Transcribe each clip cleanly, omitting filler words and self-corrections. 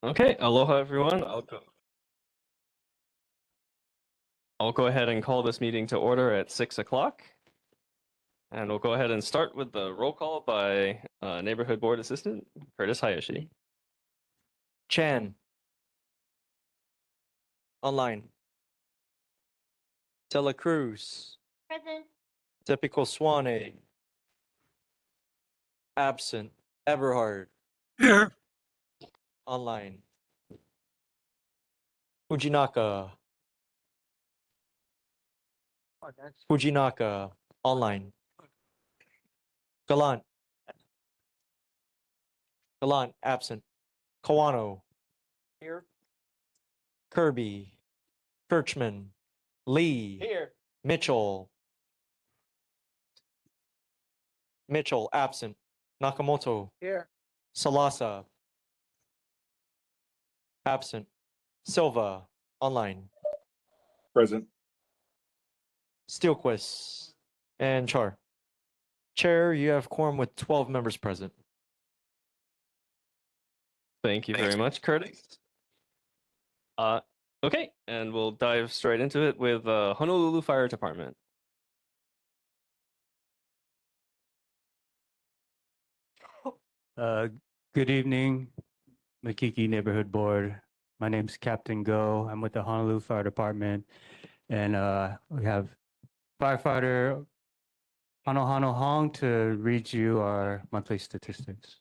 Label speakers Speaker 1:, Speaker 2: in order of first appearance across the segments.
Speaker 1: Okay, aloha everyone. I'll go ahead and call this meeting to order at 6 o'clock. And we'll go ahead and start with the roll call by Neighborhood Board Assistant Curtis Hayashi.
Speaker 2: Chan. Online. Dela Cruz.
Speaker 3: Present.
Speaker 2: Typical Swane. Absent. Everhard.
Speaker 4: Here.
Speaker 2: Online. Fujinaka. Fujinaka. Online. Galant. Galant. Absent. Kawano. Here. Kirby. Kirchman. Lee.
Speaker 4: Here.
Speaker 2: Mitchell. Mitchell. Absent. Nakamoto.
Speaker 4: Here.
Speaker 2: Salasa. Absent. Silva. Online.
Speaker 4: Present.
Speaker 2: Steelquist. And Char. Chair, you have quorum with 12 members present.
Speaker 1: Thank you very much, Curtis. Okay, and we'll dive straight into it with Honolulu Fire Department.
Speaker 5: Good evening, Makiki Neighborhood Board. My name's Captain Go. I'm with the Honolulu Fire Department, and we have firefighter Hano Hong to read you our monthly statistics.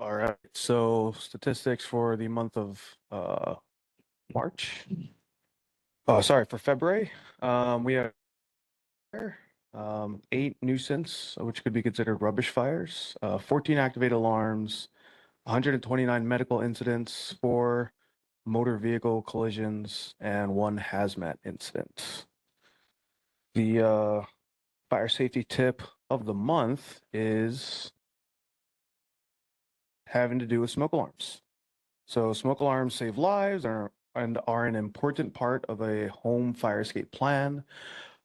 Speaker 6: All right, so statistics for the month of March. Oh, sorry, for February, we have 8 nuisance, which could be considered rubbish fires, 14 activated alarms, 129 medical incidents, 4 motor vehicle collisions, and 1 hazmat incident. The fire safety tip of the month is having to do with smoke alarms. So smoke alarms save lives and are an important part of a home fire escape plan.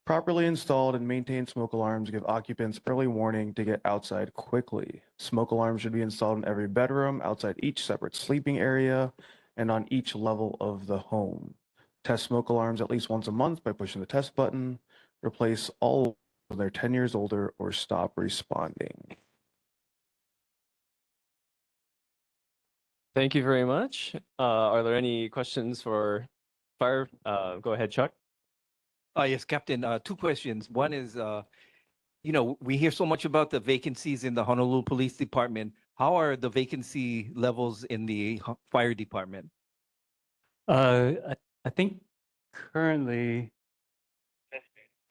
Speaker 6: Properly installed and maintained smoke alarms give occupants early warning to get outside quickly. Smoke alarms should be installed in every bedroom, outside each separate sleeping area, and on each level of the home. Test smoke alarms at least once a month by pushing the test button. Replace all when they're 10 years older or stop responding.
Speaker 1: Thank you very much. Are there any questions for fire? Go ahead, Chuck.
Speaker 7: Yes, Captain. 2 questions. One is, we hear so much about the vacancies in the Honolulu Police Department. How are the vacancy levels in the fire department?
Speaker 5: I think currently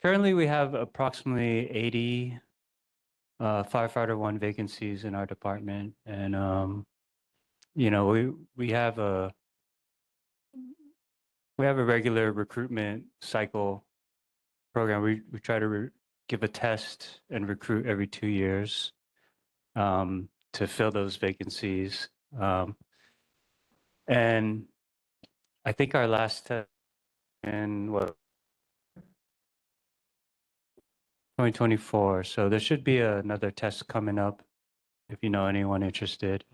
Speaker 5: we have approximately 80 firefighter 1 vacancies in our department, and we have a regular recruitment cycle program. We try to give a test and recruit every 2 years to fill those vacancies. And I think our last test in 2024. So there should be another test coming up if you know anyone interested.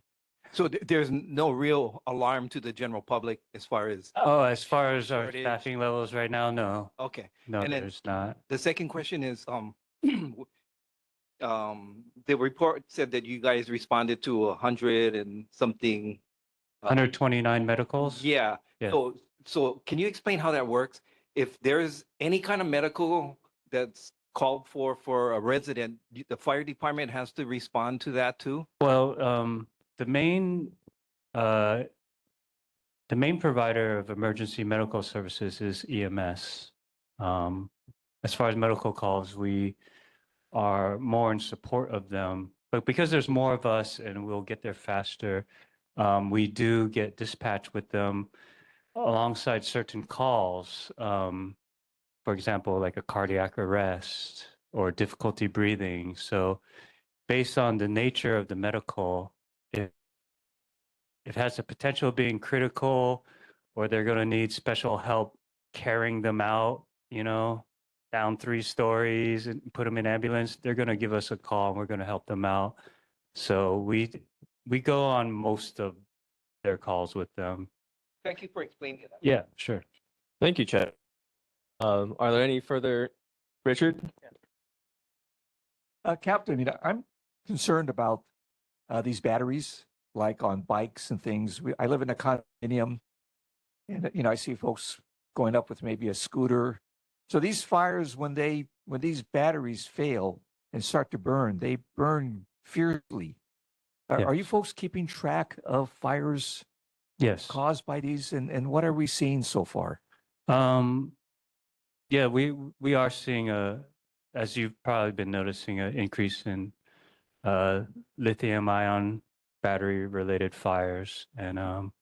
Speaker 7: So there's no real alarm to the general public as far as...
Speaker 5: As far as our
Speaker 7: shortage?
Speaker 5: staffing levels right now, no.
Speaker 7: Okay.
Speaker 5: No,
Speaker 7: And then
Speaker 5: there's not.
Speaker 7: The second question is, the report said that you guys responded to 100 and something.
Speaker 5: 129 medicals?
Speaker 7: Yeah.
Speaker 5: Yeah.
Speaker 7: So can you explain how that works? If there's any kind of medical that's called for a resident, the fire department has to respond to that too?
Speaker 5: Well, the main provider of emergency medical services is EMS. As far as medical calls, we are more in support of them, but because there's more of us and we'll get there faster, we do get dispatched with them alongside certain calls. For example, like a cardiac arrest or difficulty breathing. So based on the nature of the medical, if it has the potential of being critical, or they're going to need special help carrying them out, down 3 stories and put them in ambulance, they're going to give us a call and we're going to help them out. So we go on most of their calls with them.
Speaker 7: Thank you for explaining that.
Speaker 5: Yeah, sure.
Speaker 1: Thank you, Chad. Are there any further, Richard?
Speaker 3: Captain, I'm concerned about these batteries, like on bikes and things. I live in a condominium, and I see folks going up with maybe a scooter. So these fires, when these batteries fail and start to burn, they burn fiercely. Are you
Speaker 5: Yes.
Speaker 3: folks keeping track of fires
Speaker 5: Yes.
Speaker 3: caused by these, and what are we seeing so far?
Speaker 5: Yeah, we are seeing as you've probably been noticing, an increase in lithium ion battery related fires. And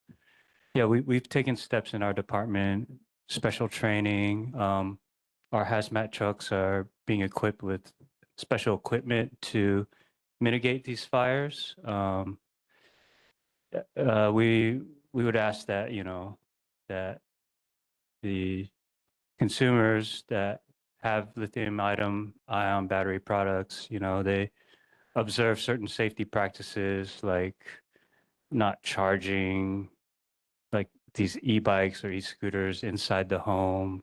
Speaker 5: yeah, we've taken steps in our department, special training. Our hazmat trucks are being equipped with special equipment to mitigate these fires. We would ask that, that the consumers that have lithium ion battery products, they observe certain safety practices like not charging like these e-bikes or e-scooters inside the home,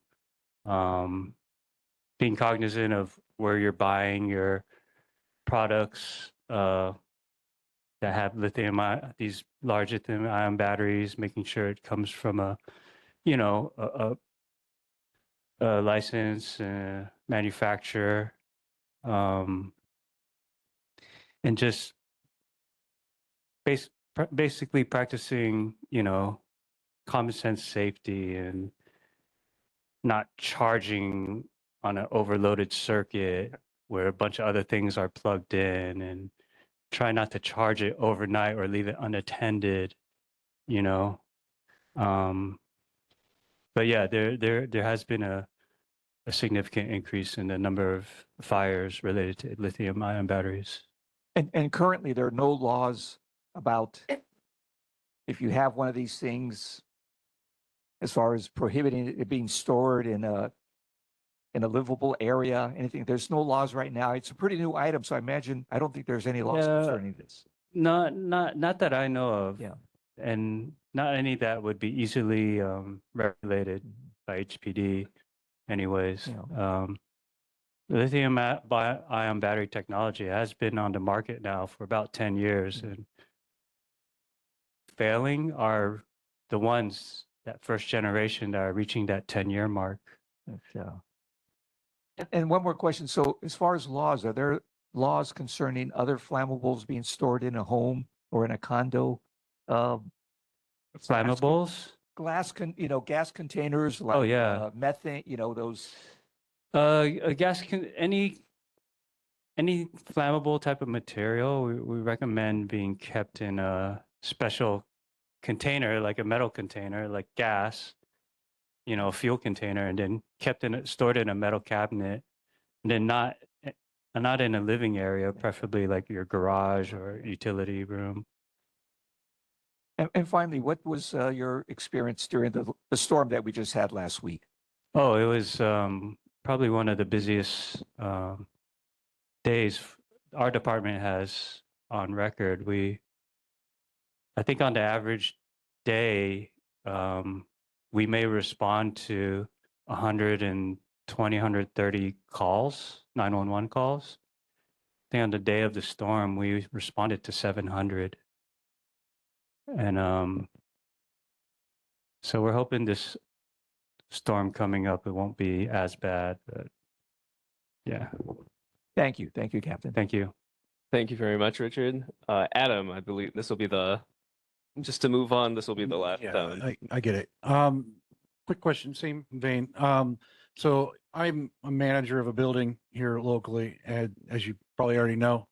Speaker 5: being cognizant of where you're buying your products that have these large lithium ion batteries, making sure it comes from a licensed manufacturer, and just basically practicing, common sense safety and not charging on an overloaded circuit where a bunch of other things are plugged in, and try not to charge it overnight or leave it unattended, you know. But yeah, there has been a significant increase in the number of fires related to lithium ion batteries.
Speaker 3: And currently, there are no laws about if you have one of these things, as far as prohibiting it being stored in a livable area, anything. There's no laws right now. It's a pretty new item, so I don't think there's any laws
Speaker 5: Yeah.
Speaker 3: concerning this.
Speaker 5: Not that I know of.
Speaker 3: Yeah.
Speaker 5: And not any that would be easily regulated by HPD anyways.
Speaker 3: Yeah.
Speaker 5: Lithium ion battery technology has been on the market now for about 10 years, and failing are the ones that first generation that are reaching that 10-year mark.
Speaker 3: Yeah. And one more question. So as far as laws, are there laws concerning other flammables being stored in a home or in a condo?
Speaker 5: Flammables?
Speaker 3: Gas containers like
Speaker 5: yeah.
Speaker 3: methane, those.
Speaker 5: Any flammable type of material, we recommend being kept in a special container, like a metal container, like gas, a fuel container, and then stored in a metal cabinet, and then not in a living area, preferably like your garage or utility room.
Speaker 3: And finally, what was your experience during the storm that we just had last week?
Speaker 5: Oh, it was probably one of the busiest days our department has on record. I think on the average day, we may respond to 120, 130 calls, 911 calls. I think on the day of the storm, we responded to 700. And so we're hoping this storm coming up, it won't be as bad, but yeah.
Speaker 3: Thank you, Captain.
Speaker 5: Thank you.
Speaker 1: Thank you very much, Richard. Adam, I believe this will be just to move on, this will be the last.
Speaker 4: Yeah, I get it. Quick question, same vein. So I'm a manager of a building here locally, and as you probably already know.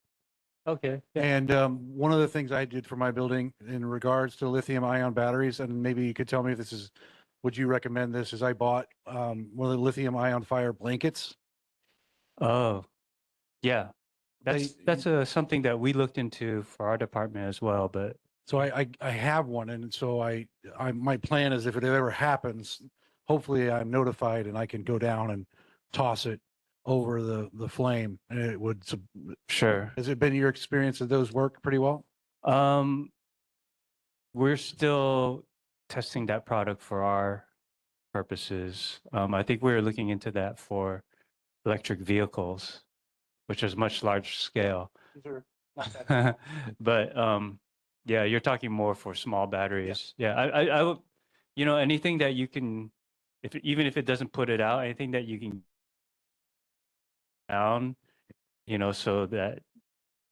Speaker 5: Okay.
Speaker 4: And one of the things I did for my building in regards to lithium ion batteries, and maybe you could tell me if would you recommend this, is I bought one of the lithium ion fire blankets.
Speaker 5: Oh, yeah. That's something that we looked into for our department as well, but
Speaker 4: So I have one, and so my plan is if it ever happens, hopefully I'm notified and I can go down and toss it over the flame, and it would.
Speaker 5: Sure.
Speaker 4: Has it been your experience that those work pretty well?
Speaker 5: We're still testing that product for our purposes. I think we're looking into that for electric vehicles, which is much larger scale. But yeah, you're talking more for small batteries. Yeah, I would, anything that you can, even if it doesn't put it out, anything that you can down, so that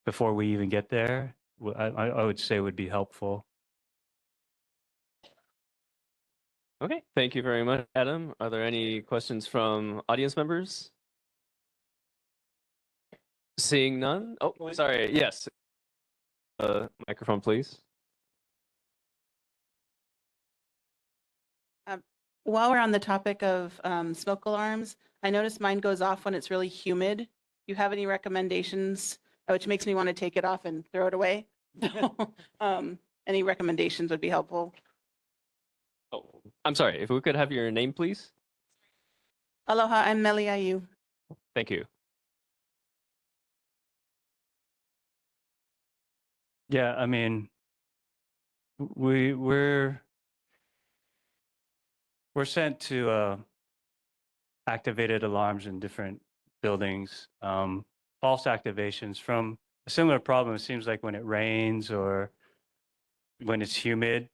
Speaker 5: before we even get there, I would say would be helpful.
Speaker 1: Okay, thank you very much, Adam. Are there any questions from audience members? Seeing none? Oh, sorry. Yes. Microphone, please.
Speaker 8: While we're on the topic of smoke alarms, I noticed mine goes off when it's really humid. Do you have any recommendations, which makes me want to take it off and throw it away? Any recommendations would be helpful.
Speaker 1: Oh, I'm sorry. If we could have your name, please.
Speaker 8: Aloha, I'm Meli Ayu.
Speaker 1: Thank you.
Speaker 5: Yeah, I mean, we're sent to activated alarms in different buildings, false activations from a similar problem. It seems like when it rains or when it's humid,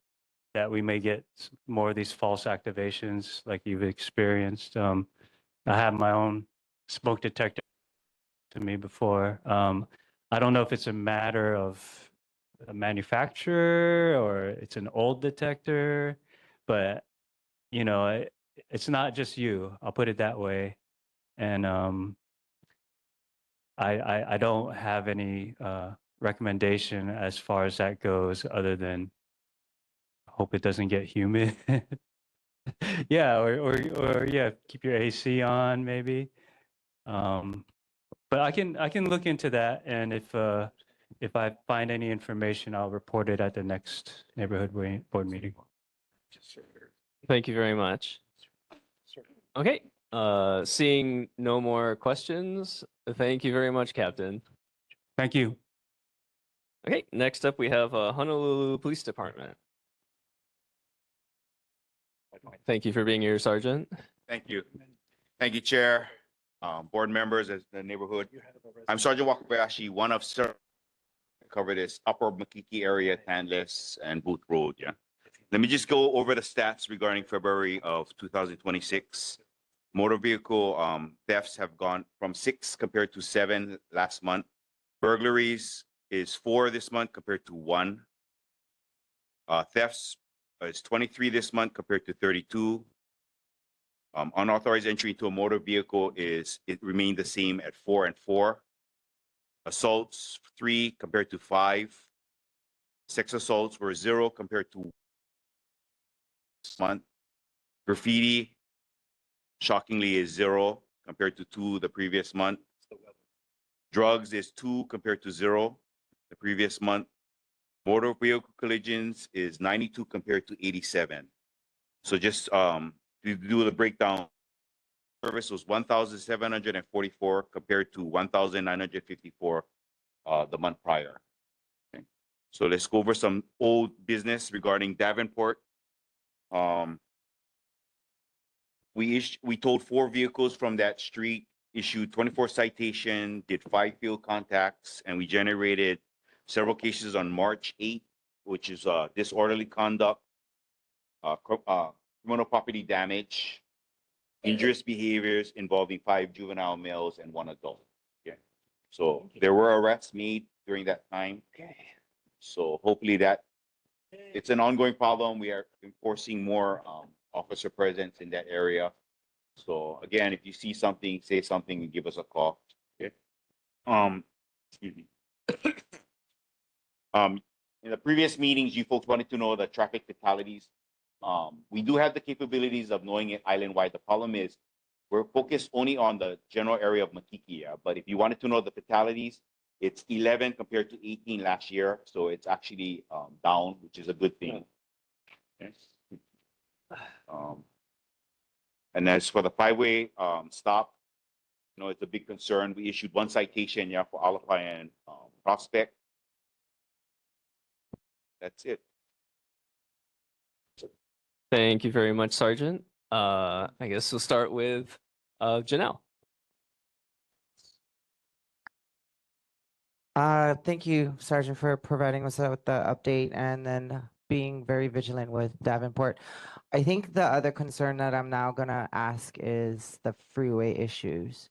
Speaker 5: that we may get more of these false activations like you've experienced. I have my own smoke detector to me before. I don't know if it's a matter of a manufacturer or it's an old detector, but it's not just you. I'll put it that way. And I don't have any recommendation as far as that goes, other than hope it doesn't get humid. Yeah, or yeah, keep your AC on maybe. But I can look into that, and if I find any information, I'll report it at the next neighborhood board meeting.
Speaker 1: Thank you very much. Okay. Seeing no more questions, thank you very much, Captain.
Speaker 5: Thank you.
Speaker 1: Okay, next up we have Honolulu Police Department. Thank you for being here, Sergeant.
Speaker 9: Thank you. Thank you, Chair, board members of the neighborhood. I'm Sergeant Wakabayashi, one of several cover this upper Makiki area, Tantalus and Booth Road. Yeah. Let me just go over the stats regarding February of 2026. Motor vehicle thefts have gone from 6 compared to 7 last month. Burglaries is 4 this month compared to 1. Thefts is 23 this month compared to 32. Unauthorized entry into a motor vehicle it remained the same at 4 and 4. Assaults 3 compared to 5. Sex assaults were 0 compared to this month. Graffiti, shockingly, is 0 compared to 2 the previous month. Drugs is 2 compared to 0 the previous month. Motor vehicle collisions is 92 compared to 87. So just to do the breakdown, service was 1,744 compared to 1,954 the month prior. Okay. So let's go over some old business regarding Davenport. We towed 4 vehicles from that street, issued 24 citation, did 5 field contacts, and we generated several cases on March 8th, which is disorderly conduct, criminal property damage, injurious behaviors involving 5 juvenile males and 1 adult. Yeah. So there were arrests made during that time. So hopefully it's an ongoing problem. We are enforcing more officer presence in that area. So again, if you see something, say something and give us a call. Okay. Excuse me. In the previous meetings, you folks wanted to know the traffic fatalities. We do have the capabilities of knowing it island-wide. The problem is we're focused only on the general area of Makiki. But if you wanted to know the fatalities, it's 11 compared to 18 last year. So it's actually down, which is a good thing. Okay. And as for the 5-way stop, You know, it's a big concern. We issued one citation, yeah, for Alpha and Prospect. That's it.
Speaker 1: Thank you very much, Sergeant. I guess we'll start with Janelle.
Speaker 10: Thank you, Sergeant, for providing us with the update and then being very vigilant with Davenport. I think the other concern that I'm now gonna ask is the freeway issues.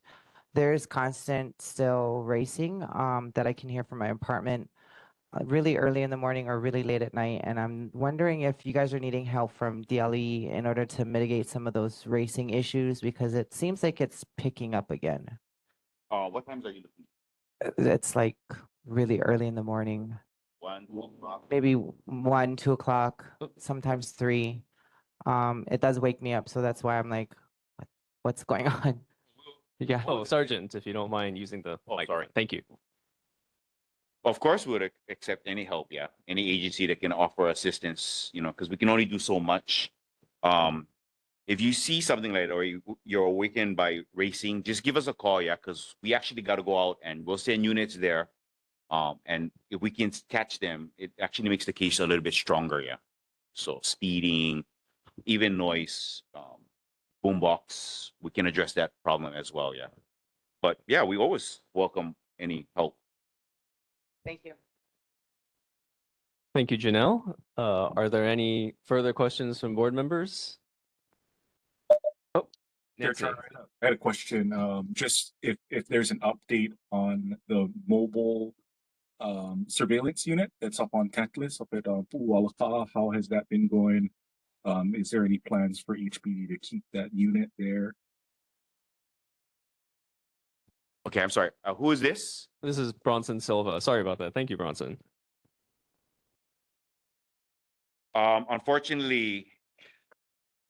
Speaker 10: There's constant still racing that I can hear from my apartment really early in the morning or really late at night. And I'm wondering if you guys are needing help from DLE in order to mitigate some of those racing issues because it seems like it's picking up again.
Speaker 9: What times are you looking?
Speaker 10: It's like really early in the morning,
Speaker 9: 1, 2 o'clock?
Speaker 10: maybe 1, 2 o'clock, sometimes 3. It does wake me up, so that's why I'm like, what's going on? Yeah.
Speaker 1: Oh, Sergeant, if you don't mind using the mic.
Speaker 9: sorry.
Speaker 1: Thank you.
Speaker 9: Of course, we would accept any help, yeah. Any agency that can offer assistance, you know, because we can only do so much. If you see something like that or you're awakened by racing, just give us a call, yeah, because we actually got to go out and we'll send units there. And if we can catch them, it actually makes the case a little bit stronger, yeah. So speeding, even noise, boombox, we can address that problem as well, yeah. But yeah, we always welcome any help.
Speaker 10: Thank you.
Speaker 1: Thank you, Janelle. Are there any further questions from board members? Oh, Nancy.
Speaker 11: I had a question. Just if there's an update on the mobile surveillance unit that's up on Tantalus up at Pu'ualaka, how has that been going? Is there any plans for HPD to keep that unit there?
Speaker 9: Okay, I'm sorry. Who is this?
Speaker 1: This is Bronson Silva. Sorry about that. Thank you, Bronson.
Speaker 9: Unfortunately,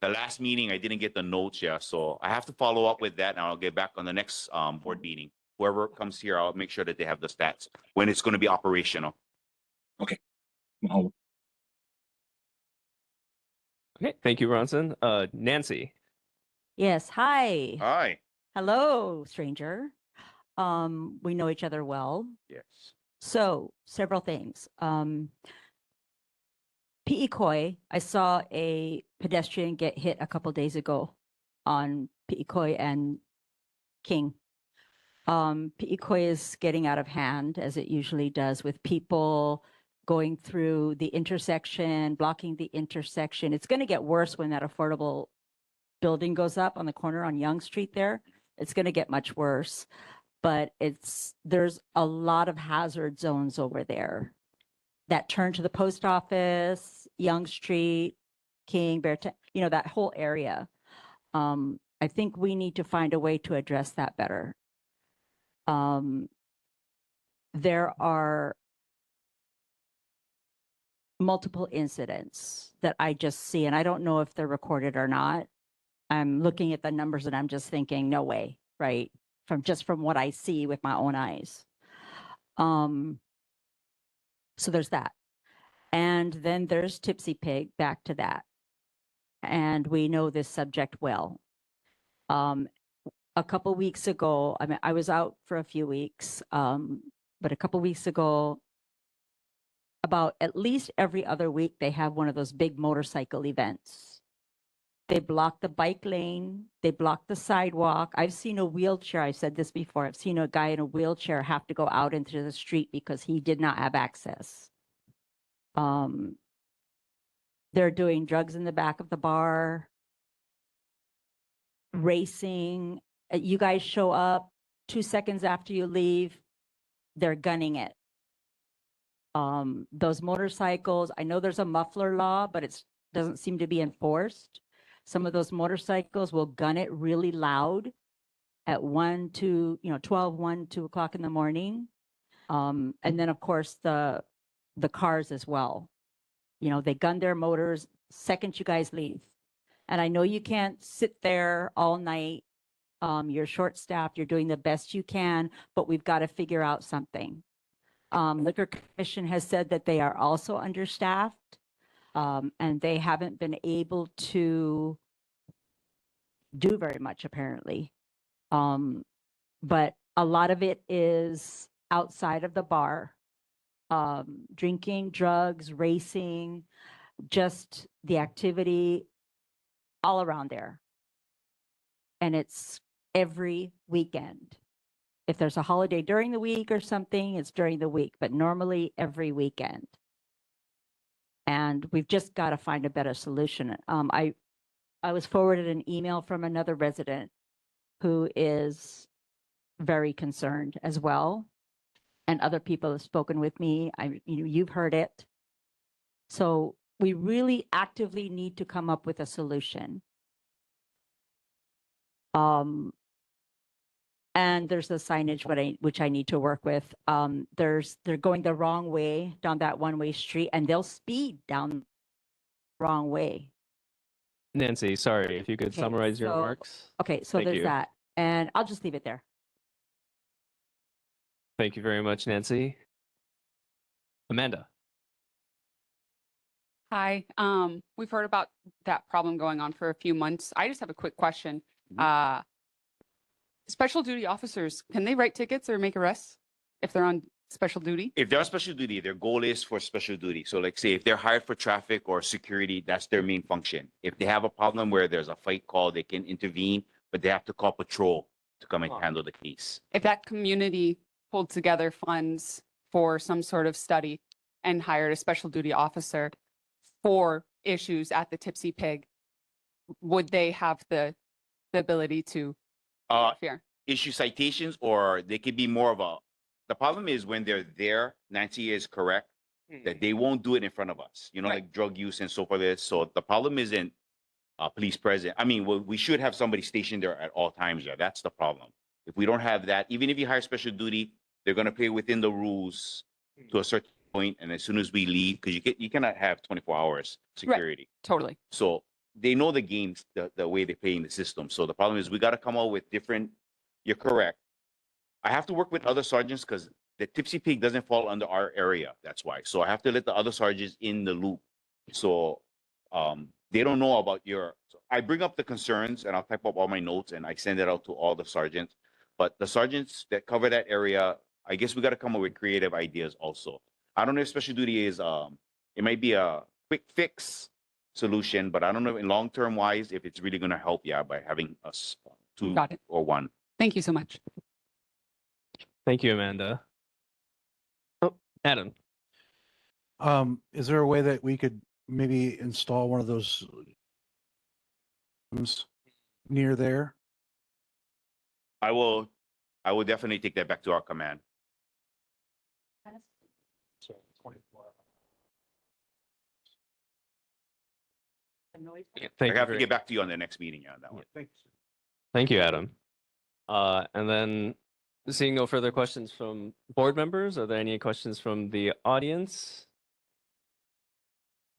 Speaker 9: the last meeting I didn't get the notes, yeah, so I have to follow up with that, and I'll get back on the next board meeting. Whoever comes here, I'll make sure that they have the stats when it's going to be operational.
Speaker 11: Okay. Mahalo.
Speaker 1: Okay, thank you, Bronson. Nancy.
Speaker 12: Yes, hi.
Speaker 9: Hi.
Speaker 12: Hello, stranger. We know each other well.
Speaker 9: Yes.
Speaker 12: So, several things. Pi'ikoi, I saw a pedestrian get hit a couple days ago on Pi'ikoi and King. Pi'ikoi is getting out of hand, as it usually does, with people going through the intersection, blocking the intersection. It's going to get worse when that affordable building goes up on the corner on Young Street there. It's going to get much worse. But there's a lot of hazard zones over there that turn to the post office, Young Street, King, Beartown, you know, that whole area. I think we need to find a way to address that better. There are multiple incidents that I just see, and I don't know if they're recorded or not. I'm looking at the numbers and I'm just thinking, no way, right? From what I see with my own eyes. So there's that. And then there's Tipsy Pig, back to that. And we know this subject well. A couple weeks ago, I mean, I was out for a few weeks, but a couple weeks ago, about at least every other week, they have one of those big motorcycle events. They block the bike lane. They block the sidewalk. I've seen a wheelchair. I've said this before. I've seen a guy in a wheelchair have to go out into the street because he did not have access. They're doing drugs in the back of the bar, racing. You guys show up 2 seconds after you leave, they're gunning it. Those motorcycles, I know there's a muffler law, but it doesn't seem to be enforced. Some of those motorcycles will gun it really loud at 1, 2, 12, 1, 2 o'clock in the morning. And then of course the cars as well. You know, they gun their motors second you guys leave. And I know you can't sit there all night. You're short-staffed, you're doing the best you can, but we've got to figure out something. Liquor Commission has said that they are also understaffed. And they haven't been able to do very much, apparently. but a lot of it is outside of the bar. Drinking, drugs, racing, just the activity all around there. And it's every weekend. If there's a holiday during the week or something, it's during the week, but normally every weekend. And we've just got to find a better solution. I was forwarded an email from another resident who is very concerned as well. And other people have spoken with me. You've heard it. So we really actively need to come up with a solution. And there's the signage which I need to work with. They're going the wrong way down that one-way street, and they'll speed down the wrong way.
Speaker 1: Nancy, sorry, if you could
Speaker 12: Okay,
Speaker 1: summarize your
Speaker 12: so-
Speaker 1: remarks.
Speaker 12: Okay, so
Speaker 1: Thank
Speaker 12: there's
Speaker 1: you.
Speaker 12: that. And I'll just leave it there.
Speaker 1: Thank you very much, Nancy. Amanda.
Speaker 13: Hi, we've heard about that problem going on for a few months. I just have a quick question. Special duty officers, can they write tickets or make arrests if they're on special duty?
Speaker 9: If they're on special duty, their goal is for special duty. So like say if they're hired for traffic or security, that's their main function. If they have a problem where there's a fight call, they can intervene, but they have to call patrol to come and handle the case.
Speaker 13: If that community pulled together funds for some sort of study and hired a special duty officer for issues at the Tipsy Pig, would they have the ability to interfere?
Speaker 9: Issue citations, or they could be more of a, the problem is when they're there, Nancy is correct, that they won't do it in front of us, you know,
Speaker 13: Right.
Speaker 9: like drug use and so forth. So the problem isn't police present. I mean, we should have somebody stationed there at all times. Yeah, that's the problem. If we don't have that, even if you hire special duty, they're going to play within the rules to a certain point. And as soon as we leave, because you cannot have 24 hours security.
Speaker 13: Totally.
Speaker 9: So they know the games, the way they play in the system. So the problem is we got to come out with different, you're correct. I have to work with other sergeants because the Tipsy Pig doesn't fall under our area. That's why. So I have to let the other sergeants in the loop. So they don't know about your, so I bring up the concerns and I'll type up all my notes and I send it out to all the sergeants. But the sergeants that cover that area, I guess we got to come up with creative ideas also. I don't know if special duty is, it might be a quick fix solution, but I don't know in long-term wise if it's really going to help, by having us two
Speaker 13: Got it.
Speaker 9: or one.
Speaker 13: Thank you so much.
Speaker 1: Thank you, Amanda. Oh, Adam.
Speaker 4: Is there a way that we could maybe install one of those near there?
Speaker 9: I will definitely take that back to our command.
Speaker 1: Thank
Speaker 9: I
Speaker 1: you
Speaker 9: have to
Speaker 1: very-
Speaker 9: get back to you on the next meeting on that one.
Speaker 1: Thank you, Adam. And then seeing no further questions from board members, are there any questions from the audience?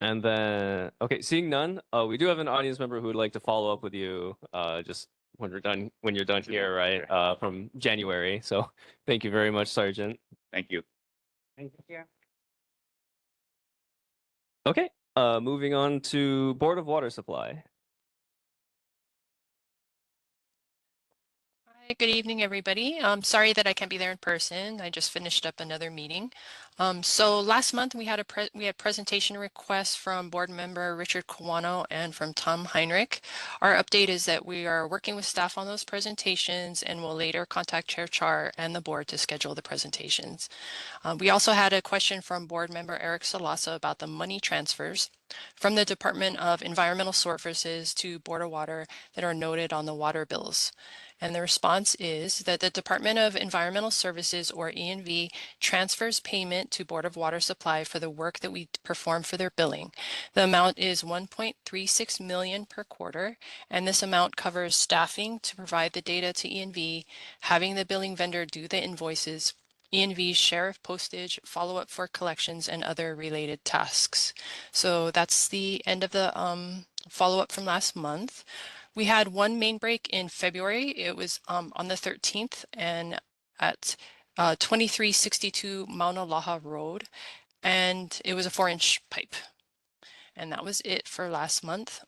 Speaker 1: And then, okay, seeing none, we do have an audience member who would like to follow up with you, just when you're done here, right, from January. So thank you very much, Sergeant.
Speaker 9: Thank you.
Speaker 1: Thank you. Okay, moving on to Board of Water Supply.
Speaker 14: Hi, good evening, everybody. Sorry that I can't be there in person. I just finished up another meeting. So last month we had presentation requests from board member Richard Kawano and from Tom Heinrich. Our update is that we are working with staff on those presentations and will later contact Chair Char and the board to schedule the presentations. We also had a question from board member Eric Salasa about the money transfers from the Department of Environmental Services to Board of Water that are noted on the water bills. And the response is that the Department of Environmental Services, or ENV, transfers payment to Board of Water Supply for the work that we perform for their billing. The amount is $1.36 million per quarter, and this amount covers staffing to provide the data to ENV, having the billing vendor do the invoices, ENV's share of postage, follow-up for collections, and other related tasks. So that's the end of the follow-up from last month. We had one main break in February. It was on the 13th and at 2362 Mauna Laha Road, and it was a 4-inch pipe. And that was it for last month.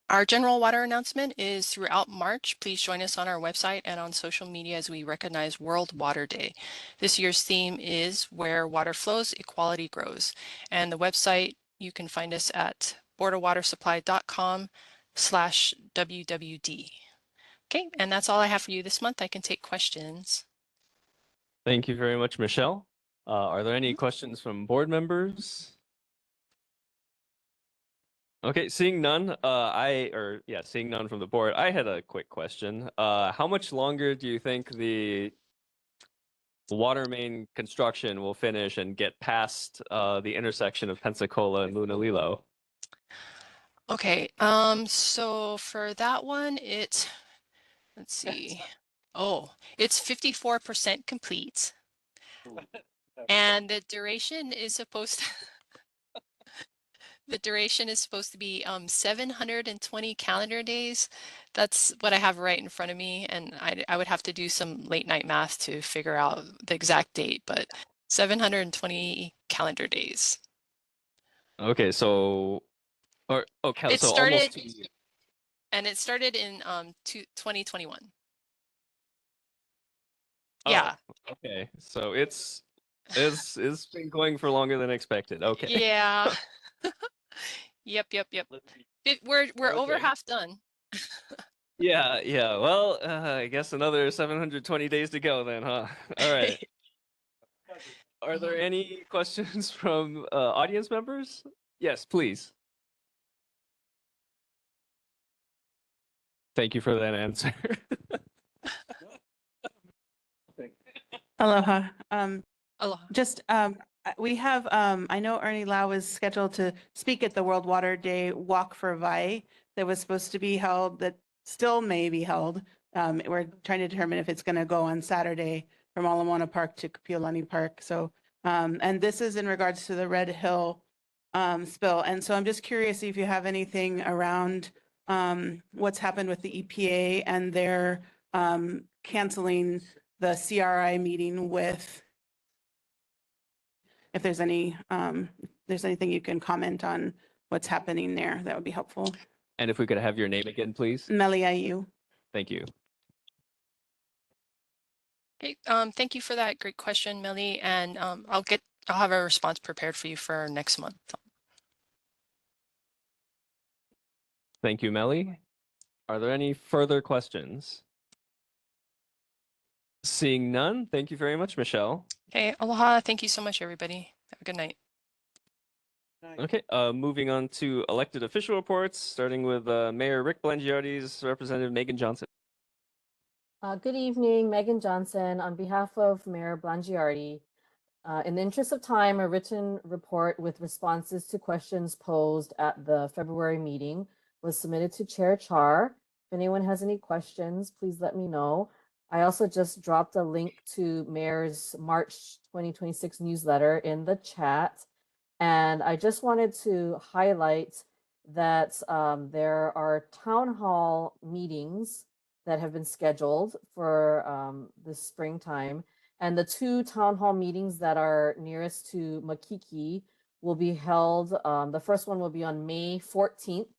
Speaker 14: Our general water announcement is throughout March. Please join us on our website and on social media as we recognize World Water Day. This year's theme is Where Water Flows, Equality Grows. And the website, you can find us at borderwatersupply.com/WWD. Okay, and that's all I have for you this month. I can take questions.
Speaker 1: Thank you very much, Michelle. Are there any questions from board members? Okay, seeing none, seeing none from the board, I had a quick question. How much longer do you think the water main construction will finish and get past the intersection of Pensacola and Lunalilo?
Speaker 14: Okay, so for that one, let's see. Oh, it's 54% complete. And the duration is supposed to the duration is supposed to be 720 calendar days. That's what I have right in front of me, and I would have to do some late night math to figure out the exact date, but 720 calendar days.
Speaker 1: Okay, so so almost 2 years.
Speaker 14: And it started in 2021.
Speaker 1: Oh,
Speaker 14: Yeah.
Speaker 1: okay, so it's been going for longer than expected. Okay.
Speaker 14: Yeah. Yep. We're over
Speaker 1: Okay.
Speaker 14: half done.
Speaker 1: Yeah. Well, I guess another 720 days to go then, huh? All right. Are there any questions from audience members? Yes, please. Thank you for that answer.
Speaker 8: Aloha.
Speaker 14: Aloha.
Speaker 8: Just, we have, I know Ernie Lau is scheduled to speak at the World Water Day Walk for Vai that was supposed to be held, that still may be held. We're trying to determine if it's going to go on Saturday from Alamona Park to Kapiolani Park. So, and this is in regards to the Red Hill spill. And so I'm just curious if you have anything around what's happened with the EPA and their canceling the CRI meeting with, if there's anything you can comment on what's happening there, that would be helpful.
Speaker 1: And if we could have your name again, please.
Speaker 8: Meliayu.
Speaker 1: Thank you.
Speaker 14: Okay, thank you for that great question, Melly, and I'll have a response prepared for you for next month.
Speaker 1: Thank you, Melly. Are there any further questions? Seeing none, thank you very much, Michelle.
Speaker 14: Okay, aloha. Thank you so much, everybody. Have a good night.
Speaker 1: Okay, moving on to elected official reports, starting with Mayor Rick Blangiardi's Representative Megan Johnson.
Speaker 15: Good evening, Megan Johnson, on behalf of Mayor Blangiardi. In the interest of time, a written report with responses to questions posed at the February meeting was submitted to Chair Char. If anyone has any questions, please let me know. I also just dropped a link to Mayor's March 2026 newsletter in the chat. And I just wanted to highlight that there are town hall meetings that have been scheduled for this springtime. And the two town hall meetings that are nearest to Makiki will be held. The first one will be on May 14th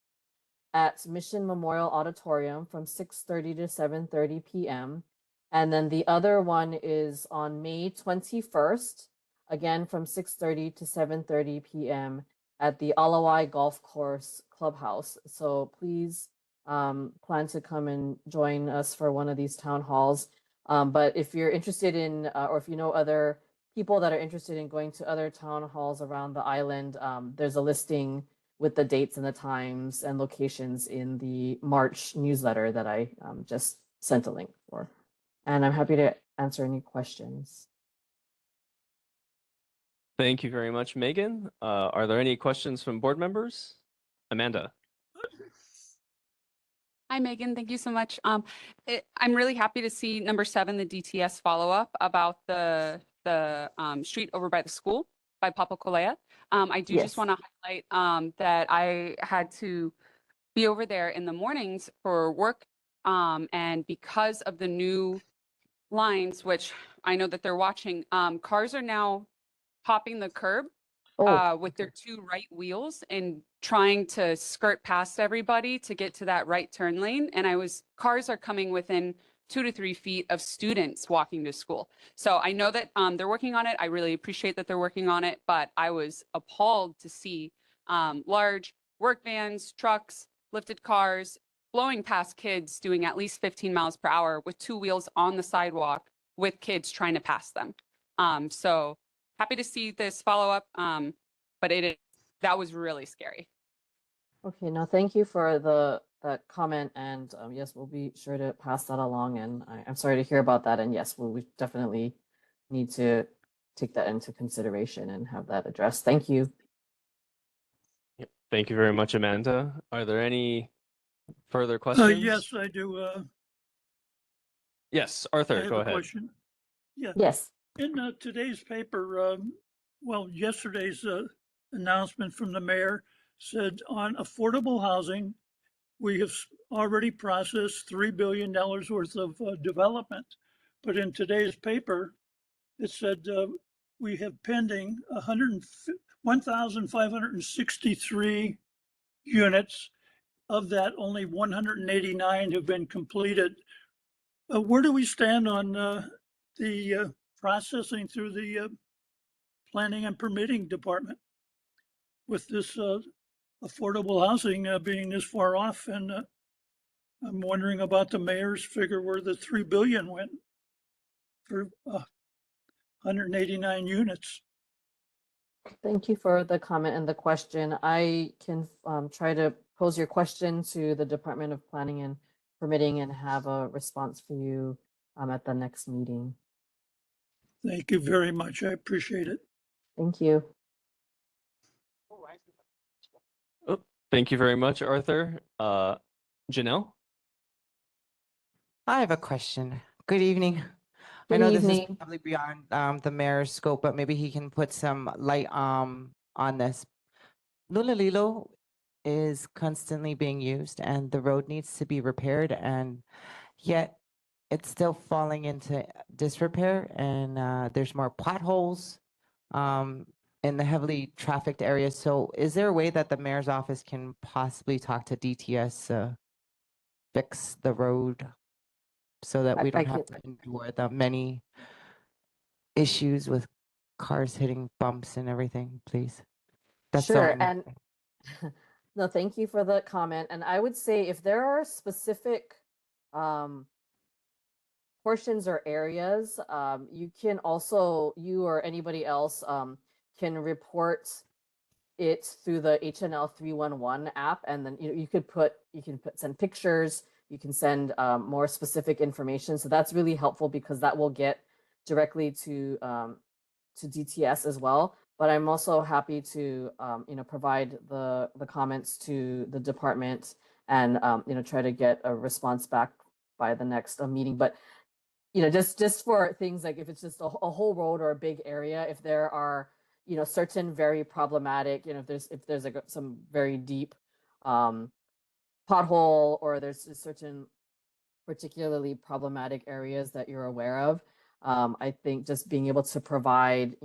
Speaker 15: at Mission Memorial Auditorium from 6:30 to 7:30 p.m. And then the other one is on May 21st, again from 6:30 to 7:30 p.m. at the Alawai Golf Course Clubhouse. So please plan to come and join us for one of these town halls. But if you're interested in, or if you know other people that are interested in going to other town halls around the island, there's a listing with the dates and the times and locations in the March newsletter that I just sent a link for. And I'm happy to answer any questions.
Speaker 1: Thank you very much, Megan. Are there any questions from board members? Amanda.
Speaker 13: Hi, Megan. Thank you so much. I'm really happy to see number 7, the DTS follow-up about the street over by the school by Papakolea. I do just want to highlight that I had to be over there in the mornings for work. And because of the new lines, which I know that they're watching, cars are now hopping the curb with their two right wheels and trying to skirt past everybody to get to that right turn lane. And cars are coming within 2 to 3 feet of students walking to school. So I know that they're working on it. I really appreciate that they're working on it, but I was appalled to see large work vans, trucks, lifted cars blowing past kids doing at least 15 miles per hour with two wheels on the sidewalk with kids trying to pass them. So happy to see this follow up, but that was really scary.
Speaker 15: Okay, no, thank you for that comment, and yes, we'll be sure to pass that along. And I'm sorry to hear about that. And yes, we definitely need to take that into consideration and have that addressed. Thank you.
Speaker 1: Yep. Thank you very much, Amanda. Are there any further questions?
Speaker 16: Yes, I do.
Speaker 1: Yes,
Speaker 16: I
Speaker 1: Arthur,
Speaker 16: have
Speaker 1: go
Speaker 16: a
Speaker 1: ahead.
Speaker 16: question. Yeah.
Speaker 15: Yes.
Speaker 16: In today's paper, well, yesterday's announcement from the mayor said on affordable housing, we have already processed $3 billion worth of development. But in today's paper, it said we have pending 1,563 units. Of that, only 189 have been completed. Where do we stand on the processing through the planning and permitting department with this affordable housing being this far off? And I'm wondering about the mayor's figure where the 3 billion went for 189 units.
Speaker 15: Thank you for the comment and the question. I can try to pose your question to the Department of Planning and Permitting and have a response for you at the next meeting.
Speaker 16: Thank you very much. I appreciate it.
Speaker 15: Thank you.
Speaker 1: Oh, thank you very much, Arthur. Janelle?
Speaker 10: I have a question. Good evening. I
Speaker 15: Good
Speaker 10: know this is
Speaker 15: evening.
Speaker 10: probably beyond the mayor's scope, but maybe he can put some light on this. Lulalilo is constantly being used and the road needs to be repaired, and yet it's still falling into disrepair, and there's more potholes in the heavily trafficked areas. So is there a way that the mayor's office can possibly talk to DTS fix the road so that we don't have to endure the many issues with cars hitting bumps and everything, please? That's
Speaker 15: Sure.
Speaker 10: all.
Speaker 15: And no, thank you for the comment. And I would say if there are specific portions or areas, you can also, you or anybody else can report it through the HNL 311 app. And then you can send pictures, you can send more specific information. So that's really helpful because that will get directly to DTS as well. But I'm also happy to provide the comments to the department and try to get a response back by the next meeting. But just for things like if it's just a whole road or a big area, if there are certain very problematic, if there's like some very deep pothole, or there's just certain particularly problematic areas that you're aware of, I think just being able to provide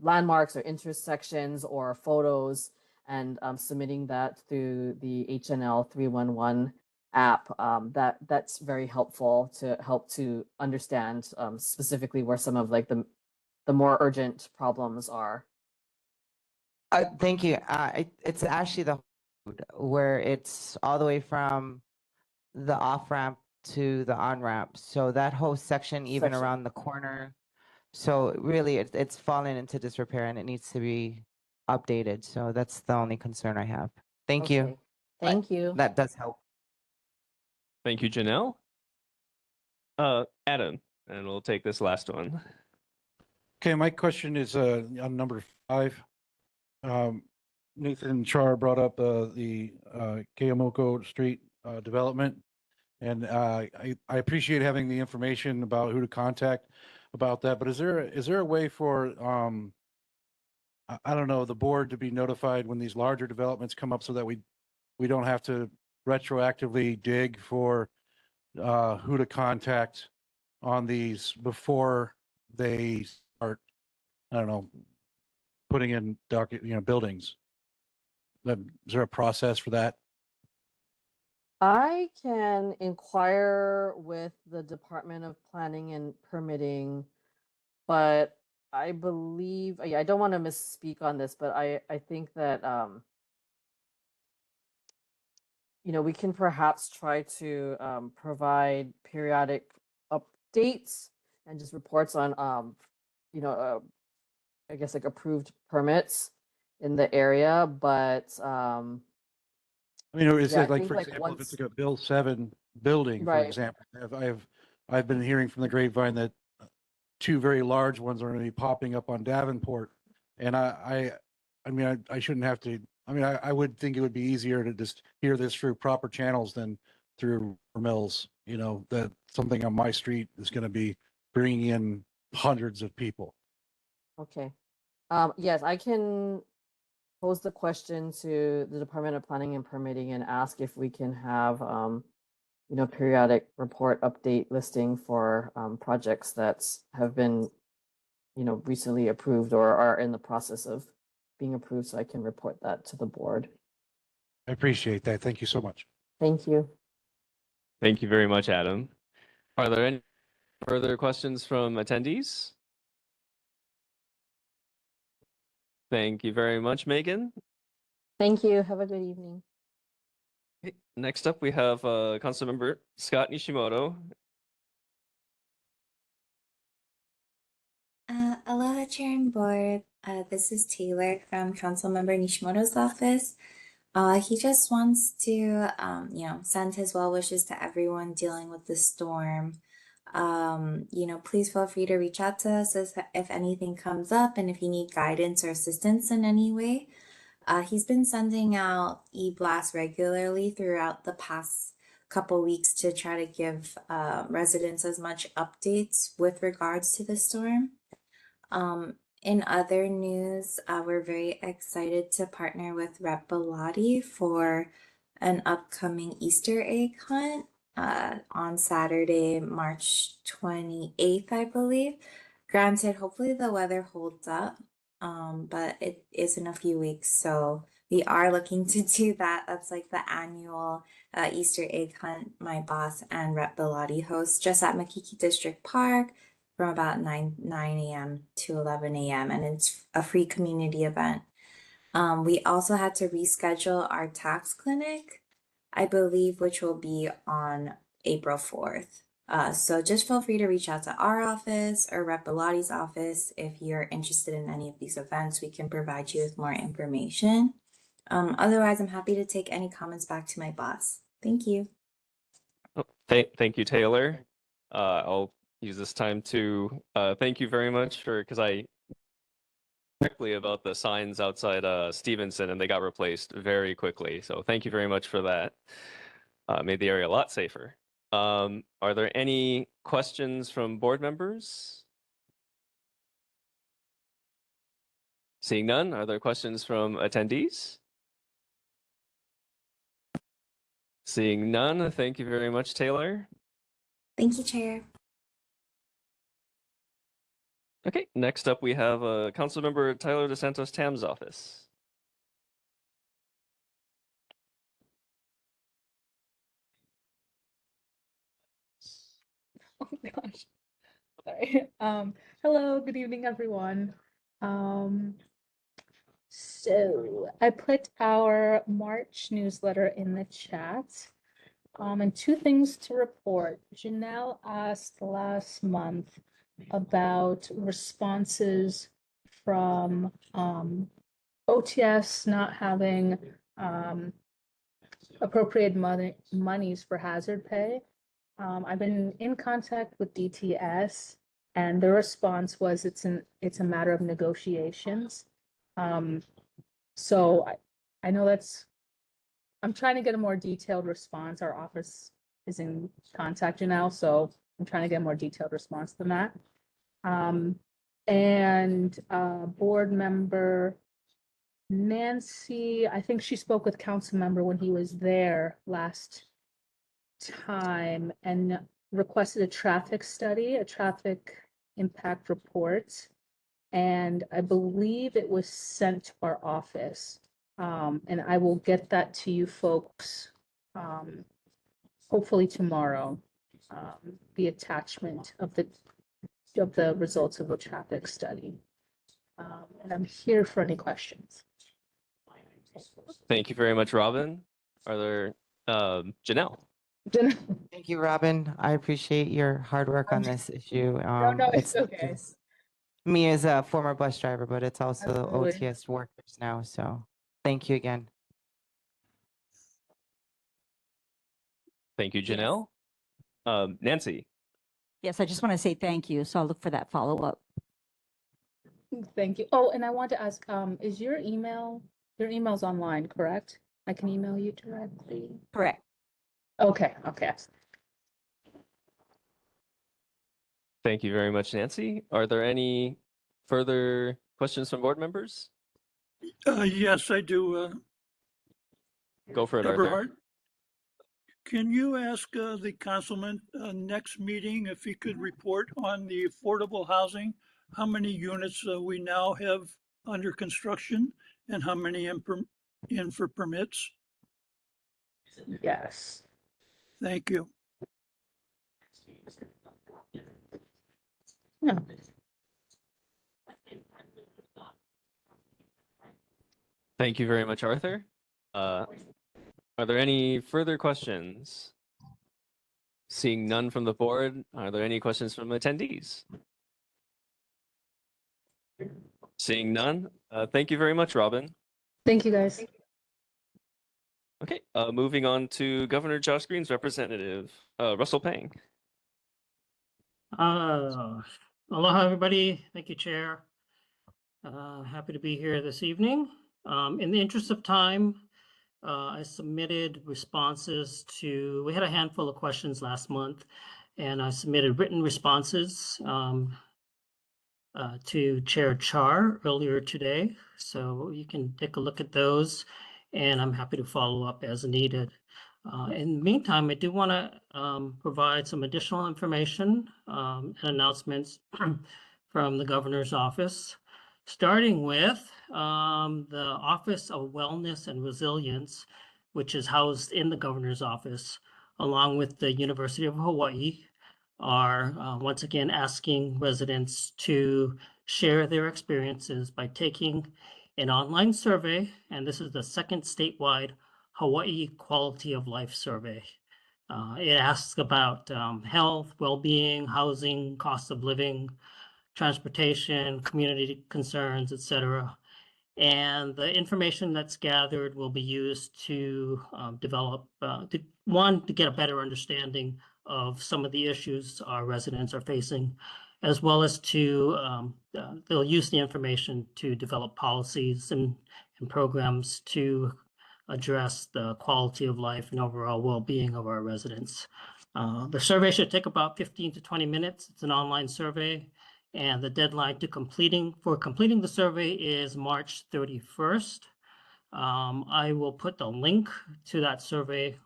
Speaker 15: landmarks or intersections or photos and submitting that through the HNL 311 app, that's very helpful to help to understand specifically where some of like the more urgent problems are.
Speaker 10: Thank you. It's actually the road where it's all the way from the off ramp to the on ramp. So that whole section, even around the corner. So really, it's fallen into disrepair and it needs to be updated. So that's the only concern I have. Thank you.
Speaker 15: Thank you.
Speaker 10: That does help.
Speaker 1: Thank you, Janelle. Adam, and we'll take this last one.
Speaker 4: Okay, my question is on number 5. Nathan Char brought up the Kayamoko Street development, and I appreciate having the information about who to contact about that. But is there a way for I don't know, the board to be notified when these larger developments come up so that we don't have to retroactively dig for who to contact on these before they start, I don't know, putting in buildings? Is there a process for that?
Speaker 15: I can inquire with the Department of Planning and Permitting, but I believe, yeah, I don't want to misspeak on this, but I think that, we can perhaps try to provide periodic updates and just reports on, I guess like approved permits in the area, but
Speaker 4: I mean, is
Speaker 15: yeah, I
Speaker 4: it like,
Speaker 15: think
Speaker 4: for
Speaker 15: like
Speaker 4: example, if it's
Speaker 15: once,
Speaker 4: like a Bill 7 building, for
Speaker 15: right,
Speaker 4: example, I've been hearing from the grapevine that two very large ones are going to be popping up on Davenport, and I mean, I shouldn't have to. I mean, I would think it would be easier to just hear this through proper channels than through mills. That something on my street is going to be bringing in hundreds of people.
Speaker 15: okay. Yes, I can pose the question to the Department of Planning and Permitting and ask if we can have, periodic report update listing for projects that have been, recently approved or are in the process of being approved, so I can report that to the board.
Speaker 4: I appreciate that. Thank you so much.
Speaker 15: Thank you.
Speaker 1: Thank you very much, Adam. Are there any further questions from attendees? Thank you very much, Megan.
Speaker 15: Thank you. Have a good evening.
Speaker 1: Okay, next up, we have Councilmember Scott Nishimoto.
Speaker 17: Aloha, Chair and Board. This is Taylor from Councilmember Nishimoto's office. He just wants to, send his well wishes to everyone dealing with the storm. Please feel free to reach out to us if anything comes up and if you need guidance or assistance in any way. He's been sending out e-blasts regularly throughout the past couple weeks to try to give residents as much updates with regards to the storm. In other news, we're very excited to partner with Rep. Bellotti for an upcoming Easter egg hunt on Saturday, March 28th, I believe. Granted, hopefully the weather holds up, but it is in a few weeks, so we are looking to do that. That's like the annual Easter egg hunt my boss and Rep. Bellotti host just at Makiki District Park from about 9 a.m. to 11 a.m. and it's a free community event. We also had to reschedule our tax clinic, I believe, which will be on April 4th. So just feel free to reach out to our office or Rep. Bellotti's office if you're interested in any of these events. We can provide you with more information. Otherwise, I'm happy to take any comments back to my boss. Thank you.
Speaker 1: Oh, thank you, Taylor. I'll use this time to thank you very much because I correctly about the signs outside Stevenson and they got replaced very quickly. So thank you very much for that. Made the area a lot safer. Are there any questions from board members? Seeing none, are there questions from attendees? Seeing none, thank you very much, Taylor.
Speaker 17: Thank you, Chair.
Speaker 1: Okay, next up we have Councilmember Tyler DeSantos Tam's office.
Speaker 18: Oh gosh. Sorry. Hello, good evening, everyone. So I put our March newsletter in the chat. And two things to report. Janelle asked last month about responses from OTS not having appropriated monies for hazard pay. I've been in contact with DTS, and the response was it's a matter of negotiations. So I know I'm trying to get a more detailed response. Our office is in contact now, so I'm trying to get a more detailed response than that. And board member Nancy, I think she spoke with council member when he was there last time and requested a traffic study, a traffic impact report. and I believe it was sent to our office. And I will get that to you folks, hopefully tomorrow. The attachment of the results of the traffic study. And I'm here for any questions.
Speaker 1: Thank you very much, Robin. Are there, Janelle?
Speaker 10: Thank you, Robin. I appreciate your hard work on this issue.
Speaker 18: no, it's
Speaker 10: not
Speaker 18: okay.
Speaker 10: just me as a former bus driver, but it's also
Speaker 18: Absolutely.
Speaker 10: OTS workers now. So thank you again.
Speaker 1: Thank you, Janelle. Nancy?
Speaker 12: Yes, I just want to say thank you. So I'll look for that follow-up.
Speaker 18: Thank you. Oh, and I want to ask, is your email's online, correct? I can email you directly.
Speaker 12: Correct.
Speaker 18: Okay, okay.
Speaker 1: Thank you very much, Nancy. Are there any further questions from board members?
Speaker 16: Yes, I do.
Speaker 1: Go for it, Arthur.
Speaker 16: Eberhard, can you ask the councilman next meeting if he could report on the affordable housing, how many units we now have under construction and how many in for permits?
Speaker 18: Yes.
Speaker 16: Thank you.
Speaker 18: Yeah.
Speaker 1: Thank you very much, Arthur. Are there any further questions? Seeing none from the board, are there any questions from attendees? Seeing none, thank you very much, Robin.
Speaker 18: Thank you, guys.
Speaker 1: Okay, moving on to Governor Josh Green's representative, Russell Pang.
Speaker 19: Aloha, everybody. Thank you, Chair. Happy to be here this evening. In the interest of time, I submitted responses to, we had a handful of questions last month, and I submitted written responses to Chair Char earlier today. So you can take a look at those, and I'm happy to follow up as needed. In the meantime, I do want to provide some additional information and announcements from the governor's office, starting with the Office of Wellness and Resilience, which is housed in the governor's office, along with the University of Hawaii, are once again asking residents to share their experiences by taking an online survey, and this is the second statewide Hawaii Quality of Life Survey. It asks about health, well-being, housing, cost of living, transportation, community concerns, etc. And the information that's gathered will be used to develop, to get a better understanding of some of the issues our residents are facing, as well as to, they'll use the information to develop policies and programs to address the quality of life and overall well-being of our residents. The survey should take about 15 to 20 minutes. It's an online survey, and the deadline to completing the survey is March 31st. I will put the link to that survey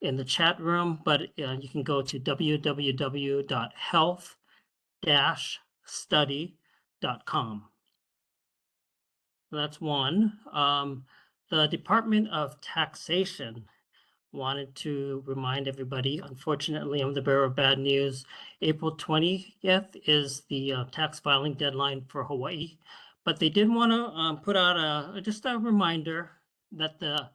Speaker 19: in the chat room, but you can go to www.health-study.com. That's one. The Department of Taxation wanted to remind everybody, unfortunately, I'm the bearer of bad news. April 20th is the tax filing deadline for Hawaii, but they did want to put out just a reminder that the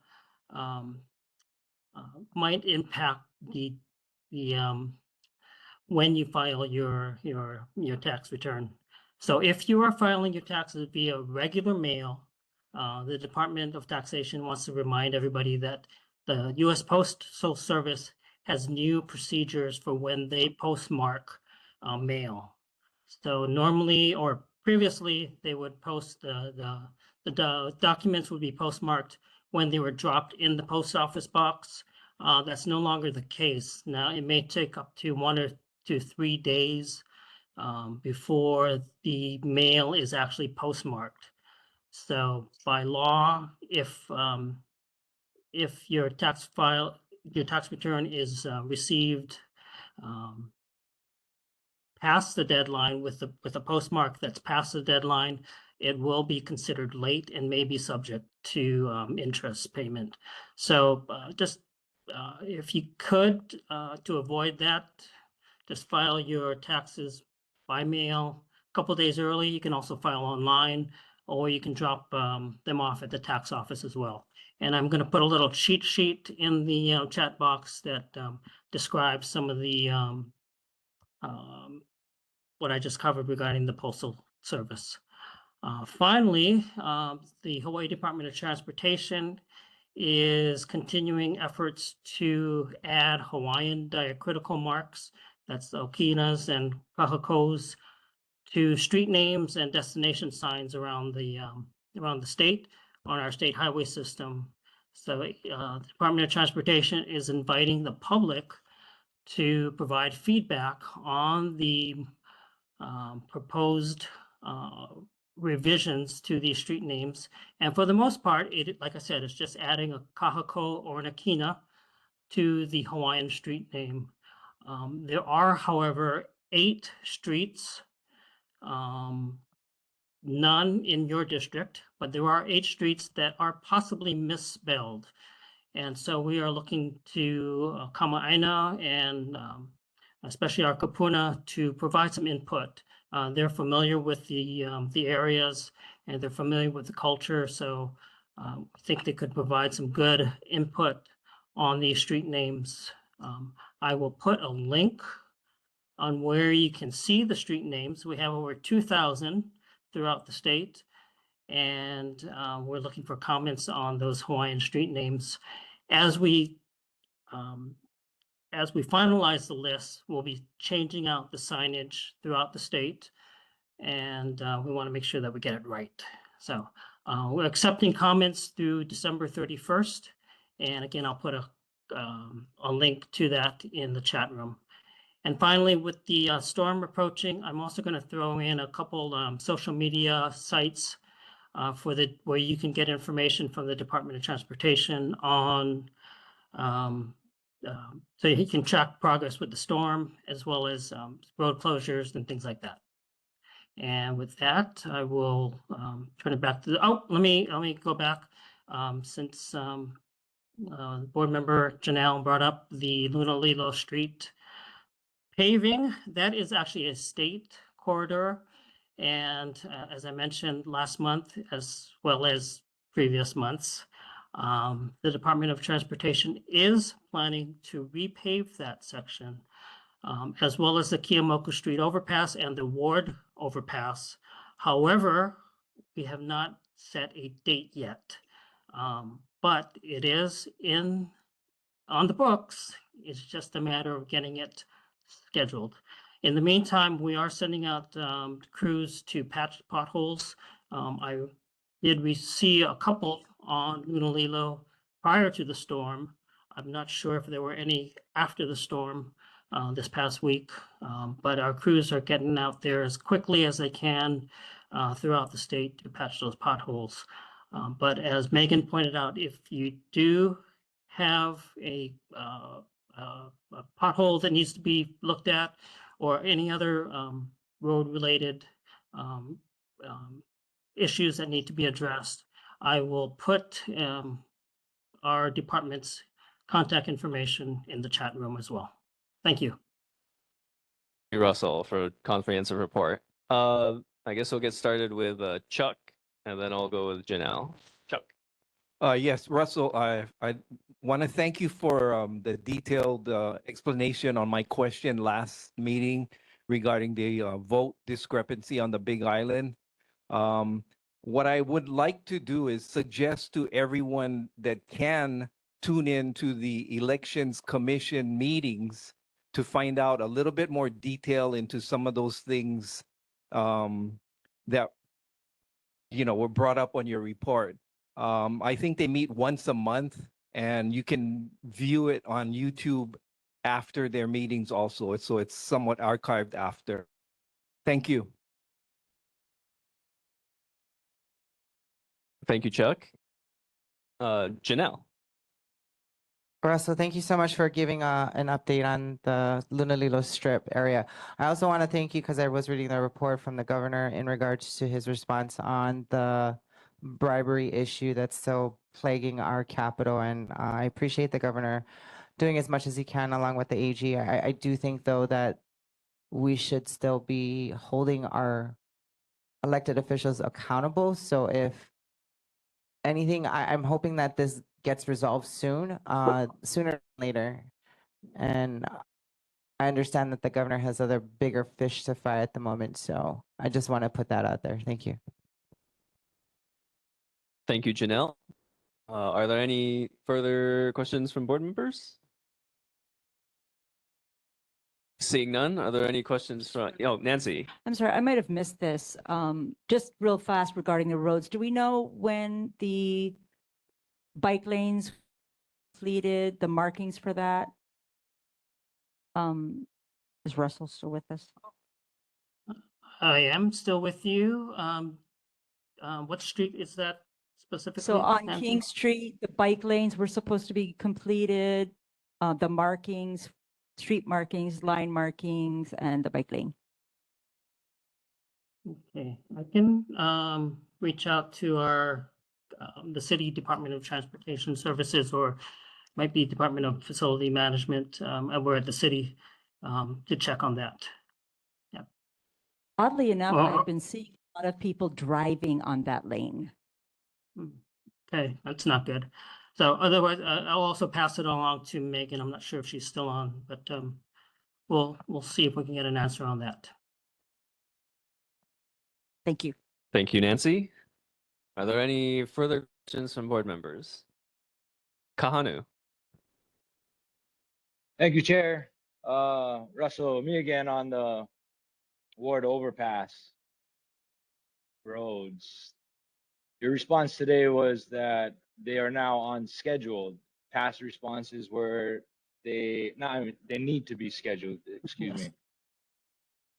Speaker 19: might impact the when you file your tax return. So if you are filing your taxes via regular mail, the Department of Taxation wants to remind everybody that the U.S. Postal Service has new procedures for when they postmark mail. So normally, or previously, they would post the documents would be postmarked when they were dropped in the post office box. That's no longer the case. Now, it may take up to 1 to 3 days before the mail is actually postmarked. So by law, if your tax return is received past the deadline with a postmark that's past the deadline, it will be considered late and may be subject to interest payment. So just if you could, to avoid that, just file your taxes by mail a couple days early. You can also file online, or you can drop them off at the tax office as well. And I'm going to put a little cheat sheet in the chat box that describes some of the what I just covered regarding the Postal Service. Finally, the Hawaii Department of Transportation is continuing efforts to add Hawaiian diacritical marks, that's the okinas and kahakos, to street names and destination signs around the state on our state highway system. So the Department of Transportation is inviting the public to provide feedback on the proposed revisions to these street names. And for the most part, like I said, it's just adding a kahako or an akina to the Hawaiian street name. There are, however, 8 streets, none in your district, but there are 8 streets that are possibly misspelled. And so we are looking to Kama'aina and especially our Kapuna to provide some input. They're familiar with the areas and they're familiar with the culture. So I think they could provide some good input on these street names. I will put a link on where you can see the street names. We have over 2,000 throughout the state. And we're looking for comments on those Hawaiian street names. As we finalize the list, we'll be changing out the signage throughout the state, and we want to make sure that we get it right. So we're accepting comments through December 31st, and again, I'll put a link to that in the chat room. And finally, with the storm approaching, I'm also going to throw in a couple social media sites where you can get information from the Department of Transportation on so he can track progress with the storm as well as road closures and things like that. And with that, I will turn it back to let me go back since board member Janelle brought up the Lunalilo Street paving. That is actually a state corridor. And as I mentioned last month, as well as previous months, the Department of Transportation is planning to repave that section, as well as the Keeaumoku Street overpass and the Ward overpass. However, we have not set a date yet, but it is on the books. It's just a matter of getting it scheduled. In the meantime, we are sending out crews to patch potholes. We see a couple on Lunalilo prior to the storm. I'm not sure if there were any after the storm this past week, but our crews are getting out there as quickly as they can throughout the state to patch those potholes. But as Megan pointed out, if you do have a pothole that needs to be looked at or any other road-related issues that need to be addressed, I will put our department's contact information in the chat room as well. Thank you.
Speaker 1: Thank you, Russell, for a comprehensive report. I guess we'll get started with Chuck, and then I'll go with Janelle. Chuck.
Speaker 7: Yes, Russell, I want to thank you for the detailed explanation on my question last meeting regarding the vote discrepancy on the Big Island. What I would like to do is suggest to everyone that can tune in to the Elections Commission meetings to find out a little bit more detail into some of those things that were brought up on your report. I think they meet once a month, and you can view it on YouTube after their meetings also. So it's somewhat archived after. Thank you.
Speaker 1: Thank you, Chuck. Janelle.
Speaker 10: Russell, thank you so much for giving an update on the Lunalilo Strip area. I also want to thank you because I was reading the report from the governor in regards to his response on the bribery issue that's still plaguing our capital. And I appreciate the governor doing as much as he can along with the AG. I do think, though, that we should still be holding our elected officials accountable. So if anything, I'm hoping that this gets resolved soon, sooner than later. And I understand that the governor has other bigger fish to fry at the moment. So I just want to put that out there. Thank you.
Speaker 1: Thank you, Janelle. Are there any further questions from board members? Seeing none, are there any questions from, Nancy?
Speaker 12: I'm sorry, I might have missed this. Just real fast regarding the roads. Do we know when the bike lanes completed, the markings for that? Is Russell still with us?
Speaker 19: I am still with you. What street is that specifically?
Speaker 12: So on
Speaker 19: Nancy?
Speaker 12: King Street, the bike lanes were supposed to be completed, the markings, street markings, line markings, and the bike lane.
Speaker 19: Okay, I can reach out to our the City Department of Transportation Services, or might be Department of Facility Management. We're at the city to check on that. Yeah.
Speaker 12: Oddly enough,
Speaker 19: Well,
Speaker 12: I've been seeing a lot of people driving on that lane.
Speaker 19: Okay, that's not good. So otherwise, I'll also pass it along to Megan. I'm not sure if she's still on, but we'll see if we can get an answer on that.
Speaker 12: Thank you.
Speaker 1: Thank you, Nancy. Are there any further questions from board members? Kahanu.
Speaker 20: Thank you, Chair. Russell, me again on the Ward overpass roads. Your response today was that they are now on schedule. Past responses were they need to be scheduled, excuse me.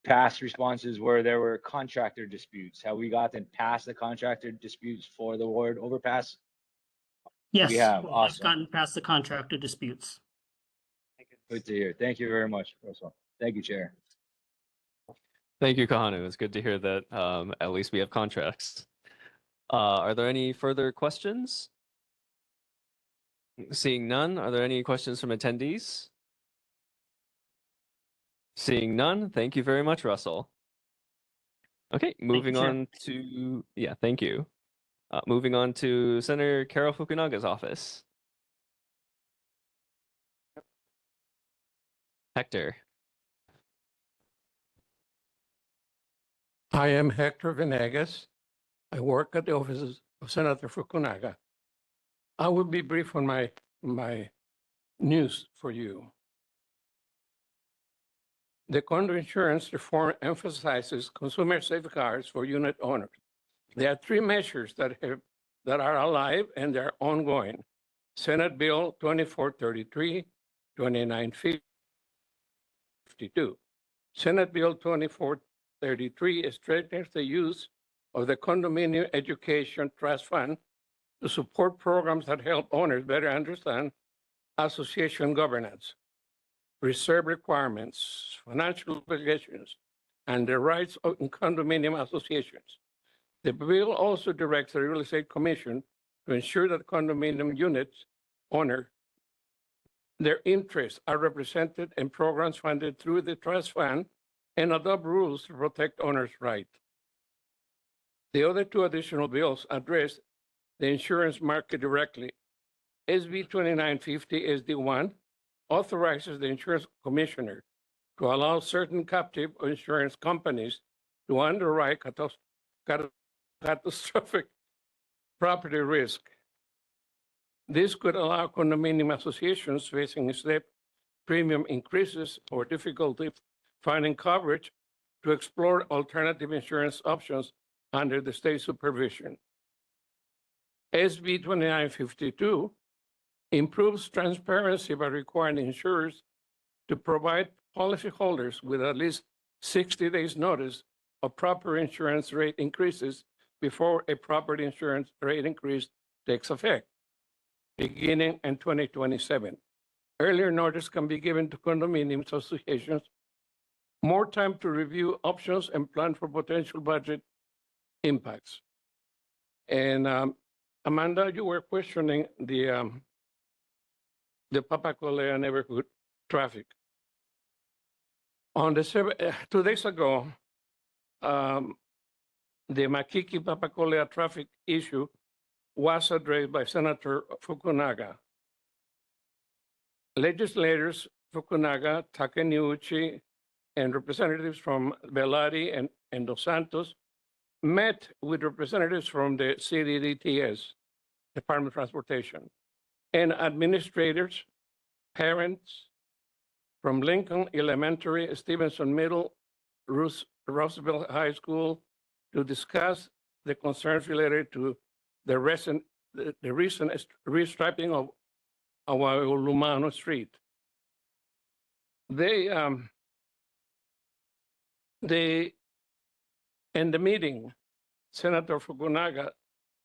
Speaker 20: Past responses were there were contractor disputes. Have we gotten past the contractor disputes for the Ward overpass?
Speaker 19: Yes,
Speaker 20: We have.
Speaker 19: I've
Speaker 20: Awesome.
Speaker 19: gotten past the contractor disputes.
Speaker 20: Good to hear. Thank you very much, Russell. Thank you, Chair.
Speaker 1: Thank you, Kahanu. It's good to hear that at least we have contracts. Are there any further questions? Seeing none, are there any questions from attendees? Seeing none, thank you very much, Russell. Okay, moving
Speaker 19: Chair.
Speaker 1: on to, thank you. Moving on to Senator Carol Fukunaga's office. Hector.
Speaker 21: I am Hector Venegas. I work at the office of Senator Fukunaga. I will be brief on my news for you. The condo insurance reform emphasizes consumer safeguards for unit owners. There are three measures that are alive and they're ongoing. Senate Bill 2433, 2952. Senate Bill 2433 strengthens the use of the Condominium Education Trust Fund to support programs that help owners better understand association governance, reserve requirements, financial obligations, and the rights of condominium associations. The bill also directs the Real Estate Commission to ensure that condominium units owner, their interests are represented in programs funded through the trust fund and adopt rules to protect owners' rights. The other two additional bills address the insurance market directly. SB 2950 is the one authorizes the insurance commissioner to allow certain captive insurance companies to underwrite catastrophic property risk. This could allow condominium associations facing steep premium increases or difficulty finding coverage to explore alternative insurance options under the state supervision. SB 2952 improves transparency by requiring insurers to provide policyholders with at least 60 days notice of proper insurance rate increases before a property insurance rate increase takes effect, beginning in 2027. Earlier notice can be given to condominiums associations, more time to review options and plan for potential budget impacts. And Amanda, you were questioning the Papacolea neighborhood traffic. On the 2 days ago, the Makiki-Papacolea traffic issue was addressed by Senator Fukunaga. Legislators Fukunaga, Takeniuchi, and representatives from Belari and Dos Santos met with representatives from the CDDTS, Department of Transportation, and administrators, parents from Lincoln Elementary, Stevenson Middle, Roosevelt High School to discuss the concerns related to the recent restriping of Lumano Street. They in the meeting, Senator Fukunaga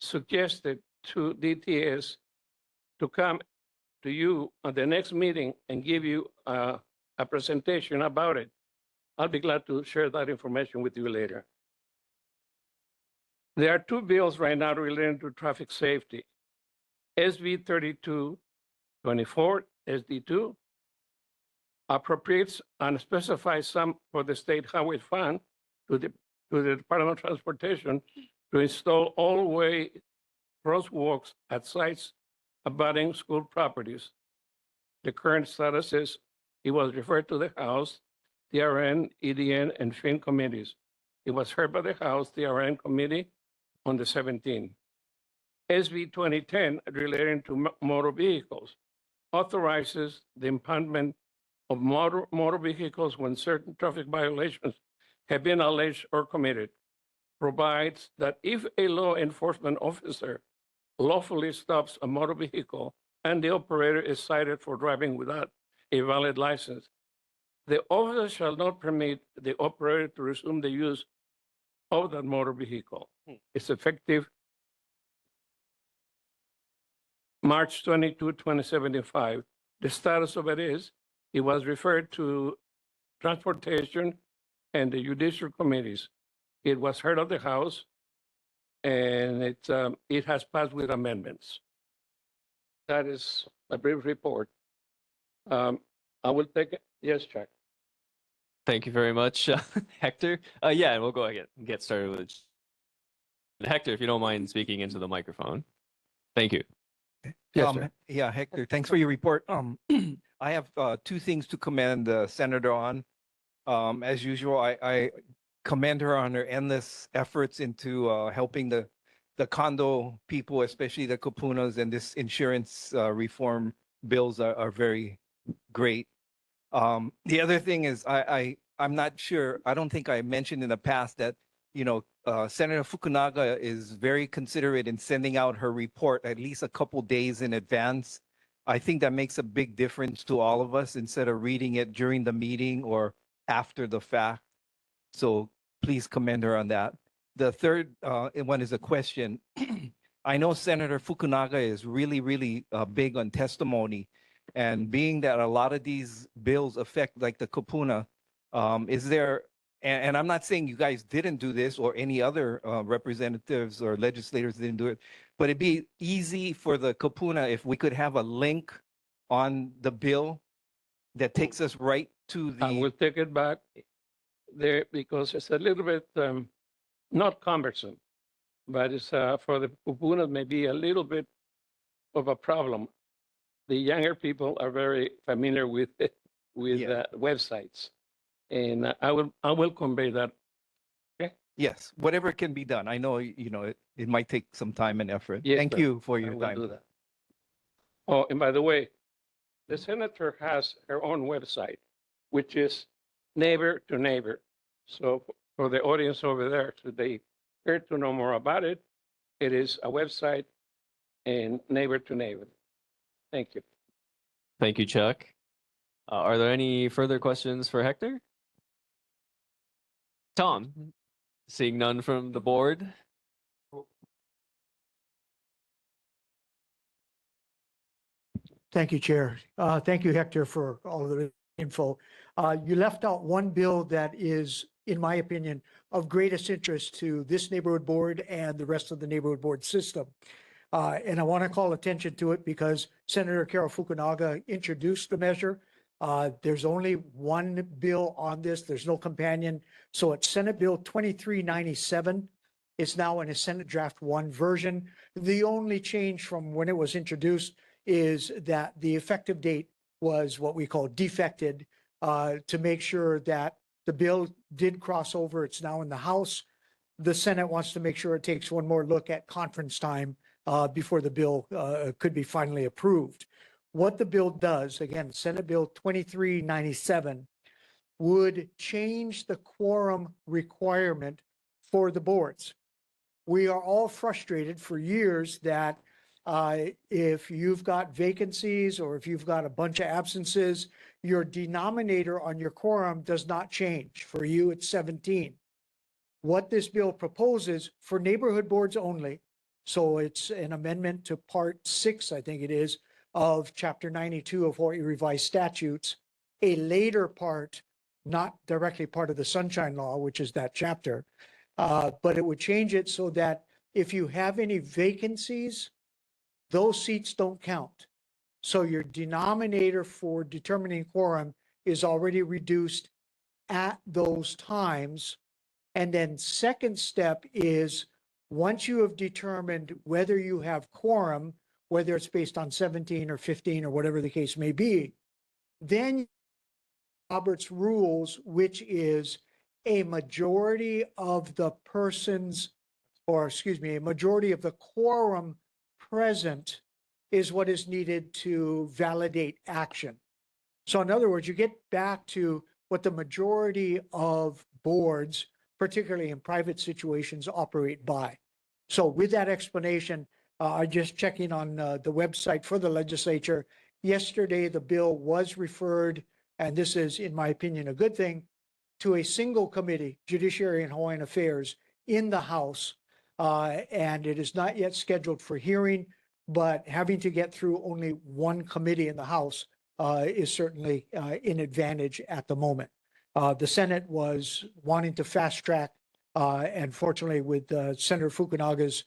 Speaker 21: suggested to DTS to come to you at the next meeting and give you a presentation about it. I'll be glad to share that information with you later. There are two bills right now related to traffic safety. SB 3224, SD2, appropriates and specifies sum for the State Highway Fund to the Department of Transportation to install all-way crosswalks at sites abutting school properties. The current status is it was referred to the House, TRN, EDN, and FIN committees. It was heard by the House TRN committee on the 17th. SB 2010, relating to motor vehicles, authorizes the impoundment of motor vehicles when certain traffic violations have been alleged or committed, provides that if a law enforcement officer lawfully stops a motor vehicle and the operator is cited for driving without a valid license, the officer shall not permit the operator to resume the use of that motor vehicle. It's effective March 22, 2075. The status of it is, it was referred to Transportation and the Judicial Committees. It was heard of the House, and it has passed with amendments. That is a brief report. I will take it. Yes, Chuck.
Speaker 1: Thank you very much, Hector. Yeah, and we'll go ahead and get started with Hector, if you don't mind speaking into the microphone. Thank you.
Speaker 3: Yes, sir.
Speaker 7: Yeah, Hector, thanks for your report. I have two things to commend the senator on. As usual, I commend her on her endless efforts into helping the condo people, especially the Kapunas, and this insurance reform bills are very great. The other thing is I'm not sure, I don't think I mentioned in the past that, Senator Fukunaga is very considerate in sending out her report at least a couple days in advance. I think that makes a big difference to all of us instead of reading it during the meeting or after the fact. So please commend her on that. The third one is a question. I know Senator Fukunaga is really, really big on testimony. And being that a lot of these bills affect like the Kapuna, is there, and I'm not saying you guys didn't do this or any other representatives or legislators didn't do it, but it'd be easy for the Kapuna if we could have a link on the bill that takes us right to the.
Speaker 21: I will take it back there because it's a little bit not cumbersome, but it's for the Kapuna maybe a little bit of a problem. The younger people are very familiar with websites, and I will convey that. Okay.
Speaker 7: Yes, whatever can be done. I know, it might take some time and effort.
Speaker 21: Yes,
Speaker 7: Thank
Speaker 21: sir.
Speaker 7: you for
Speaker 21: I
Speaker 7: your
Speaker 21: will
Speaker 7: time.
Speaker 21: do that. Oh, and by the way, the senator has her own website, which is Neighbor to Neighbor. So for the audience over there, should they care to know more about it, it is a website and Neighbor to Neighbor. Thank you.
Speaker 1: Thank you, Chuck. Are there any further questions for Hector? Tom, seeing none from the board.
Speaker 2: Thank you, Chair. Thank you, Hector, for all of the info. You left out one bill that is, in my opinion, of greatest interest to this neighborhood board and the rest of the neighborhood board system. And I want to call attention to it because Senator Carol Fukunaga introduced the measure. There's only one bill on this. There's no companion. So it's Senate Bill 2397. It's now in a Senate Draft 1 version. The only change from when it was introduced is that the effective date was what we call defected to make sure that the bill did cross over. It's now in the House. The Senate wants to make sure it takes one more look at conference time before the bill could be finally approved. What the bill does, again, Senate Bill 2397, would change the quorum requirement for the boards. We are all frustrated for years that if you've got vacancies or if you've got a bunch of absences, your denominator on your quorum does not change. For you, it's 17. What this bill proposes for neighborhood boards only, so it's an amendment to Part 6, I think it is, of Chapter 92 of Hawaii Revised Statutes, a later part, not directly part of the Sunshine Law, which is that chapter, but it would change it so that if you have any vacancies, those seats don't count. So your denominator for determining quorum is already reduced at those times. And then second step is once you have determined whether you have quorum, whether it's based on 17 or 15 or whatever the case may be, then Robert's rules, which is a majority of the persons, or excuse me, a majority of the quorum present is what is needed to validate action. So in other words, you get back to what the majority of boards, particularly in private situations, operate by. So with that explanation, I'm just checking on the website for the legislature. Yesterday, the bill was referred, and this is, in my opinion, a good thing, to a single committee, Judiciary and Hawaiian Affairs, in the House. And it is not yet scheduled for hearing, but having to get through only one committee in the House is certainly an advantage at the moment. The Senate was wanting to fast track, and fortunately with Senator Fukunaga's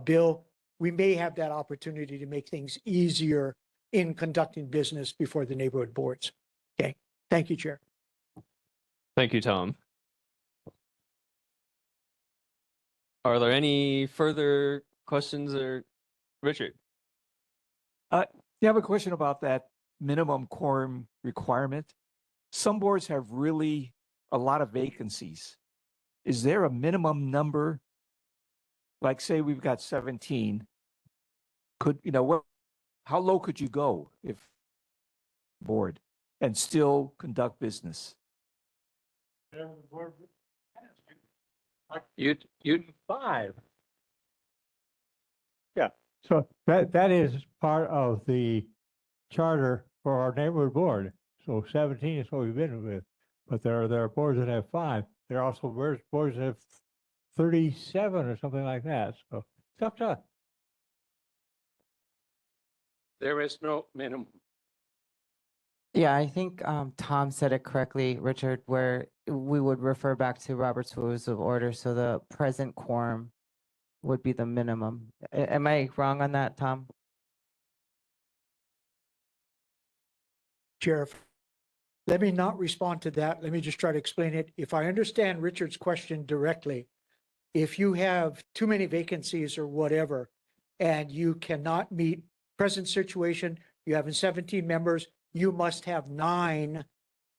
Speaker 2: bill, we may have that opportunity to make things easier in conducting business before the neighborhood boards. Okay, thank you, Chair.
Speaker 1: Thank you, Tom. Are there any further questions, or Richard?
Speaker 3: You have a question about that minimum quorum requirement? Some boards have really a lot of vacancies. Is there a minimum number? Like say we've got 17. Could, you know, what, how low could you go if board and still conduct business?
Speaker 21: You'd 5.
Speaker 22: Yeah. So that is part of the charter for our neighborhood board. So 17 is what we've been with, but there are boards that have 5. There are also boards that have 37 or something like that. So it's up to us.
Speaker 21: There is no minimum.
Speaker 10: Yeah, I think Tom said it correctly, Richard, where we would refer back to Robert's Rules of Order. So the present quorum would be the minimum. Am I wrong on that, Tom?
Speaker 2: Sheriff, let me not respond to that. Let me just try to explain it. If I understand Richard's question directly, if you have too many vacancies or whatever, and you cannot meet present situation, you have 17 members, you must have 9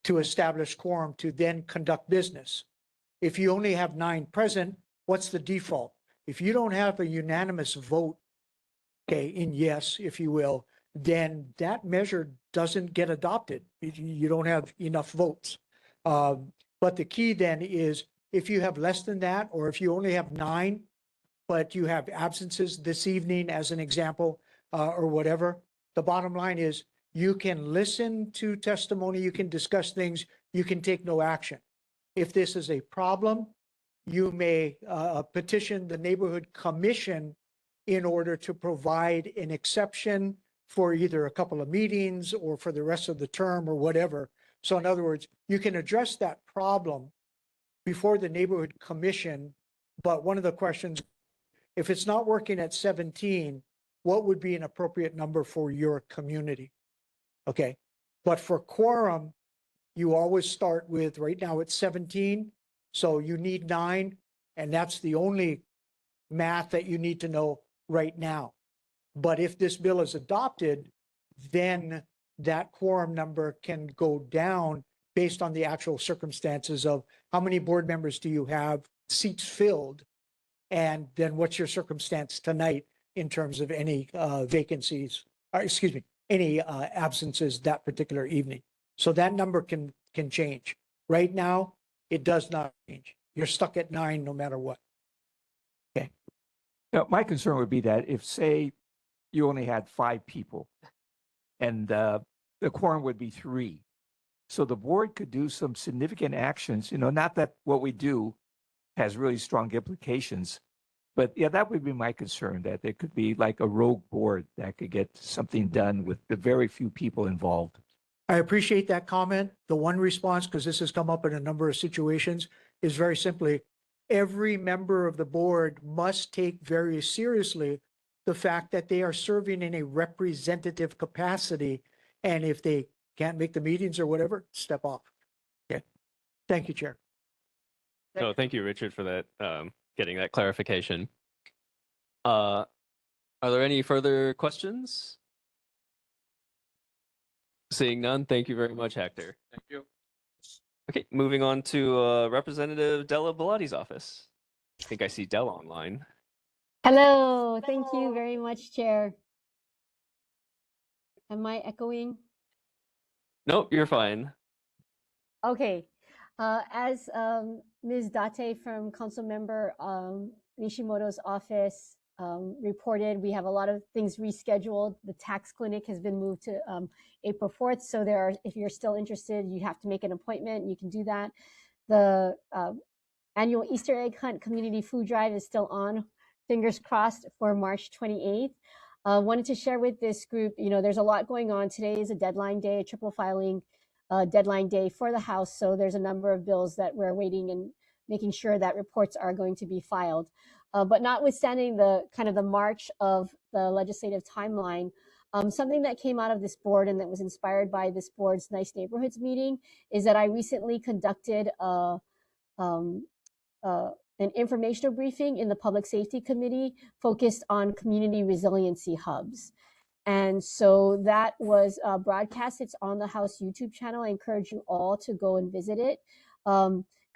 Speaker 2: to establish quorum to then conduct business. If you only have 9 present, what's the default? If you don't have a unanimous vote, okay, in yes, if you will, then that measure doesn't get adopted. You don't have enough votes. But the key then is if you have less than that, or if you only have 9, but you have absences this evening as an example, or whatever, the bottom line is you can listen to testimony, you can discuss things, you can take no action. If this is a problem, you may petition the neighborhood commission in order to provide an exception for either a couple of meetings or for the rest of the term or whatever. So in other words, you can address that problem before the neighborhood commission. But one of the questions, if it's not working at 17, what would be an appropriate number for your community? Okay. But for quorum, you always start with, right now it's 17. So you need 9. And that's the only math that you need to know right now. But if this bill is adopted, then that quorum number can go down based on the actual circumstances of how many board members do you have, seats filled, and then what's your circumstance tonight in terms of any vacancies, or excuse me, any absences that particular evening. So that number can change. Right now, it does not change. You're stuck at 9 no matter what. Okay.
Speaker 3: Now, my concern would be that if, say, you only had 5 people and the quorum would be 3. So the board could do some significant actions, not that what we do has really strong implications, but yeah, that would be my concern, that there could be like a rogue board that could get something done with the very few people involved.
Speaker 2: I appreciate that comment. The one response, because this has come up in a number of situations, is very simply, every member of the board must take very seriously the fact that they are serving in a representative capacity. And if they can't make the meetings or whatever, step off. Okay. Thank you, Chair.
Speaker 1: No, thank you, Richard, for that, getting that clarification. Are there any further questions? Seeing none, thank you very much, Hector.
Speaker 21: Thank you.
Speaker 1: Okay, moving on to Representative Della Bellatti's office. I think I see Della online.
Speaker 5: Hello, thank you very much, Chair. Am I echoing?
Speaker 1: Nope, you're fine.
Speaker 5: Okay. As Ms. Date from Councilmember Nishimoto's office reported, we have a lot of things rescheduled. The tax clinic has been moved to April 4th. So if you're still interested, you have to make an appointment. You can do that. The annual Easter egg hunt community food drive is still on. Fingers crossed for March 28th. Wanted to share with this group, there's a lot going on. Today is a deadline day, a triple filing deadline day for the House. So there's a number of bills that we're waiting and making sure that reports are going to be filed. But notwithstanding the kind of the march of the legislative timeline, something that came out of this board and that was inspired by this board's Nice Neighborhoods meeting is that I recently conducted an informational briefing in the Public Safety Committee focused on community resiliency hubs. And so that was broadcast. It's on the House YouTube channel. I encourage you all to go and visit it.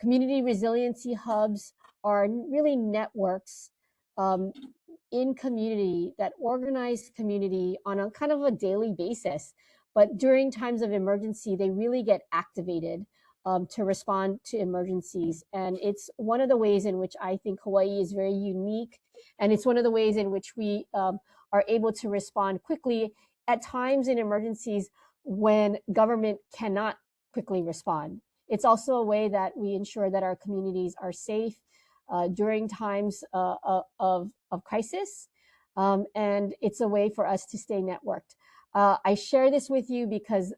Speaker 5: Community resiliency hubs are really networks in community that organize community on a kind of a daily basis. But during times of emergency, they really get activated to respond to emergencies. And it's one of the ways in which I think Hawaii is very unique. And it's one of the ways in which we are able to respond quickly at times in emergencies when government cannot quickly respond. It's also a way that we ensure that our communities are safe during times of crisis. And it's a way for us to stay networked. I share this with you because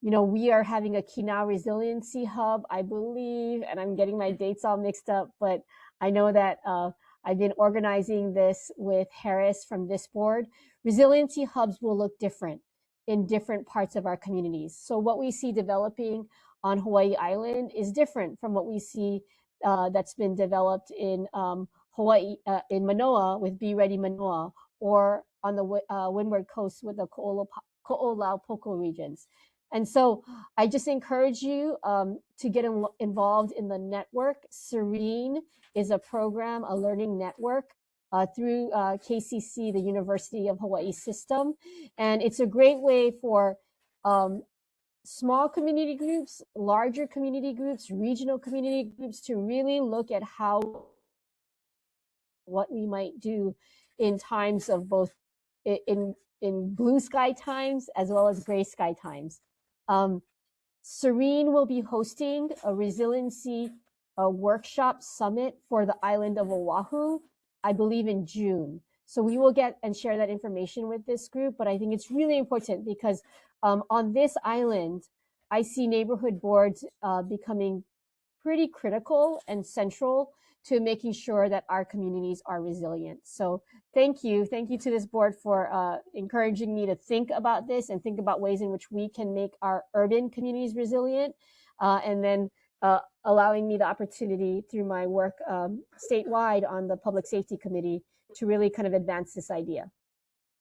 Speaker 5: we are having a Kina Resiliency Hub, I believe, and I'm getting my dates all mixed up, but I know that I've been organizing this with Harris from this board. Resiliency hubs will look different in different parts of our communities. So what we see developing on Hawaii Island is different from what we see that's been developed in Hawaii, in Manoa with Be Ready Manoa, or on the Windward Coast with the Ko'olaupoku regions. And so I just encourage you to get involved in the network. Serene is a program, a learning network through KCC, the University of Hawaii system. And it's a great way for small community groups, larger community groups, regional community groups to really look at what we might do in times of both in blue sky times as well as gray sky times. Serene will be hosting a resiliency workshop summit for the island of Oahu, I believe in June. So we will get and share that information with this group, but I think it's really important because on this island, I see neighborhood boards becoming pretty critical and central to making sure that our communities are resilient. So thank you to this board for encouraging me to think about this and think about ways in which we can make our urban communities resilient, and then allowing me the opportunity through my work statewide on the Public Safety Committee to really kind of advance this idea.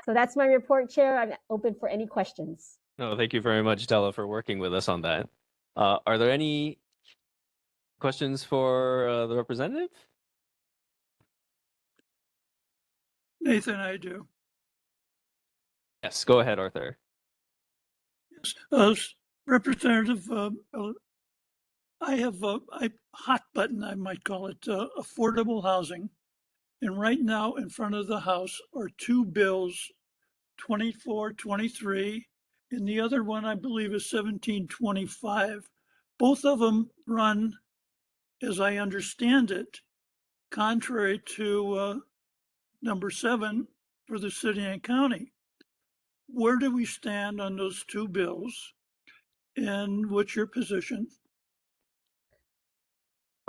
Speaker 5: So that's my report, Chair. I'm open for any questions.
Speaker 1: No, thank you very much, Della, for working with us on that. Are there any questions for the representative?
Speaker 16: Nathan, I do.
Speaker 1: Yes, go ahead, Arthur.
Speaker 16: Representative, I have a hot button, I might call it, affordable housing. And right now in front of the house are two bills, 2423, and the other one I believe is 1725. Both of them run, as I understand it, contrary to number 7 for the city and county. Where do we stand on those two bills? And what's your position?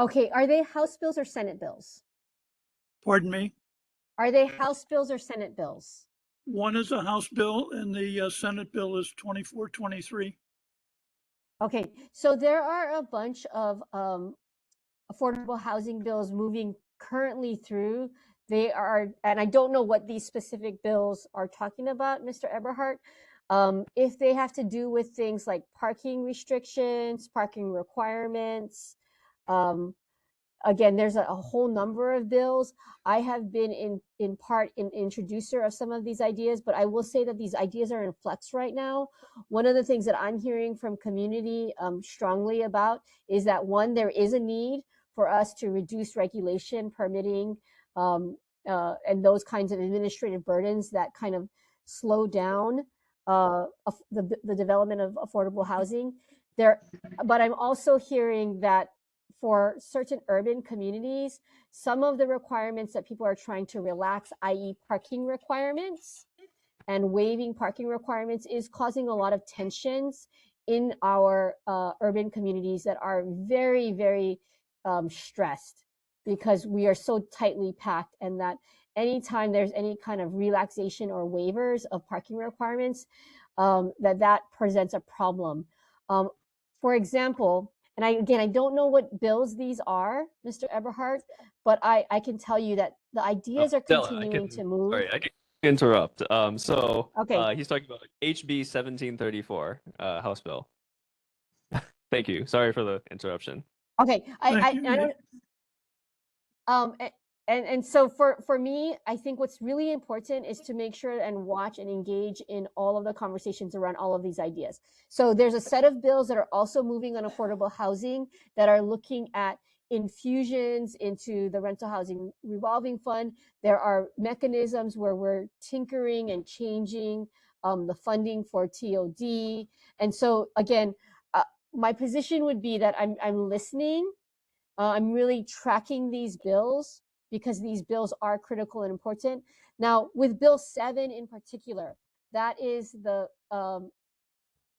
Speaker 5: Okay, are they House bills or Senate bills?
Speaker 16: Pardon me?
Speaker 5: Are they House bills or Senate bills?
Speaker 16: One is a House bill and the Senate bill is 2423.
Speaker 5: Okay, so there are a bunch of affordable housing bills moving currently through. They are, and I don't know what these specific bills are talking about, Mr. Eberhardt. If they have to do with things like parking restrictions, parking requirements, again, there's a whole number of bills. I have been in part an introducer of some of these ideas, but I will say that these ideas are in flux right now. One of the things that I'm hearing from community strongly about is that, one, there is a need for us to reduce regulation, permitting, and those kinds of administrative burdens that kind of slow down the development of affordable housing. But I'm also hearing that for certain urban communities, some of the requirements that people are trying to relax, i.e. parking requirements and waiving parking requirements, is causing a lot of tensions in our urban communities that are very, very stressed because we are so tightly packed, and that anytime there's any kind of relaxation or waivers of parking requirements, that presents a problem. For example, and I don't know what bills these are, Mr. Eberhardt, but I can tell you that the ideas are
Speaker 1: Della,
Speaker 5: continuing to move.
Speaker 1: Sorry, I can interrupt.
Speaker 5: Okay.
Speaker 1: He's talking about HB 1734, House Bill. Thank you. Sorry for the interruption.
Speaker 5: Okay, I don't. And so for me, I think what's really important is to make sure and watch and engage in all of the conversations around all of these ideas. So there's a set of bills that are also moving on affordable housing that are looking at infusions into the rental housing revolving fund. There are mechanisms where we're tinkering and changing the funding for TOD. And so again, my position would be that I'm listening. I'm really tracking these bills because these bills are critical and important. Now, with Bill 7 in particular, that is the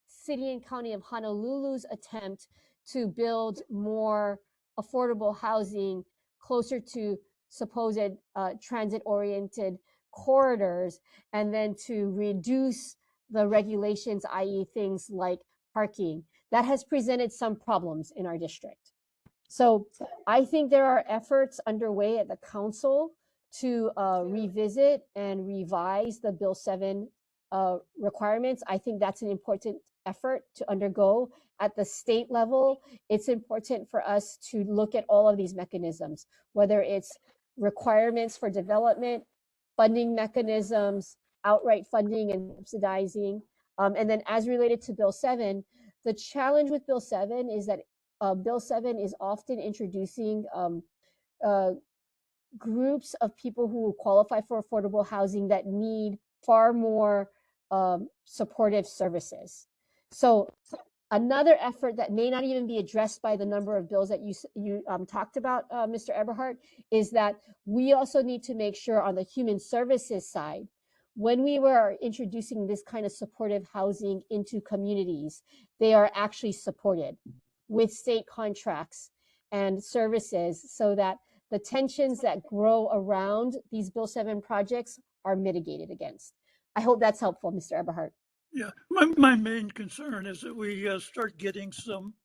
Speaker 5: City and County of Honolulu's attempt to build more affordable housing closer to supposed transit-oriented corridors, and then to reduce the regulations, i.e. things like parking. That has presented some problems in our district. So I think there are efforts underway at the council to revisit and revise the Bill 7 requirements. I think that's an important effort to undergo at the state level. It's important for us to look at all of these mechanisms, whether it's requirements for development, funding mechanisms, outright funding and subsidizing. And then as related to Bill 7, the challenge with Bill 7 is that Bill 7 is often introducing groups of people who qualify for affordable housing that need far more supportive services. So Another effort that may not even be addressed by the number of bills that you talked about, Mr. Eberhardt, is that we also need to make sure on the human services side, when we were introducing this kind of supportive housing into communities, they are actually supported with state contracts and services so that the tensions that grow around these Bill 7 projects are mitigated against. I hope that's helpful, Mr. Eberhardt.
Speaker 16: Yeah, my main concern is that we start getting some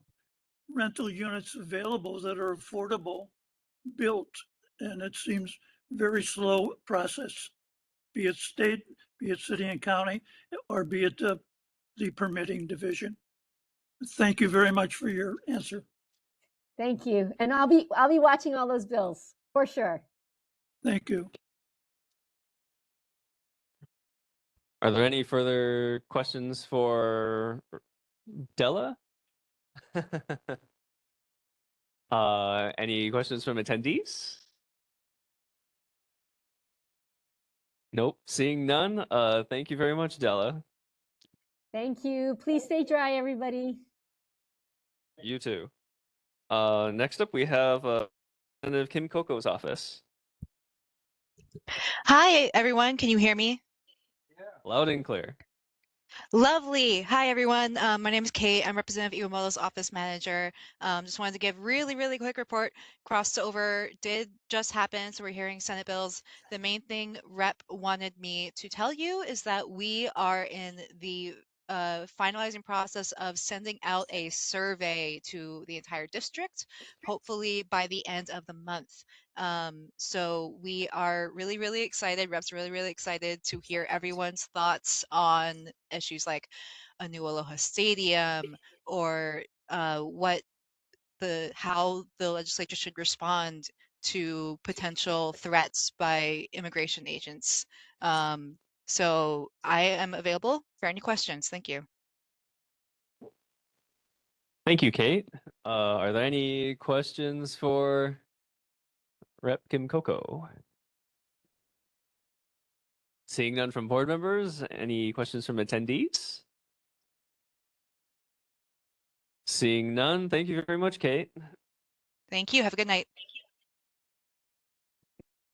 Speaker 16: rental units available that are affordable, built, and it seems very slow process, be it state, be it city and county, or be it the permitting division. Thank you very much for your answer.
Speaker 5: Thank you. And I'll be watching all those bills for sure.
Speaker 16: Thank you.
Speaker 1: Are there any further questions for Della? Any questions from attendees? Nope, seeing none. Thank you very much, Della.
Speaker 5: Thank you. Please stay dry, everybody.
Speaker 1: You too. Next up, we have Representative Kim Coco's office.
Speaker 6: Hi, everyone. Can you hear me?
Speaker 1: Loud and clear.
Speaker 6: Lovely. Hi, everyone. My name is Kate. I'm Representative Iwamoto's office manager. Just wanted to give really quick report. Crossed over did just happen, so we're hearing Senate bills. The main thing Rep wanted me to tell you is that we are in the finalizing process of sending out a survey to the entire district, hopefully by the end of the month. So we are really excited. Reps are really excited to hear everyone's thoughts on issues like a new Aloha Stadium or how the legislature should respond to potential threats by immigration agents. So I am available for any questions. Thank you.
Speaker 1: Thank you, Kate. Are there any questions for Rep Kim Coco? Seeing none from board members, any questions from attendees? Seeing none, thank you very much, Kate.
Speaker 6: Thank you. Have a good night.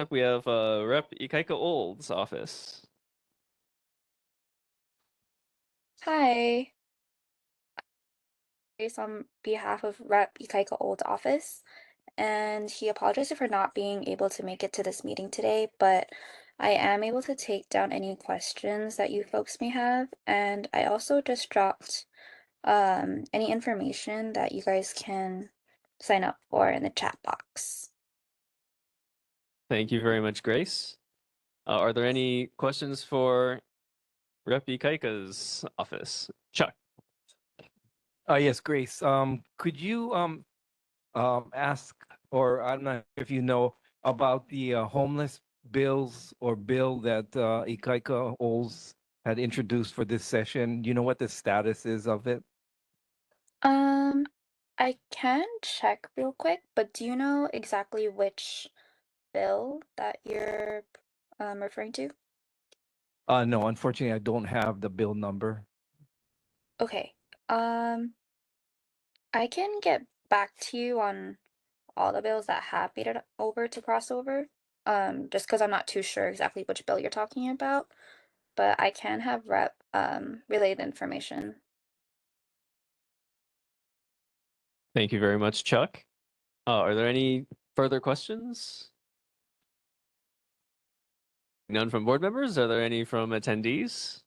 Speaker 1: Up we have Rep Ikaika Old's office.
Speaker 11: Hi. Based on behalf of Rep Ikaika Old's office, and he apologized for not being able to make it to this meeting today, but I am able to take down any questions that you folks may have, and I also just dropped any information that you guys can sign up for in the chat box.
Speaker 1: Thank you very much, Grace. Are there any questions for Rep Ikaika's office? Chuck.
Speaker 7: Yes, Grace. Could you ask, or I'm not sure if you know about the homeless bills or bill that Ikaika Olds had introduced for this session? Do you know what the status is of it?
Speaker 11: I can check real quick, but do you know exactly which bill that you're referring to?
Speaker 7: No, unfortunately, I don't have the bill number.
Speaker 11: Okay. I can get back to you on all the bills that have made it over to crossover. Just because I'm not too sure exactly which bill you're talking about, but I can have Rep relay the information.
Speaker 1: Thank you very much, Chuck. Are there any further questions? None from board members? Are there any from attendees?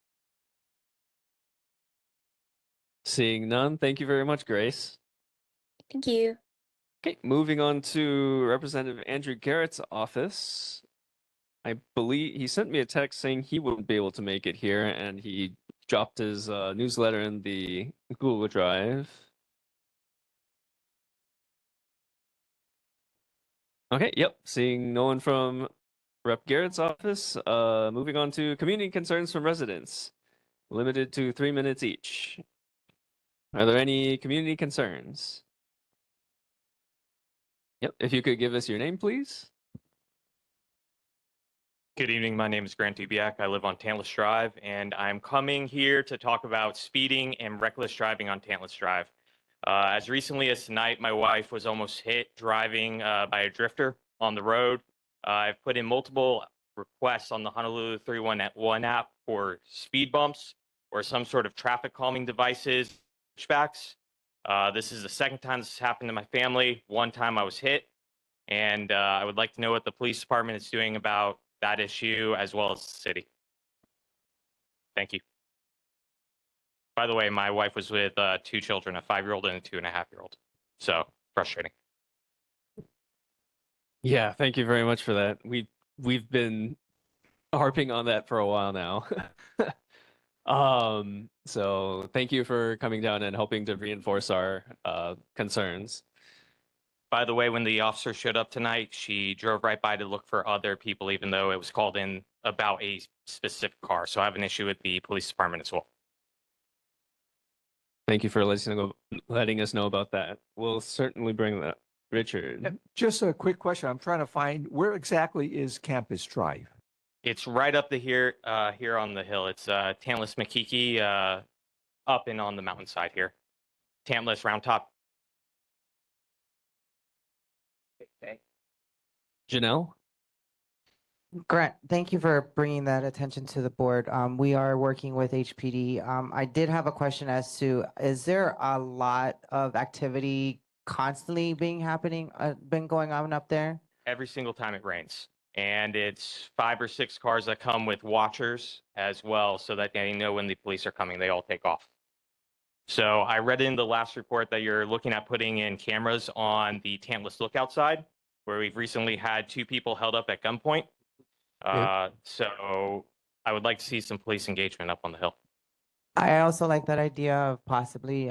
Speaker 1: Seeing none, thank you very much, Grace.
Speaker 11: Thank you.
Speaker 1: Okay, moving on to Representative Andrew Garrett's office. I believe he sent me a text saying he wouldn't be able to make it here, and he dropped his newsletter in the Google Drive. Okay, yep, seeing no one from Rep Garrett's office. Moving on to community concerns from residents, limited to 3 minutes each. Are there any community concerns? Yep, if you could give us your name, please.
Speaker 8: Good evening. My name is Grant Dubiak. I live on Tantalus Drive, and I'm coming here to talk about speeding and reckless driving on Tantalus Drive. As recently as tonight, my wife was almost hit driving by a drifter on the road. I've put in multiple requests on the Honolulu 311 app for speed bumps or some sort of traffic calming devices, pushbacks. This is the second time this has happened to my family. One time I was hit, and I would like to know what the police department is doing about that issue as well as the city. Thank you. By the way, my wife was with 2 children, a 5-year-old and a 2.5-year-old. So frustrating.
Speaker 1: Yeah, thank you very much for that. We've been harping on that for a while now. So thank you for coming down and helping to reinforce our concerns.
Speaker 8: By the way, when the officer showed up tonight, she drove right by to look for other people, even though it was called in about a specific car. So I have an issue with the police department as well.
Speaker 1: Thank you for letting us know about that. We'll certainly bring that up. Richard.
Speaker 3: Just a quick question. I'm trying to find where exactly is Campus Drive?
Speaker 8: It's right up here on the hill. It's Tantalus Makiki up and on the mountainside here. Tantalus Round Top.
Speaker 3: Okay.
Speaker 1: Janelle?
Speaker 10: Grant, thank you for bringing that attention to the board. We are working with HPD. I did have a question as to, is there a lot of activity constantly been going on up there?
Speaker 8: Every single time it rains. And it's 5 or 6 cars that come with watchers as well, so that they know when the police are coming. They all take off. So I read in the last report that you're looking at putting in cameras on the Tantalus Lookout side, where we've recently had 2 people held up at gunpoint. So I would like to see some police engagement up on the hill.
Speaker 10: I also like that idea of possibly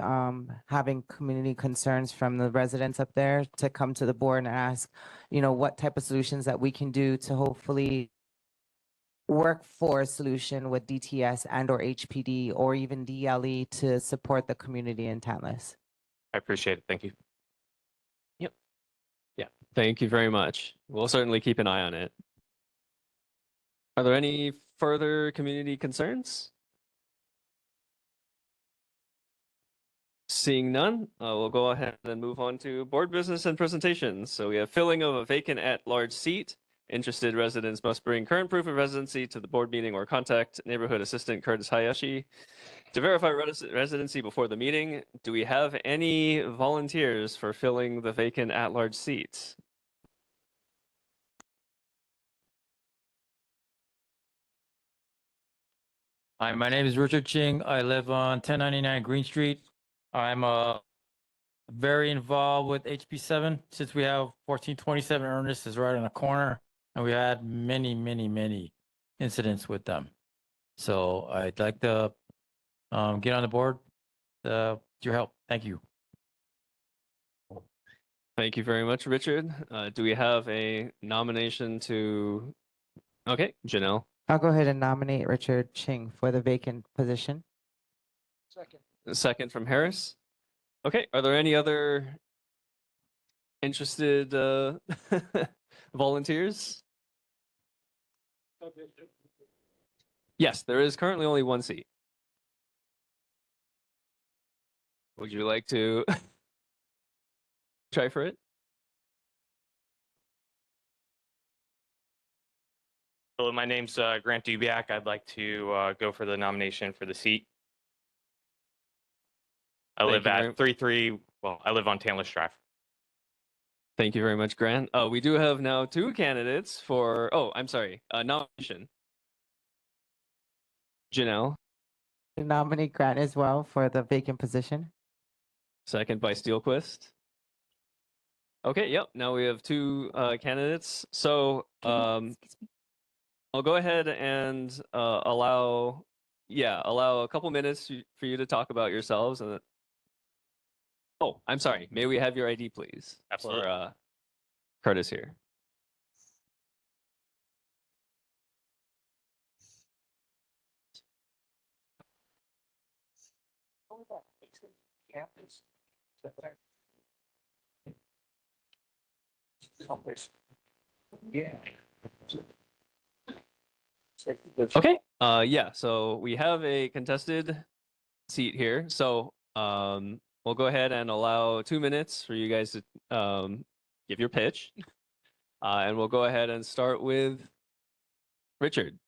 Speaker 10: having community concerns from the residents up there to come to the board and ask, what type of solutions that we can do to hopefully work for a solution with DTS and or HPD or even DLE to support the community in Tantalus.
Speaker 8: I appreciate it. Thank you.
Speaker 1: Yep. Yeah. Thank you very much. We'll certainly keep an eye on it. Are there any further community concerns? Seeing none, we'll go ahead and move on to board business and presentations. So we have filling of a vacant at-large seat. Interested residents must bring current proof of residency to the board meeting or contact neighborhood assistant Curtis Hayashi to verify residency before the meeting. Do we have any volunteers for filling the vacant at-large seats?
Speaker 9: Hi, my name is Richard Ching. I live on 1099 Green Street. I'm very involved with HB7 since we have 1427 Ernest is right on the corner, and we had many incidents with them. So I'd like to get on the board with your help. Thank you.
Speaker 1: Thank you very much, Richard. Do we have a nomination to? Okay, Janelle.
Speaker 10: I'll go ahead and nominate Richard Ching for the vacant position.
Speaker 3: Second.
Speaker 1: A second from Harris. Okay, are there any other interested volunteers? Yes, there is currently only one seat. Would you like to try for it?
Speaker 8: Hello, my name's Grant Dubiak. I'd like to go for the nomination for the seat. I live at 33. Well, I live on Tantalus Drive.
Speaker 1: Thank you very much, Grant. We do have now 2 candidates for, I'm sorry, nomination. Janelle.
Speaker 10: Nominate Grant as well for the vacant position.
Speaker 1: Second by Steelquist. Okay, yep. Now we have 2 candidates. So I'll go ahead and allow a couple minutes for you to talk about yourselves. And I'm sorry. May we have your ID, please?
Speaker 8: Absolutely.
Speaker 1: For Curtis here.
Speaker 3: Campus. Yeah.
Speaker 1: Okay. Yeah. So we have a contested seat here. So we'll go ahead and allow 2 minutes for you guys to give your pitch. And we'll go ahead and start with Richard.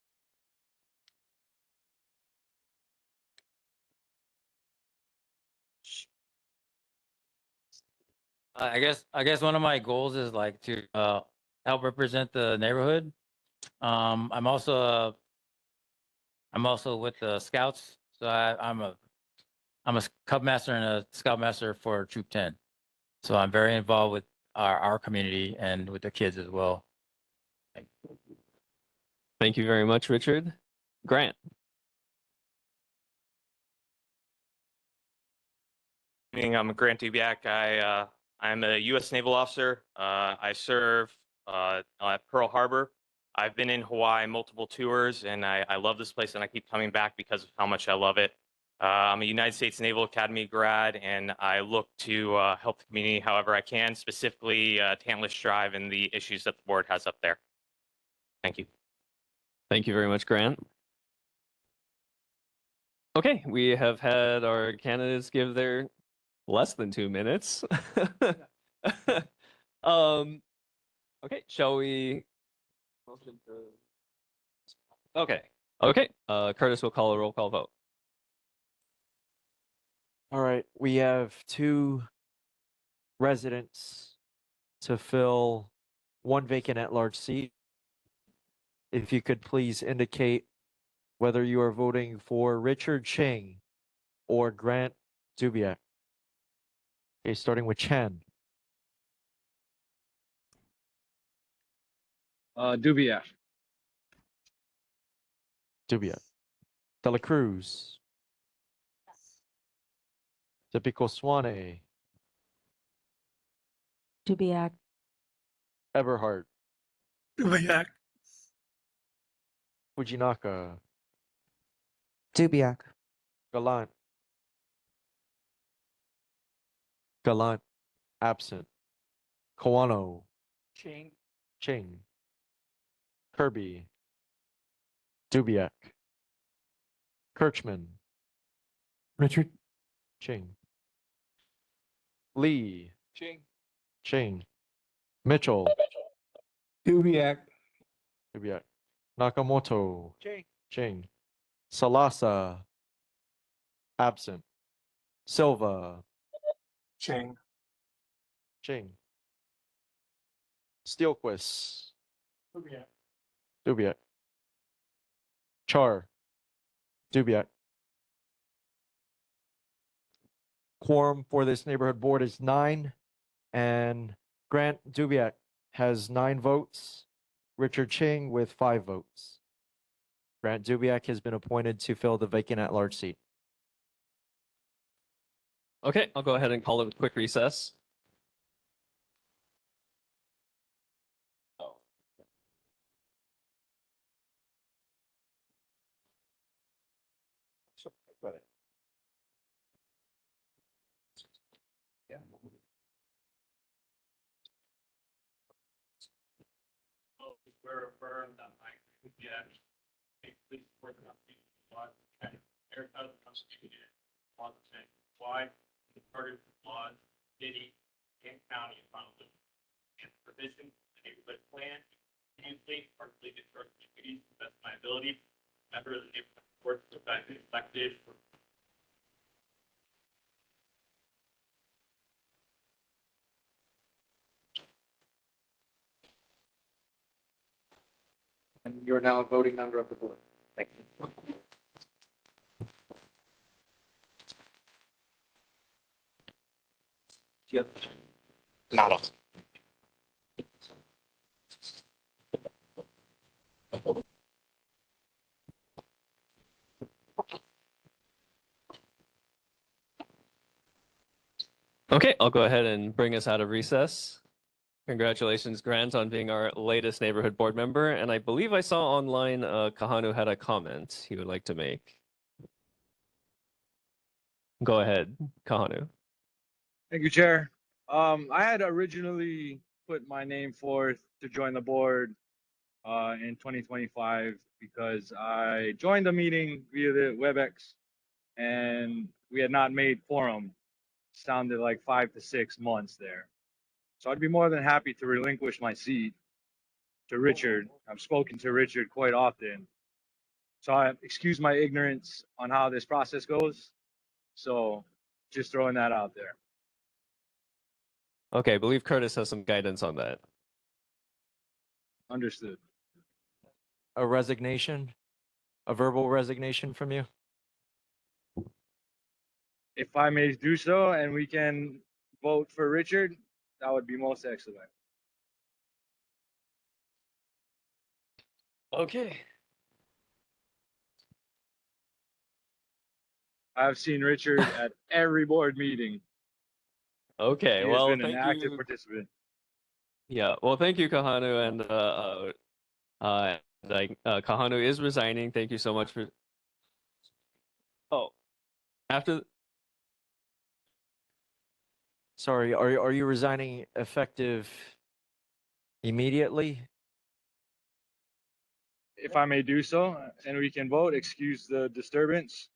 Speaker 9: I guess one of my goals is like to help represent the neighborhood. I'm also with the Scouts, so I'm a Cub Master and a Scout Master for Troop 10. So I'm very involved with our community and with the kids as well.
Speaker 1: Thank you very much, Richard. Grant.
Speaker 8: I'm Grant Dubiak. I'm a U.S. naval officer. I serve at Pearl Harbor. I've been in Hawaii multiple tours, and I love this place, and I keep coming back because of how much I love it. I'm a United States Naval Academy grad, and I look to help the community however I can, specifically Tantalus Drive and the issues that the board has up there. Thank you.
Speaker 1: Thank you very much, Grant. Okay, we have had our candidates give their less than 2 minutes. Okay, shall we? Okay. Curtis will call a roll call vote.
Speaker 13: All right, we have 2 residents to fill 1 vacant at-large seat. If you could please indicate whether you are voting for Richard Ching or Grant Dubiak. Okay, starting with Chen.
Speaker 20: Dubiak.
Speaker 13: Dubiak. De La Cruz. Typical Swane.
Speaker 12: Dubiak.
Speaker 13: Eberhardt.
Speaker 16: Dubiak.
Speaker 13: Fujinaka.
Speaker 10: Dubiak.
Speaker 13: Gallant. Gallant. Absent. Kawano.
Speaker 3: Ching.
Speaker 13: Ching. Kirby. Dubiak. Kirchman.
Speaker 4: Richard.
Speaker 13: Ching. Lee.
Speaker 21: Ching.
Speaker 13: Ching. Mitchell.
Speaker 22: Dubiak.
Speaker 13: Dubiak. Nakamoto.
Speaker 21: Ching.
Speaker 13: Ching. Salasa. Absent. Silva.
Speaker 21: Ching.
Speaker 13: Ching. Steelquist.
Speaker 21: Dubiak.
Speaker 13: Dubiak. Char. Dubiak. Quorum for this neighborhood board is 9, and Grant Dubiak has 9 votes. Richard Ching with 5 votes. Grant Dubiak has been appointed to fill the vacant at-large seat.
Speaker 1: Okay, I'll go ahead and call it a quick recess.
Speaker 8: We're affirmed that I please support the Constitution, America, the Constitution, laws of the why the charter laws, city, and county of Honolulu, and provisions of the neighborhood plan, continuously, partially discharge the duties to the best of my ability, member of the neighborhood board, elected
Speaker 13: And you're now a voting member of the board. Thank you. Yep.
Speaker 8: Nada.
Speaker 1: Okay, I'll go ahead and bring us out of recess. Congratulations, Grant, on being our latest neighborhood board member. And I believe I saw online Kahanu had a comment he would like to make. Go ahead, Kahanu.
Speaker 20: Thank you, Chair. I had originally put my name forth to join the board in 2025 because I joined the meeting via the WebEx and we had not made quorum. Sounded like 5 to 6 months there. So I'd be more than happy to relinquish my seat to Richard. I've spoken to Richard quite often. So I excuse my ignorance on how this process goes. So just throwing that out there.
Speaker 1: Okay, I believe Curtis has some guidance on that.
Speaker 20: Understood.
Speaker 13: A resignation, a verbal resignation from you?
Speaker 20: If I may do so and we can vote for Richard, that would be most excellent.
Speaker 1: Okay.
Speaker 20: I've seen Richard at every board meeting.
Speaker 1: Okay,
Speaker 20: He has
Speaker 1: well,
Speaker 20: been an
Speaker 1: thank
Speaker 20: active
Speaker 1: you.
Speaker 20: participant.
Speaker 1: Yeah, well, thank you, Kahanu, and Kahanu is resigning. Thank you so much for. Oh, after.
Speaker 13: Sorry, are you resigning effective immediately?
Speaker 20: If I may do so, and we can vote, excuse the disturbance.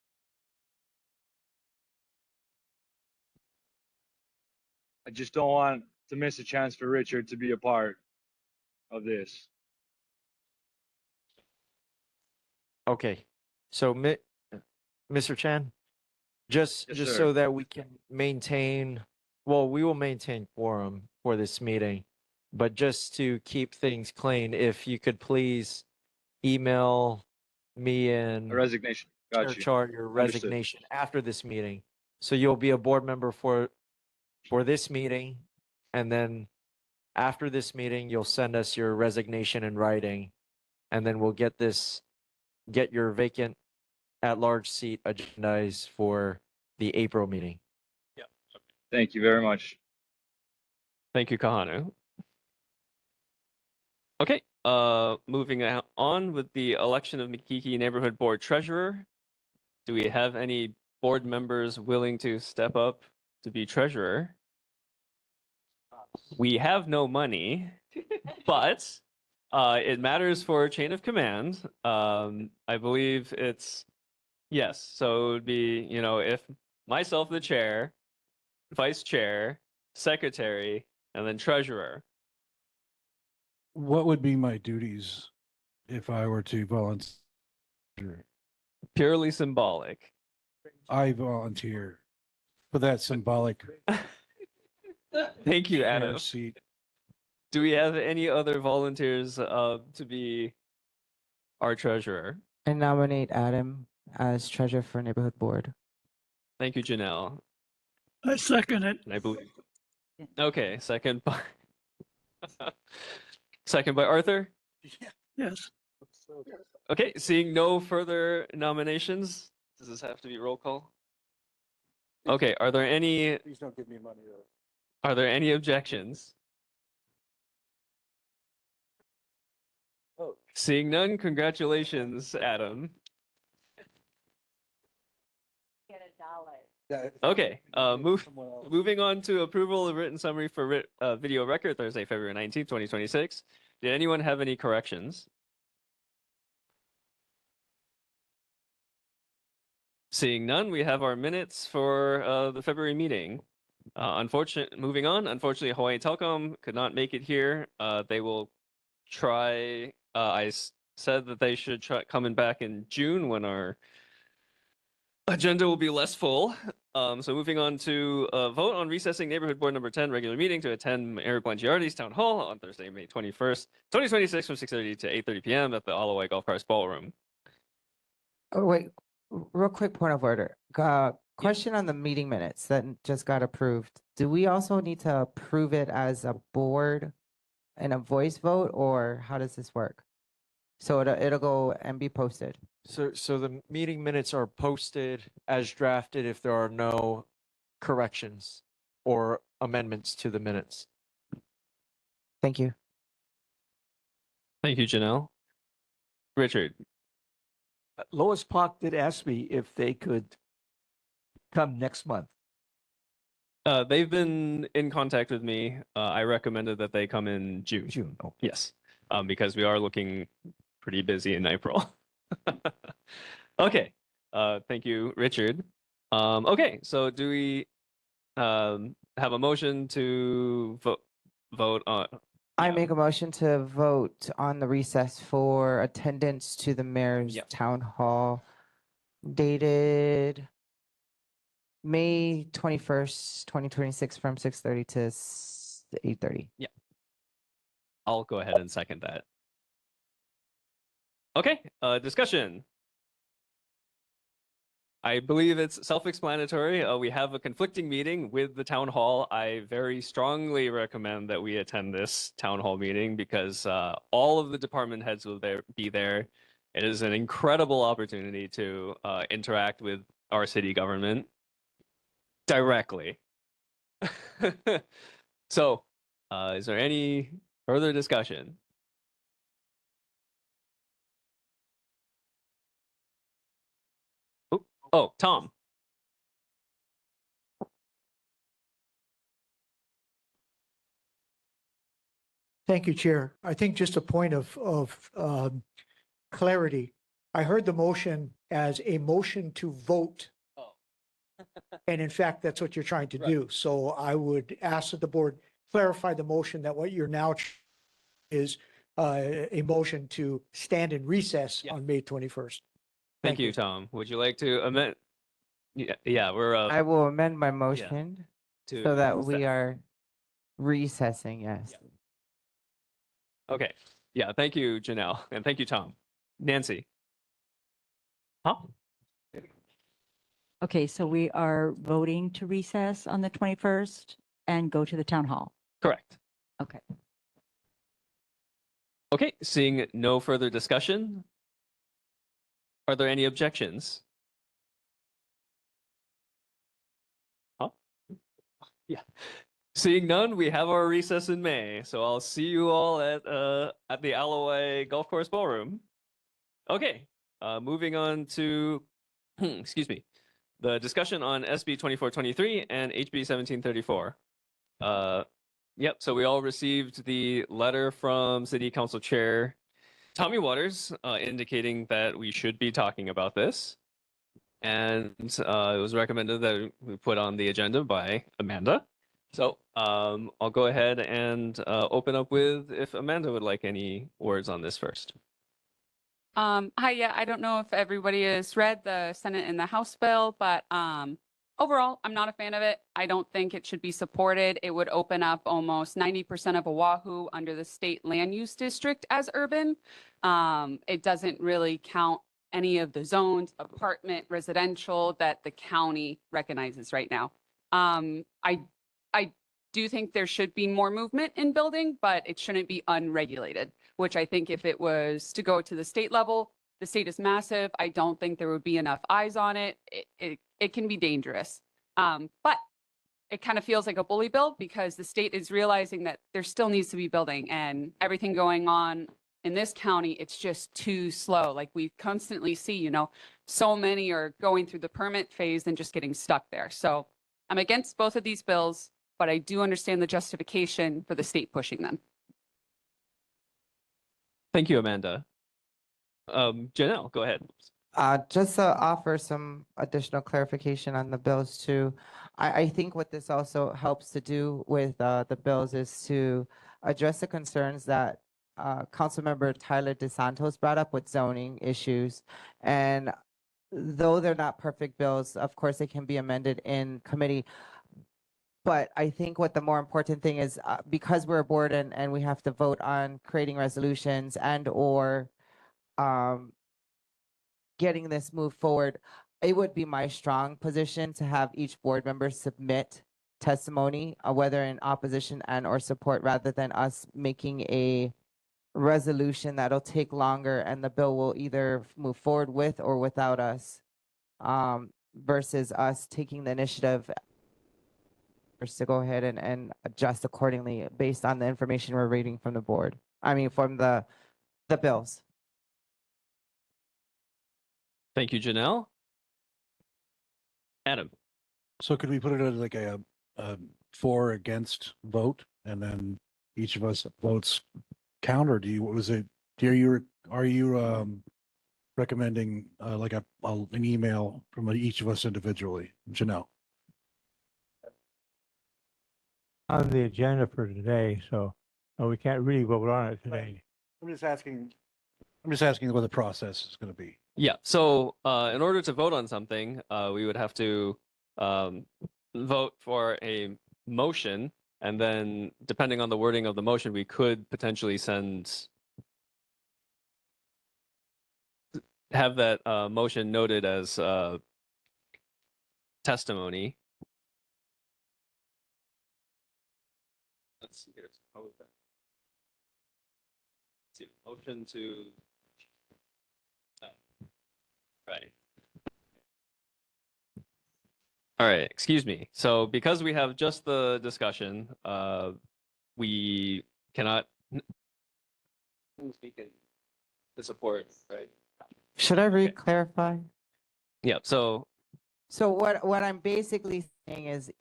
Speaker 20: I just don't want to miss a chance for Richard to be a part of this.
Speaker 13: Okay, so Mr. Chan, just
Speaker 20: Yes, sir.
Speaker 13: so that we can maintain, well, we will maintain quorum for this meeting, but just to keep things clean, if you could please email me and
Speaker 20: A resignation. Got
Speaker 13: Chair
Speaker 20: you.
Speaker 13: Chart your
Speaker 20: Understood.
Speaker 13: resignation after this meeting. So you'll be a board member for this meeting, and then after this meeting, you'll send us your resignation in writing, and then we'll get your vacant at-large seat agendized for the April meeting.
Speaker 20: Thank you very much.
Speaker 1: Thank you, Kahanu. Okay, moving on with the election of Makiki Neighborhood Board Treasurer. Do we have any board members willing to step up to be treasurer? We have no money, but it matters for chain of command. I believe it's yes. So it would be, if myself, the chair, vice chair, secretary, and then treasurer.
Speaker 4: What would be my duties if I were to volunteer?
Speaker 1: Purely symbolic.
Speaker 4: I volunteer for that symbolic
Speaker 1: Thank you,
Speaker 4: chair
Speaker 1: Adam.
Speaker 4: seat.
Speaker 1: Do we have any other volunteers to be our treasurer?
Speaker 10: I nominate Adam as treasurer for neighborhood board.
Speaker 1: Thank you, Janelle.
Speaker 16: I second it.
Speaker 1: And I believe. Okay, second by second by Arthur.
Speaker 16: Yes.
Speaker 1: Okay, seeing no further nominations, does this have to be roll call? Okay, are there any
Speaker 4: Please don't give me money though.
Speaker 1: are there any objections? Seeing none, congratulations, Adam.
Speaker 12: Get $1.
Speaker 1: Okay, moving on to approval of written summary for video record Thursday, February 19th, 2026. Did anyone have any corrections? Seeing none, we have our minutes for the February meeting. Moving on, unfortunately, Hawaii Telecom could not make it here. They will try, said that they should try coming back in June when our agenda will be less full. So moving on to vote on recessing neighborhood board number 10 regular meeting to attend Mayor Blangiardi's town hall on Thursday, May 21st, 2026 from 6:30 to 8:30 p.m. at the Alawai Golf Course Ballroom.
Speaker 10: Oh, wait, real quick point of order. Question on the meeting minutes that just got approved. Do we also need to approve it as a board in a voice vote, or how does this work? So it'll go and be posted.
Speaker 13: So the meeting minutes are posted as drafted if there are no corrections or amendments to the minutes.
Speaker 10: Thank you.
Speaker 1: Thank you, Janelle. Richard.
Speaker 3: Lois Park did ask me if they could come next month.
Speaker 1: They've been in contact with me. I recommended that they come in June.
Speaker 3: June. Oh.
Speaker 1: Yes. because we are looking pretty busy in April. Okay. Thank you, Richard. Okay, so do we have a motion to vote on?
Speaker 10: I make a motion to vote on the recess for attendance to the mayor's town hall dated May 21st, 2026 from 6:30 to 8:30.
Speaker 1: Yeah. I'll go ahead and second that. Okay, discussion. I believe it's self-explanatory. We have a conflicting meeting with the town hall. I very strongly recommend that we attend this town hall meeting because all of the department heads will be there. It is an incredible opportunity to interact with our city government directly. So, is there any further discussion? Oh, Tom.
Speaker 2: Thank you, Chair. I think just a point of clarity. I heard the motion as a motion to vote. And in fact, that's what you're trying to do. So I would ask that the board clarify the motion that what you're now is a motion to stand in recess on May 21st.
Speaker 1: Thank you, Tom. Would you like to amend? Yeah, we're.
Speaker 10: I will amend my motion
Speaker 1: to
Speaker 10: so that we
Speaker 1: recess.
Speaker 10: are recessing, yes.
Speaker 1: Okay. Yeah. Thank you, Janelle, and thank you, Tom. Nancy. Huh?
Speaker 12: Okay, so we are voting to recess on the 21st and go to the town hall.
Speaker 1: Correct.
Speaker 12: Okay.
Speaker 1: Okay. Seeing no further discussion, are there any objections? Huh? Yeah. Seeing none, we have our recess in May. So I'll see you all at the Alloway Golf Course Ballroom. Okay. Moving on to excuse me, the discussion on SB 2423 and HB 1734. Yep. So we all received the letter from City Council Chair Tommy Waters indicating that we should be talking about this. And it was recommended that we put on the agenda by Amanda. So I'll go ahead and open up with if Amanda would like any words on this first.
Speaker 14: Hi, yeah, I don't know if everybody has read the Senate and the House bill, but overall, I'm not a fan of it. I don't think it should be supported. It would open up almost 90% of Oahu under the state land use district as urban. It doesn't really count any of the zones, apartment, residential that the county recognizes right now. I do think there should be more movement in building, but it shouldn't be unregulated, which I think if it was to go to the state level, the state is massive. I don't think there would be enough eyes on it. It can be dangerous. But it kind of feels like a bully bill because the state is realizing that there still needs to be building and everything going on in this county, it's just too slow. Like we constantly see, you know, so many are going through the permit phase and just getting stuck there. So I'm against both of these bills, but I do understand the justification for the state pushing them.
Speaker 1: Thank you, Amanda. Janelle, go ahead.
Speaker 10: Just to offer some additional clarification on the bills too. I think what this also helps to do with the bills is to address the concerns that Councilmember Tyler DeSantos brought up with zoning issues. And though they're not perfect bills, of course, they can be amended in committee. But I think what the more important thing is because we're a board and we have to vote on creating resolutions and or getting this moved forward, it would be my strong position to have each board member submit testimony, whether in opposition and or support, rather than us making a resolution that'll take longer and the bill will either move forward with or without us, versus us taking the initiative to go ahead and adjust accordingly based on the information we're reading from the board. I mean, from the bills.
Speaker 1: Thank you, Janelle. Adam.
Speaker 4: So could we put it as like a for or against vote, and then each of us votes count, or are you recommending like an email from each of us individually? Janelle?
Speaker 22: On the agenda for today, so we can't really vote on it today.
Speaker 4: I'm just asking what the process is going to be.
Speaker 1: Yeah. So in order to vote on something, we would have to vote for a motion, and then depending on the wording of the motion, we could potentially have that motion noted as testimony. Let's see here. How is that? Let's see. Motion to right. All right, excuse me. So because we have just the discussion, we cannot speak in the support, right?
Speaker 10: Should I re-clarify?
Speaker 1: Yeah, so
Speaker 10: So what I'm basically saying is,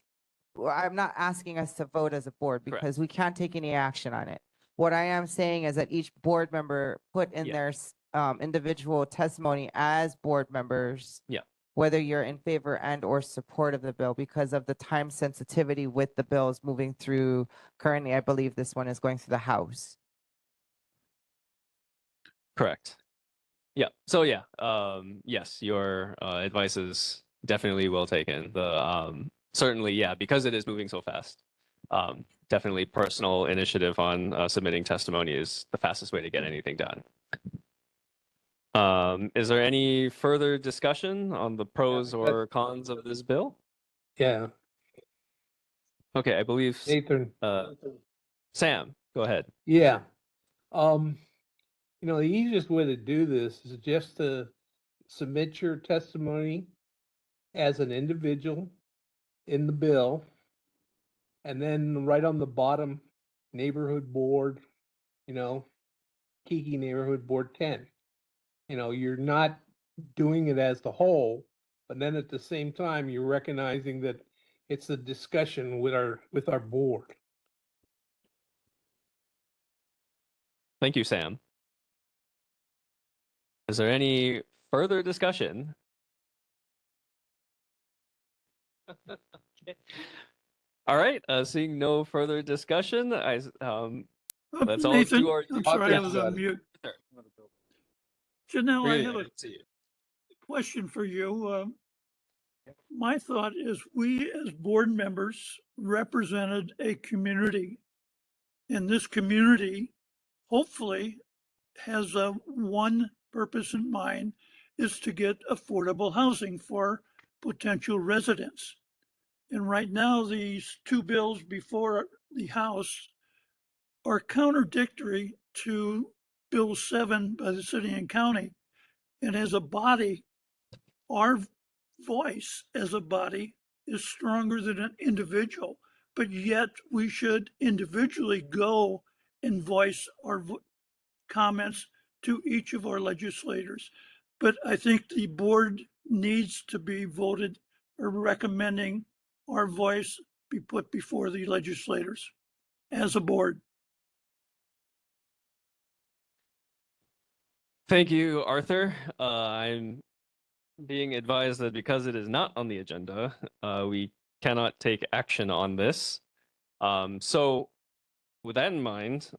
Speaker 10: well, I'm not asking us to vote as a board because we can't take any action on it. What I am saying is that each board member put in their individual testimony as board members, whether you're in favor and or support of the bill, because of the time sensitivity with the bills moving through. Currently, I believe this one is going through the House.
Speaker 1: correct. Yeah. So yeah, yes, your advice is definitely well taken. The certainly, yeah, because it is moving so fast. Definitely personal initiative on submitting testimony is the fastest way to get anything done. Is there any further discussion on the pros or cons of this bill?
Speaker 21: Yeah,
Speaker 1: Okay, I believe
Speaker 21: Nathan.
Speaker 1: Sam, go ahead.
Speaker 21: Yeah. The easiest way to do this is just to submit your testimony as an individual in the bill, and then right on the bottom, neighborhood board, Kiki neighborhood board 10. You're not doing it as the whole, but then at the same time, you're recognizing that it's a discussion with our board.
Speaker 1: Thank you, Sam. Is there any further discussion? Okay. All right, seeing no further discussion, let's all
Speaker 16: Nathan,
Speaker 1: do our.
Speaker 16: I'm sorry, I was on mute. Janelle, I
Speaker 1: Really,
Speaker 16: have
Speaker 1: I
Speaker 16: a
Speaker 1: didn't see you.
Speaker 16: question for you. My thought is we as board members represented a community, and this community hopefully has one purpose in mind, is to get affordable housing for potential residents. And right now, these two bills before the House are contradictory to Bill 7 by the city and county. And as a body, our voice as a body is stronger than an individual, but yet we should individually go and voice our comments to each of our legislators. But I think the board needs to be voted or recommending our voice be put before the legislators as a board.
Speaker 1: Thank you, Arthur. I'm being advised that because it is not on the agenda, we cannot take action on this. So with that in mind,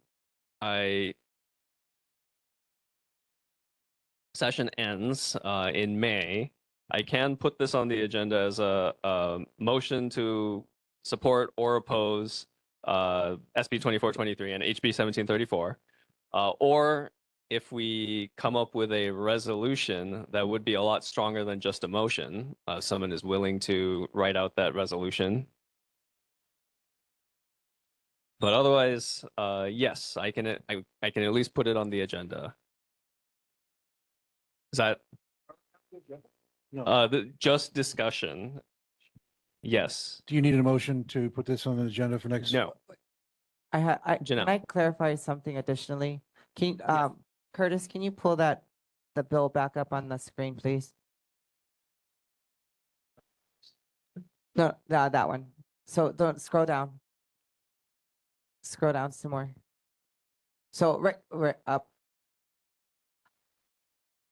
Speaker 1: session ends in May. I can put this on the agenda as a motion to support or oppose SB 2423 and HB 1734, or if we come up with a resolution that would be a lot stronger than just a motion, someone is willing to write out that resolution. But otherwise, yes, I can at least put it on the agenda. Is that just discussion? Yes.
Speaker 4: Do you need a motion to put this on the agenda for next?
Speaker 1: No.
Speaker 10: Can
Speaker 1: Janelle.
Speaker 10: I clarify something additionally? Curtis, can you pull the bill back up on the screen, please? No, that one. So don't scroll down. Scroll down some more. So right up.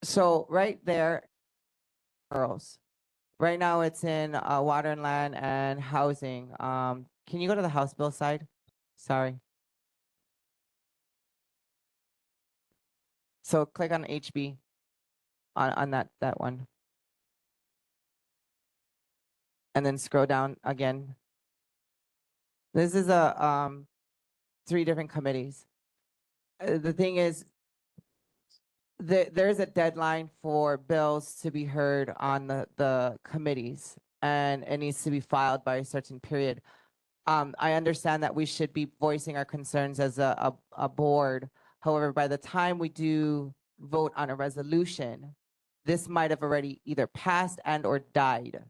Speaker 10: So right there, girls. Right now it's in water and land and housing. Can you go to the House Bill side? Sorry. So click on HB on that one. And then scroll down again. This is a 3 different committees. The thing is, there's a deadline for bills to be heard on the committees, and it needs to be filed by a certain period. I understand that we should be voicing our concerns as a board. However, by the time we do vote on a resolution, this might have already either passed and or died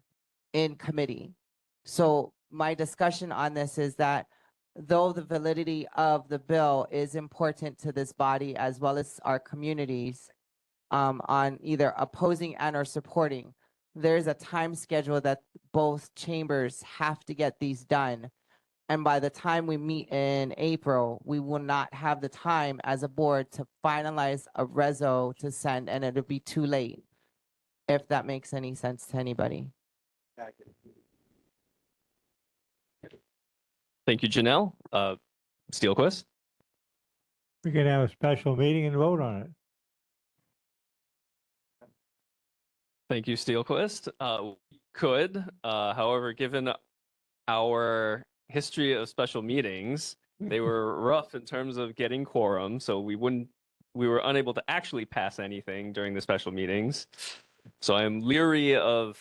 Speaker 10: in committee. So my discussion on this is that though the validity of the bill is important to this body as well as our communities, on either opposing and or supporting, there's a time schedule that both chambers have to get these done. And by the time we meet in April, we will not have the time as a board to finalize a reso to send, and it'll be too late, if that makes any sense to anybody.
Speaker 1: Thank you, Janelle. Steelquist.
Speaker 22: We can have a special meeting and vote on it.
Speaker 1: Thank you, Steelquist. Could, however, given our history of special meetings, they were rough in terms of getting quorum, so we were unable to actually pass anything during the special meetings. So I'm leery of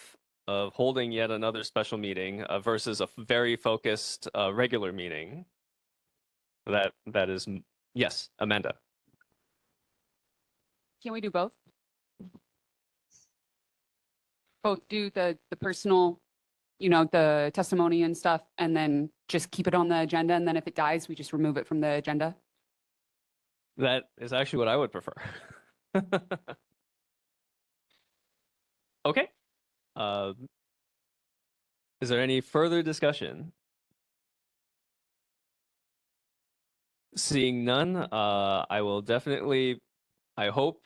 Speaker 1: holding yet another special meeting versus a very focused regular meeting. That is, yes, Amanda.
Speaker 14: Can we do both? Both do the personal, the testimony and stuff, and then just keep it on the agenda. And then if it dies, we just remove it from the agenda.
Speaker 1: That is actually what I would prefer. Okay. Is there any further discussion? Seeing none, I will definitely, I hope,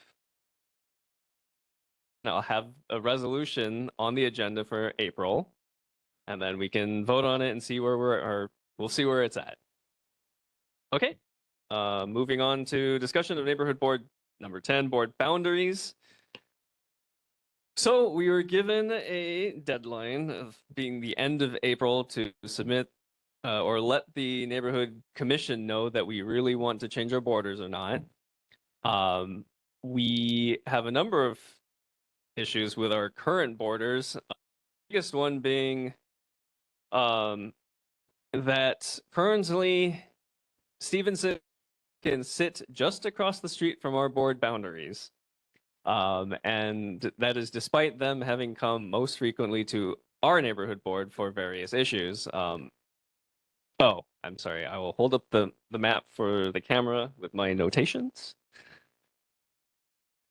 Speaker 1: I'll have a resolution on the agenda for April, and then we can vote on it and see where we'll see where it's at. Okay. Moving on to discussion of neighborhood board number 10, board boundaries. So we were given a deadline of being the end of April to submit or let the neighborhood commission know that we really want to change our borders or not. We have a number of issues with our current borders. The biggest one being that currently Stevenson can sit just across the street from our board boundaries. And that is despite them having come most frequently to our neighborhood board for various issues. Oh, I'm sorry. I will hold up the map for the camera with my notations.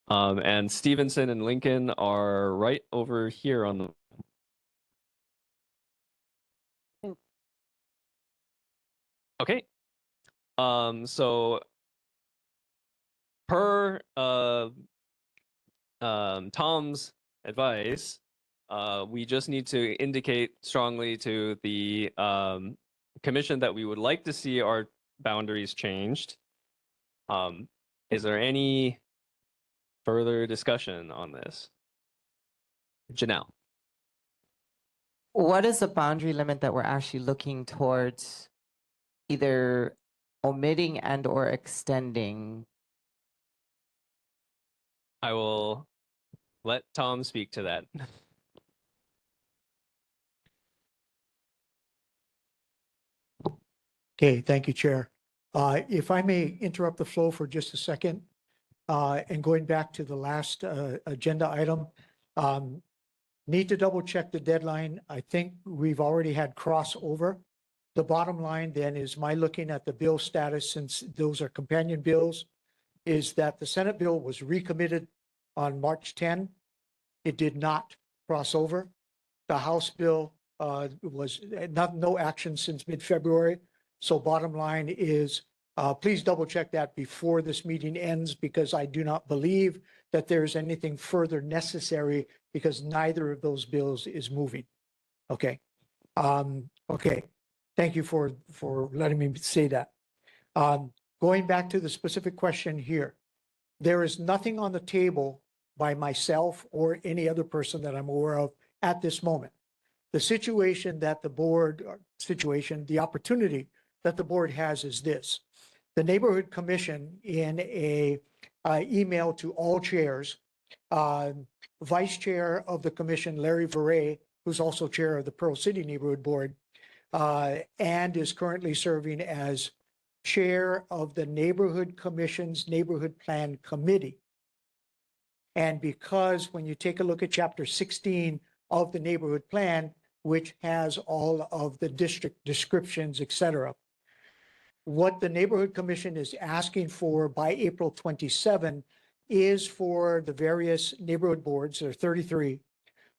Speaker 1: And Stevenson and Lincoln are right over here on the. Okay. So per Tom's advice, we just need to indicate strongly to the commission that we would like to see our boundaries changed. Is there any further discussion on this? Janelle.
Speaker 10: What is the boundary limit that we're actually looking towards either omitting and or extending?
Speaker 1: I will let Tom speak to that.
Speaker 2: Okay, thank you, Chair. If I may interrupt the flow for just a second, and going back to the last agenda item, need to double check the deadline. I think we've already had crossover. The bottom line then is my looking at the bill status, since those are companion bills, is that the Senate bill was recommitted on March 10. It did not cross over. The House bill was no action since mid-February. So bottom line is Please double check that before this meeting ends, because I do not believe that there's anything further necessary, because neither of those bills is moving. Okay. Okay. Thank you for letting me say that. Going back to the specific question here, there is nothing on the table by myself or any other person that I'm aware of at this moment. The situation that the board, the opportunity that the board has is this. The Neighborhood Commission, in a email to all chairs, Vice Chair of the Commission, Larry Veray, who's also Chair of the Pearl City Neighborhood Board, and is currently serving as Chair of the Neighborhood Commission's Neighborhood Plan Committee. And because when you take a look at Chapter 16 of the Neighborhood Plan, which has all of the district descriptions, et cetera, what the Neighborhood Commission is asking for by April 27 is for the various neighborhood boards, there are 33,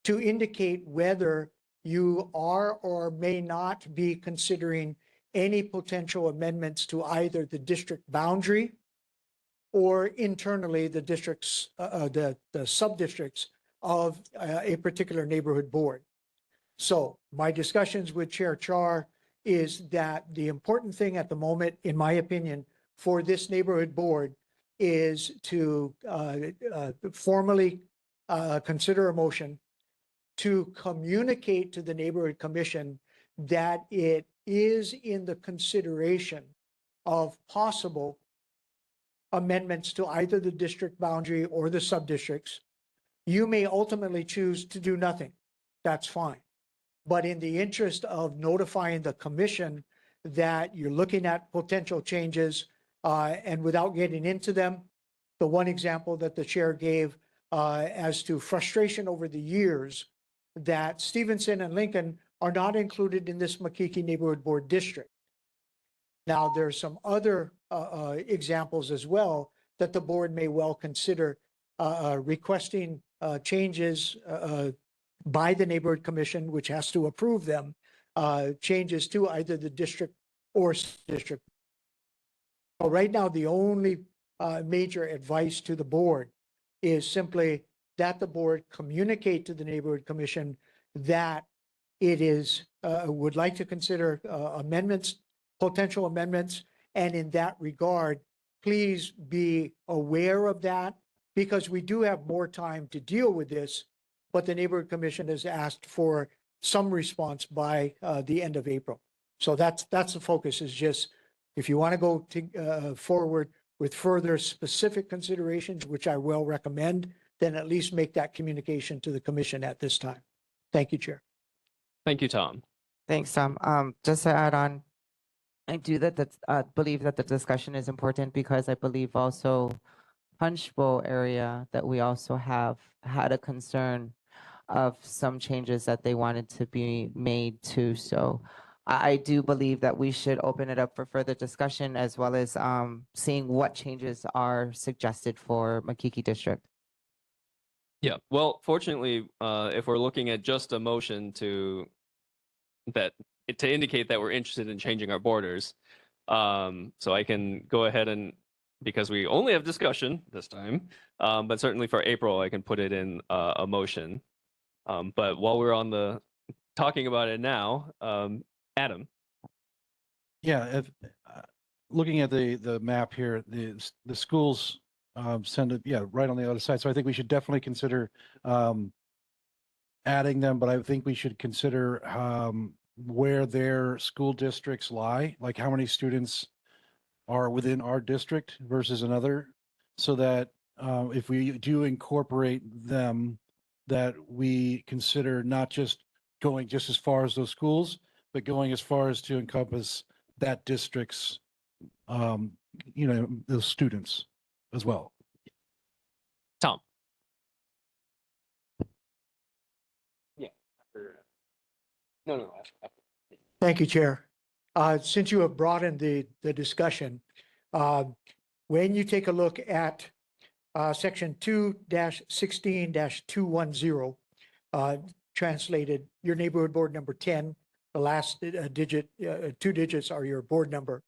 Speaker 2: to indicate whether you are or may not be considering any potential amendments to either the district boundary or internally the districts, the sub-districts of a particular neighborhood board. So my discussions with Chair Char is that the important thing at the moment, in my opinion, for this neighborhood board is to formally consider a motion to communicate to the Neighborhood Commission that it is in the consideration of possible amendments to either the district boundary or the sub-districts. You may ultimately choose to do nothing. That's fine. But in the interest of notifying the commission that you're looking at potential changes, and without getting into them, the one example that the chair gave as to frustration over the years that Stevenson and Lincoln are not included in this Makiki Neighborhood Board district. Now, there's some other examples as well that the board may well consider requesting changes by the Neighborhood Commission, which has to approve them, changes to either the district or district. Well, right now, the only major advice to the board is simply that the board communicate to the Neighborhood Commission that it is would like to consider amendments, potential amendments, and in that regard, please be aware of that, because we do have more time to deal with this, but the Neighborhood Commission has asked for some response by the end of April. So that's the focus, is just if you want to go to, forward with further specific considerations, which I will recommend, then at least make that communication to the commission at this time. Thank you, Chair.
Speaker 1: Thank you, Tom.
Speaker 10: Thanks, Tom. Just to add on, I do believe that the discussion is important, because I believe also Punchbowl area that we also have had a concern of some changes that they wanted to be made to. So I do believe that we should open it up for further discussion, as well as seeing what changes are suggested for Makiki District.
Speaker 1: Yeah, well, fortunately, if we're looking at just a motion to indicate that we're interested in changing our borders, so I can go ahead and, because we only have discussion this time, but certainly for April, I can put it in a motion. But while we're on the talking about it now, Adam.
Speaker 4: Yeah, if, looking at the map here, the schools send it, yeah, right on the other side. So I think we should definitely consider adding them, but I think we should consider where their school districts lie, like how many students are within our district versus another, so that if we do incorporate them, that we consider not just going just as far as those schools, but going as far as to encompass that district's, those students as well.
Speaker 1: Tom. Yeah. No.
Speaker 2: Thank you, Chair. Since you have broadened the discussion, when you take a look at section 2-16-210, translated your neighborhood board number 10, the last digit, 2 digits are your board number.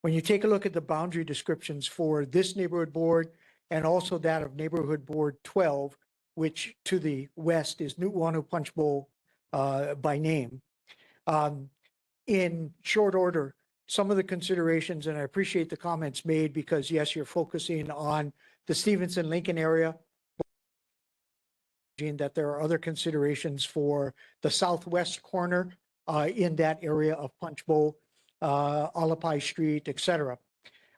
Speaker 2: When you take a look at the boundary descriptions for this neighborhood board and also that of neighborhood board 12, which to the west is Nu'uanu Punchbowl by name. In short order, some of the considerations, and I appreciate the comments made because yes, you're focusing on the Stevenson-Lincoln area, that there are other considerations for the southwest corner in that area of Punchbowl, Alapai Street, etc.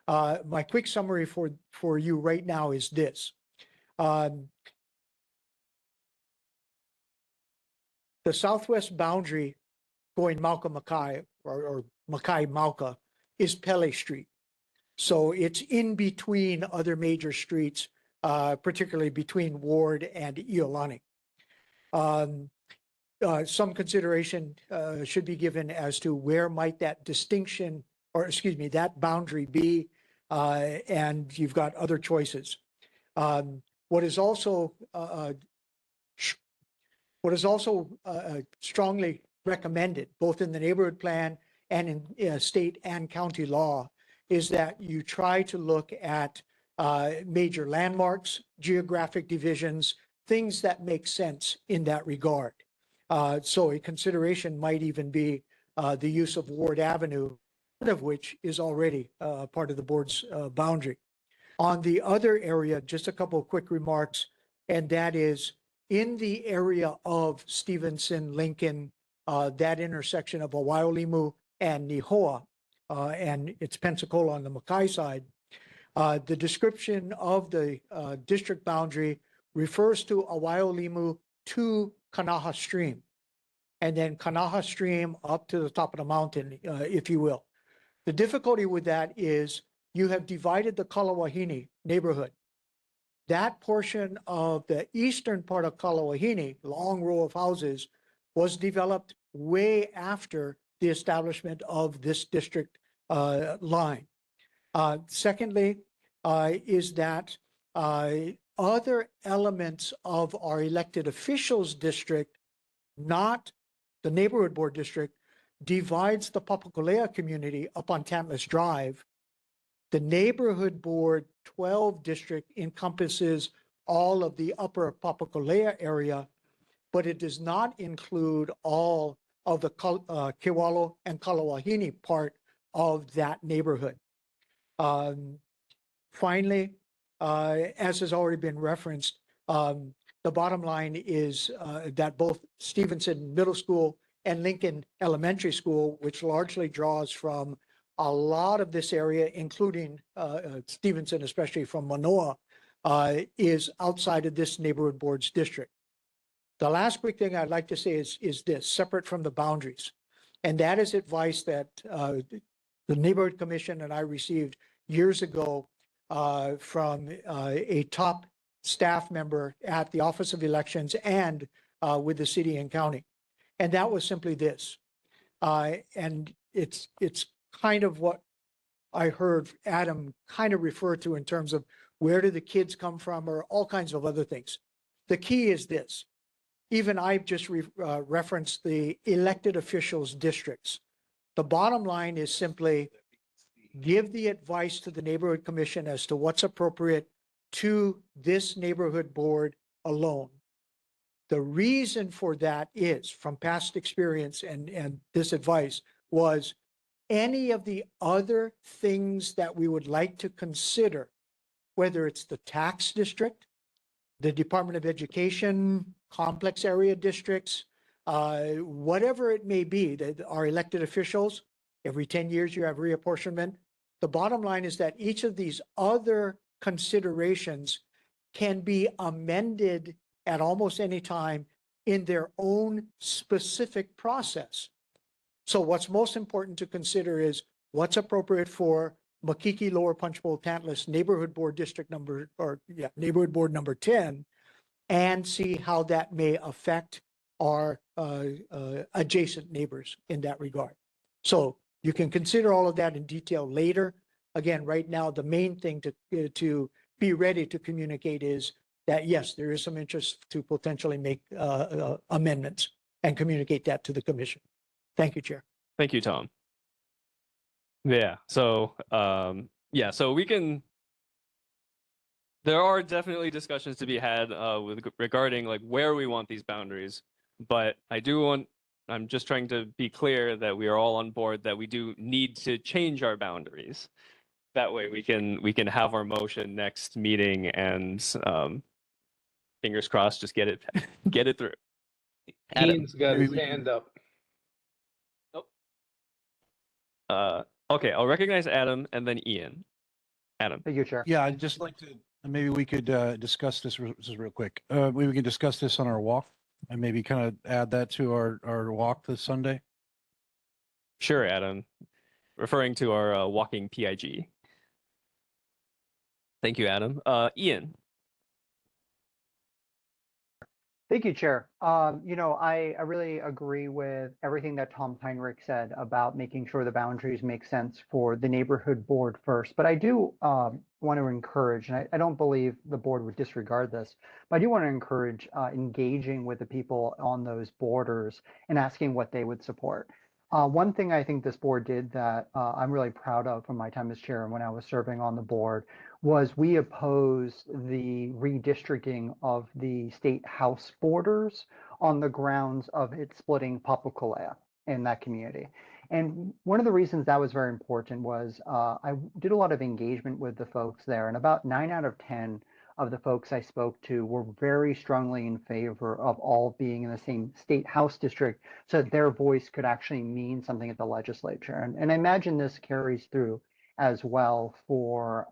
Speaker 2: My quick summary for you right now is this. The southwest boundary going Mauka-Makai or Makai-Mauka is Pele Street. So it's in between other major streets, particularly between Ward and Iolani. Some consideration should be given as to where might that distinction, or excuse me, that boundary be, and you've got other choices. What is also strongly recommended, both in the neighborhood plan and in state and county law, is that you try to look at major landmarks, geographic divisions, things that make sense in that regard. So a consideration might even be the use of Ward Avenue, of which is already part of the board's boundary. On the other area, just a couple of quick remarks, and that is in the area of Stevenson, Lincoln, that intersection of Awaiolimu and Nihoa, and it's Pensacola on the Makai side, the description of the district boundary refers to Awaiolimu to Kanaha Stream, and then Kanaha Stream up to the top of the mountain, if you will. The difficulty with that is you have divided the Kalawahini neighborhood. That portion of the eastern part of Kalawahini, long row of houses, was developed way after the establishment of this district line. Secondly, is that other elements of our elected officials district, not the neighborhood board district, divides the Papakolea community up on Tantalus Drive. The neighborhood board 12 district encompasses all of the upper Papakolea area, but it does not include all of the Kewalo and Kalawahini part of that neighborhood. Finally, as has already been referenced, the bottom line is that both Stevenson Middle School and Lincoln Elementary School, which largely draws from a lot of this area, including Stevenson, especially from Manoa, is outside of this neighborhood board's district. The last quick thing I'd like to say is this, separate from the boundaries, and that is advice that the Neighborhood Commission and I received years ago from a top staff member at the Office of Elections and with the city and county. And that was simply this. And it's kind of what I heard Adam kind of refer to in terms of where do the kids come from or all kinds of other things. The key is this. Even I've just referenced the elected officials districts. The bottom line is simply give the advice to the neighborhood commission as to what's appropriate to this neighborhood board alone. The reason for that is, from past experience and this advice, was any of the other things that we would like to consider, whether it's the tax district, the Department of Education, complex area districts, whatever it may be, that our elected officials, every 10 years you have reapportionment. The bottom line is that each of these other considerations can be amended at almost any time in their own specific process. So what's most important to consider is what's appropriate for Makiki-Lower Punchbowl-Tantalus neighborhood board district number, neighborhood board number 10, and see how that may affect our adjacent neighbors in that regard. So you can consider all of that in detail later. Again, right now, the main thing to be ready to communicate is that, yes, there is some interest to potentially make amendments and communicate that to the commission. Thank you, Chair.
Speaker 1: Thank you, Tom. Yeah. So yeah, so we can. There are definitely discussions to be had regarding like where we want these boundaries, but I'm just trying to be clear that we are all on board that we do need to change our boundaries. That way we can have our motion next meeting and fingers crossed, just get it get it through. Adam.
Speaker 21: Ian's got his hand up.
Speaker 1: Okay, I'll recognize Adam and then Ian. Adam.
Speaker 15: Thank you, Chair.
Speaker 4: Yeah, I'd just like to, maybe we could discuss this just real quick. Maybe we can discuss this on our walk and maybe kind of add that to our walk this Sunday.
Speaker 1: Sure, Adam. Referring to our walking PIG. Thank you, Adam. Ian.
Speaker 15: Thank you, Chair. I really agree with everything that Tom Heinrich said about making sure the boundaries make sense for the neighborhood board first. But I do want to encourage, and I don't believe the board would disregard this, but I do want to encourage engaging with the people on those borders and asking what they would support. One thing I think this board did that I'm really proud of from my time as chair and when I was serving on the board was we opposed the redistricting of the state house borders on the grounds of it splitting Papakolea in that community. And one of the reasons that was very important was I did a lot of engagement with the folks there, and about 9 out of 10 of the folks I spoke to were very strongly in favor of all being in the same state house district so that their voice could actually mean something at the legislature. And I imagine this carries through as well for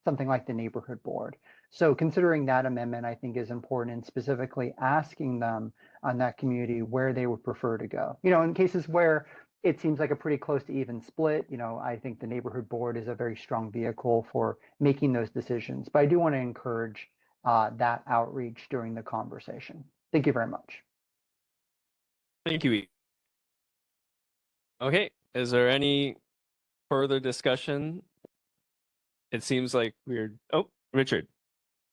Speaker 15: something like the neighborhood board. So considering that amendment, I think is important, and specifically asking them on that community where they would prefer to go. In cases where it seems like a pretty close to even split, I think the neighborhood board is a very strong vehicle for making those decisions. But I do want to encourage that outreach during the conversation. Thank you very much.
Speaker 1: Thank you. Okay, is there any further discussion? It seems like we're, Richard.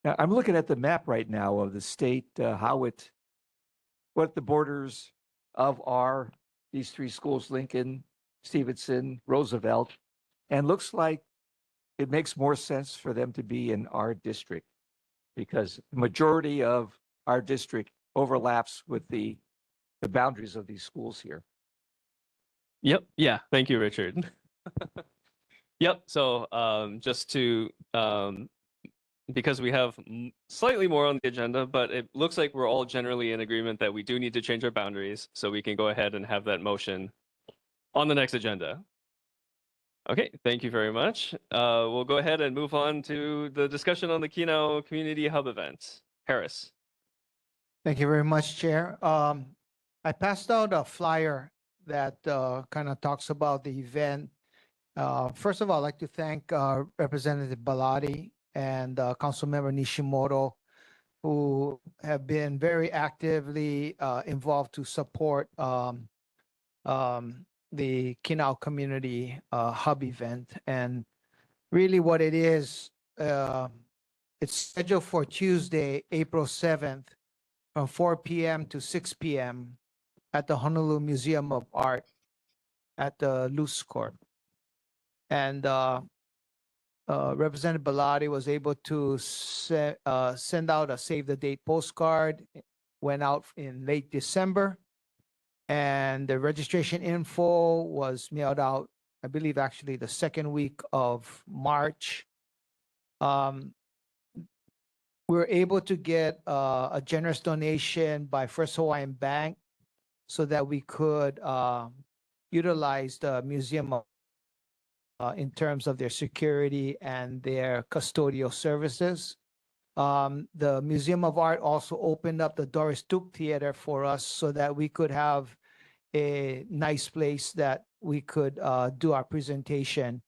Speaker 3: Now, I'm looking at the map right now of the state, what the borders of these three schools, Lincoln, Stevenson, Roosevelt, and looks like it makes more sense for them to be in our district because the majority of our district overlaps with the boundaries of these schools here.
Speaker 1: Yep. Yeah. Thank you, Richard. Yep. So just to, because we have slightly more on the agenda, but it looks like we're all generally in agreement that we do need to change our boundaries. So we can go ahead and have that motion on the next agenda. Okay. Thank you very much. We'll go ahead and move on to the discussion on the Kino Community Hub event. Harris.
Speaker 2: Thank you very much, Chair. I passed out a flyer that kind of talks about the event. First of all, I'd like to thank Representative Bellotti and Councilmember Nishimoto, who have been very actively involved to support the Kinau Community Hub event. And really what it is, it's scheduled for Tuesday, April 7th from 4 p.m. to 6 p.m. at the Honolulu Museum of Art at the Luce Court. And Representative Bellotti was able to send out a save the date postcard, went out in late December, and the registration info was mailed out, I believe actually the second week of March. We were able to get a generous donation by First Hawaiian Bank so that we could utilize the museum in terms of their security and their custodial services. The Museum of Art also opened up the Doris Duke Theater for us so that we could have a nice place that we could do our presentation.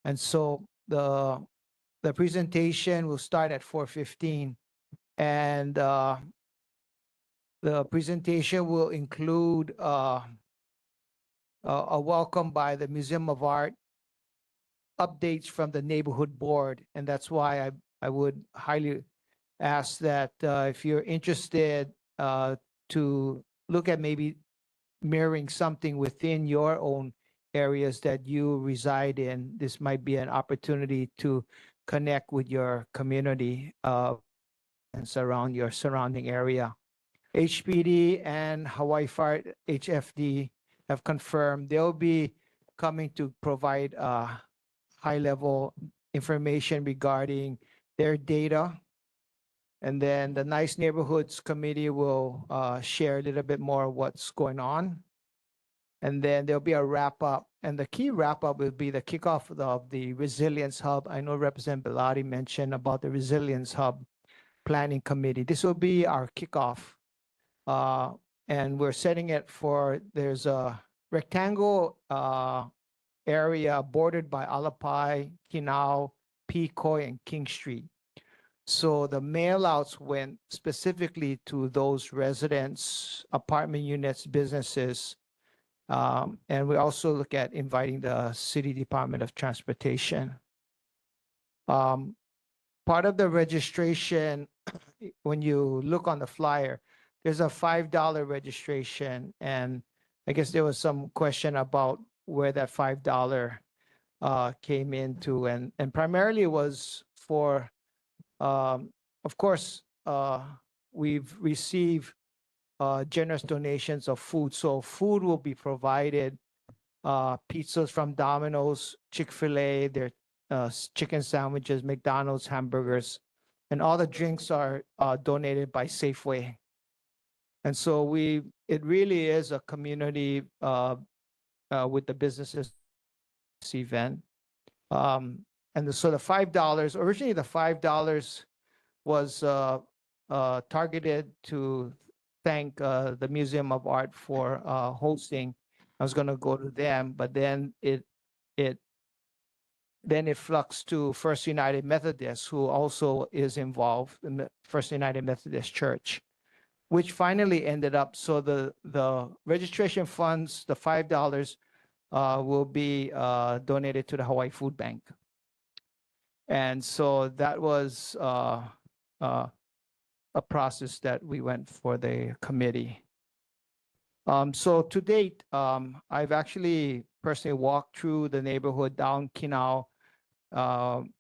Speaker 2: And so the presentation will start at 4:15, and the presentation will include a welcome by the Museum of Art, updates from the neighborhood board, and that's why I would highly ask that if you're interested to look at maybe mirroring something within your own
Speaker 17: areas that you reside in, this might be an opportunity to connect with your community and surround your surrounding area. HPD and Hawaii Fire HFD have confirmed they'll be coming to provide high-level information regarding their data. And then the Nice Neighborhoods Committee will share a little bit more what's going on. And then there'll be a wrap-up. And the key wrap-up will be the kickoff of the Resilience Hub. I know Representative Bellotti mentioned about the Resilience Hub Planning Committee. This will be our kickoff. And we're setting it for, there's a rectangle area bordered by Alapai, Kinau, Pecoy, and King Street. So the mailouts went specifically to those residents, apartment units, businesses. And we also look at inviting the City Department of Transportation. Part of the registration, when you look on the flyer, there's a $5 registration. And I guess there was some question about where that $5 came into. And primarily it was for, of course, we've received generous donations of food. So food will be provided, pizzas from Domino's, Chick-fil-A, their chicken sandwiches, McDonald's, hamburgers, and all the drinks are donated by Safeway. And so it really is a community with the businesses event. So the $5, originally the $5 was targeted to thank the Museum of Art for hosting. I was going to go to them, but then it fluxed to First United Methodist, who also is involved in the First United Methodist Church, which finally ended up. So the registration funds, the $5, will be donated to the Hawaii Food Bank. And so that was a process that we went for the committee. So to date, I've actually personally walked through the neighborhood down Kinau,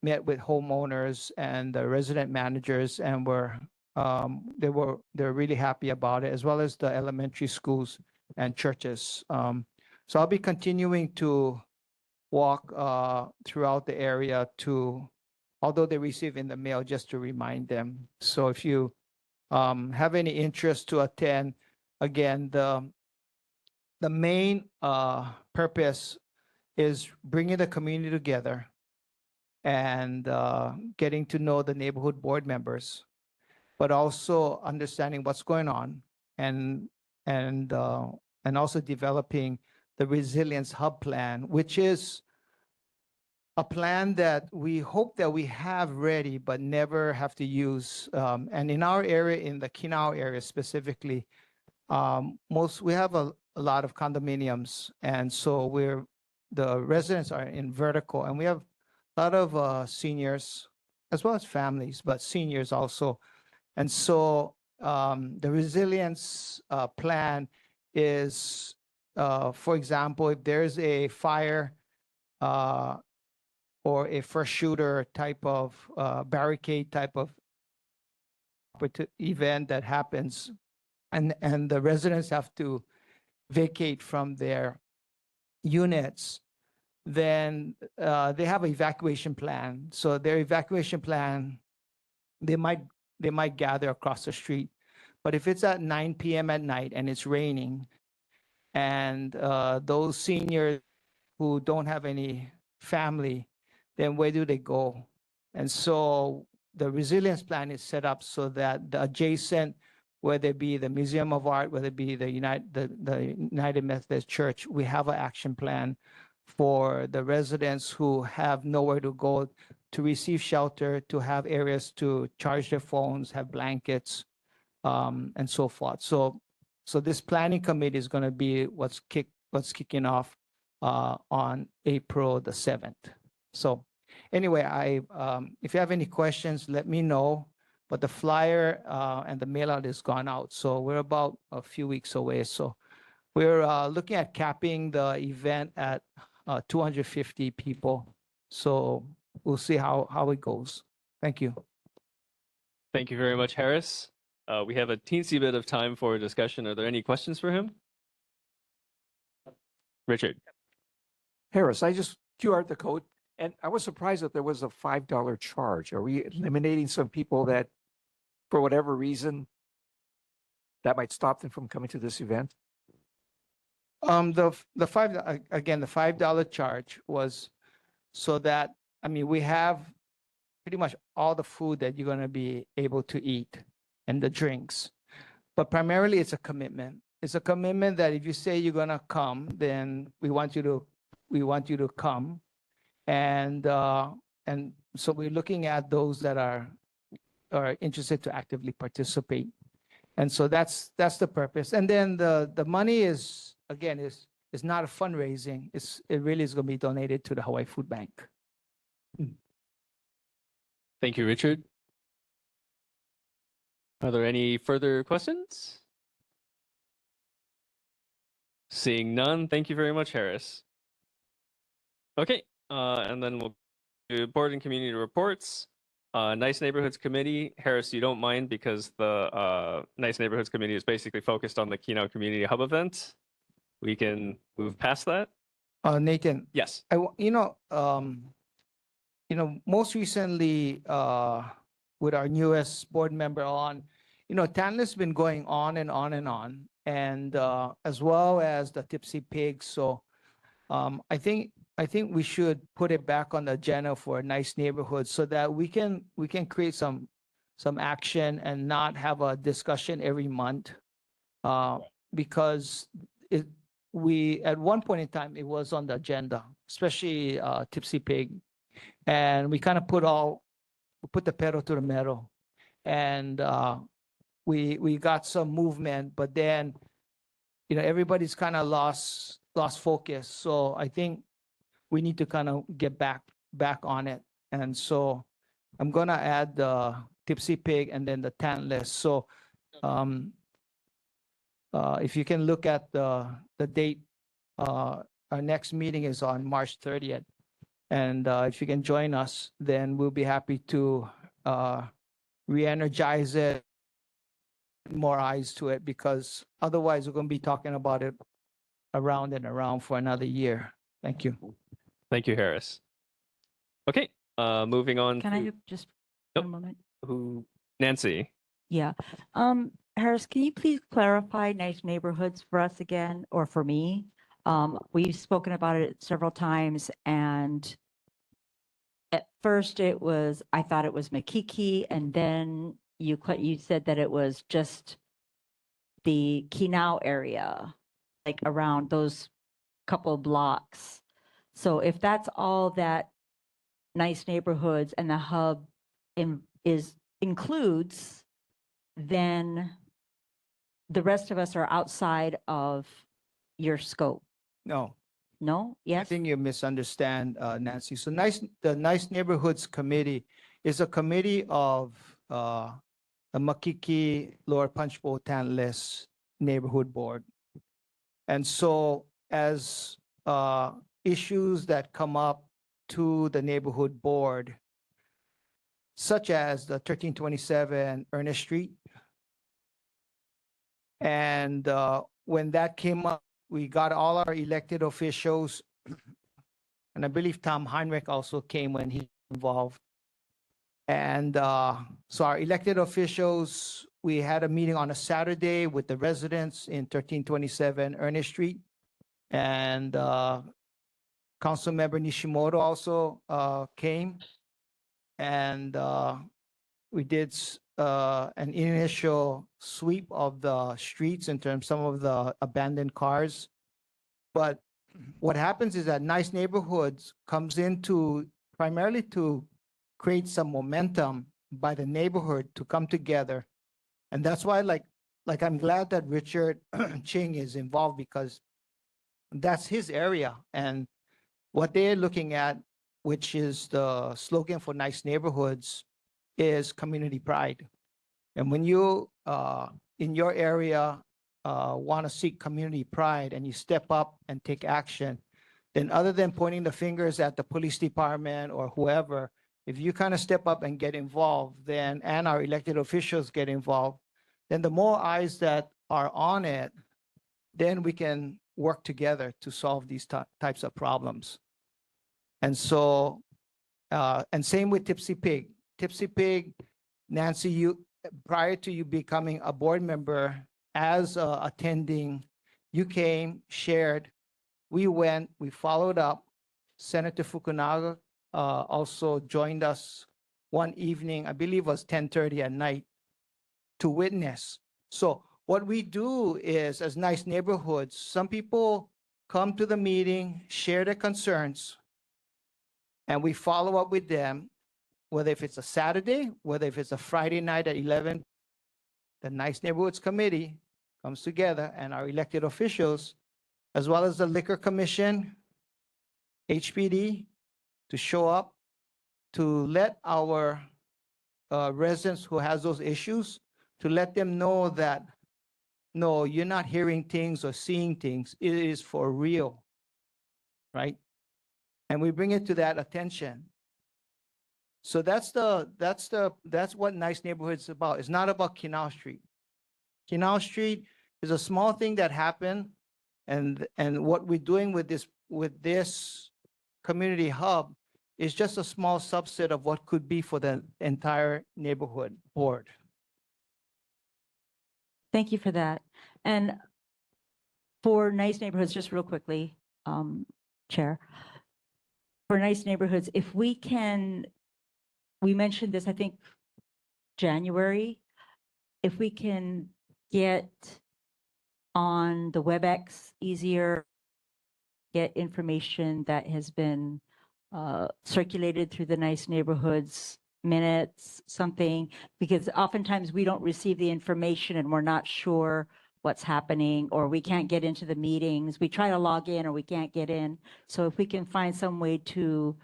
Speaker 17: met with homeowners and the resident managers, and they're really happy about it, as well as the elementary schools and churches. So I'll be continuing to walk throughout the area although they receive in the mail, just to remind them. So if you have any interest to attend, again, the main purpose is bringing the community together and getting to know the neighborhood board members, but also understanding what's going on and also developing the Resilience Hub plan, which is a plan that we hope that we have ready, but never have to use. And in our area, in the Kinau area specifically, we have a lot of condominiums. And so the residents are in vertical, and we have a lot of seniors, as well as families, but seniors also. And so the resilience plan is, for example, if there's a fire or a first shooter type of barricade type of event that happens, and the residents have to vacate from their units, then they have an evacuation plan. So their evacuation plan, they might gather across the street. But if it's at 9 p.m. at night and it's raining, and those seniors who don't have any family, then where do they go? And so the resilience plan is set up so that the adjacent, whether it be the Museum of Art, whether it be the United Methodist Church, we have an action plan for the residents who have nowhere to go to receive shelter, to have areas to charge their phones, have blankets, and so forth. So this planning committee is going to be what's kicking off on April the 7th. So anyway, if you have any questions, let me know. But the flyer and the mail out is gone out. So we're about a few weeks away. So We're looking at capping the event at 250 people. So we'll see how it goes. Thank you.
Speaker 1: Thank you very much, Harris. We have a teensy bit of time for discussion. Are there any questions for him? Richard.
Speaker 3: Harris, I just QR'd the code, and I was surprised that there was a $5 charge. Are we eliminating some people that, for whatever reason, that might stop them from coming to this event?
Speaker 17: The $5 charge was so that, I mean, we have pretty much all the food that you're going to be able to eat and the drinks, but primarily it's a commitment. It's a commitment that if you say you're going to come, then we want you to come, and so we're looking at those that are interested to actively participate, and so that's the purpose. And then the money is not a fundraising. It really is going to be donated to the Hawaii Food Bank.
Speaker 1: Thank you, Richard. Are there any further questions? Seeing none, thank you very much, Harris. Okay, and then we'll do board and community reports. Nice Neighborhoods Committee. Harris, you don't mind because the Nice Neighborhoods Committee is basically focused on the Keynote Community Hub event. We can move past that.
Speaker 17: Nathan.
Speaker 1: Yes.
Speaker 17: Most recently, with our newest board member on, Tantalus has been going on and on and on, and as well as the Tipsy Pig. So I think we should put it back on the agenda for a nice neighborhood so that we can create some action and not have a discussion every month, because we at one point in time it was on the agenda, especially Tipsy Pig, and we kind of put the pedal to the metal, and we got some movement, but then everybody's kind of lost focus. So I think we need to kind of get back on it, and so I'm gonna add the Tipsy Pig and then the Tantalus. So if you can look at the date, our next meeting is on March 30th. And if you can join us, then we'll be happy to re-energize it, more eyes to it, because otherwise we're going to be talking about it around and around for another year. Thank you.
Speaker 1: Thank you, Harris. Okay, moving on.
Speaker 12: Can I have just one moment?
Speaker 1: Nancy.
Speaker 12: Yeah. Harris, can you please clarify nice neighborhoods for us again, or for me? We've spoken about it several times, and at first I thought it was Makiki, and then you said that it was just the Kinau area, like around those couple blocks. So if that's all that nice neighborhoods and the hub includes, then the rest of us are outside of your scope.
Speaker 17: No.
Speaker 12: No? Yes?
Speaker 17: I think you misunderstand, Nancy. So the Nice Neighborhoods Committee is a committee of the Makiki-Lower Punchbowl-Tantalus Neighborhood Board. And so as issues that come up to the neighborhood board, such as the 1327 Ernest Street, and when that came up, we got all our elected officials, and I believe Tom Heinrich also came when he was involved. And so our elected officials, we had a meeting on a Saturday with the residents in 1327 Ernest Street. And Councilmember Nishimoto also came. And we did an initial sweep of the streets in terms of some of the abandoned cars. But what happens is that Nice Neighborhoods comes into primarily to create some momentum by the neighborhood to come together. And that's why like I'm glad that Richard Ching is involved, because that's his area. And what they're looking at, which is the slogan for Nice Neighborhoods, is community pride. And when you, in your area, want to seek community pride and you step up and take action, then other than pointing the fingers at the police department or whoever, if you kind of step up and get involved, then, and our elected officials get involved, then the more eyes that are on it, then we can work together to solve these types of problems. And so, and same with Tipsy Pig. Tipsy Pig, Nancy, you, prior to you becoming a board member, as attending, you came, shared, we went, we followed up. Senator Fukunaga also joined us one evening, I believe it was 10:30 at night, to witness. So what we do is, as nice neighborhoods, some people come to the meeting, share their concerns, and we follow up with them, whether if it's a Saturday, whether if it's a Friday night at 11, the Nice Neighborhoods Committee comes together and our elected officials, as well as the Liquor Commission, HPD, to show up, to let our residents who has those issues, to let them know that, no, you're not hearing things or seeing things. It is for real, right? And we bring it to that attention. So that's what Nice Neighborhoods is about. It's not about Canal Street. Canal Street is a small thing that happened, and what we're doing with this community hub is just a small subset of what could be for the entire neighborhood board.
Speaker 12: Thank you for that. And for Nice Neighborhoods, just real quickly, Chair, for Nice Neighborhoods, if we can, we mentioned this, I think, January, if we can get on the WebEx easier, get information that has been circulated through the Nice Neighborhoods minutes, something, because oftentimes we don't receive the information and we're not sure what's happening, or we can't get into the meetings. We try to log in or we can't get in. So if we can find some way to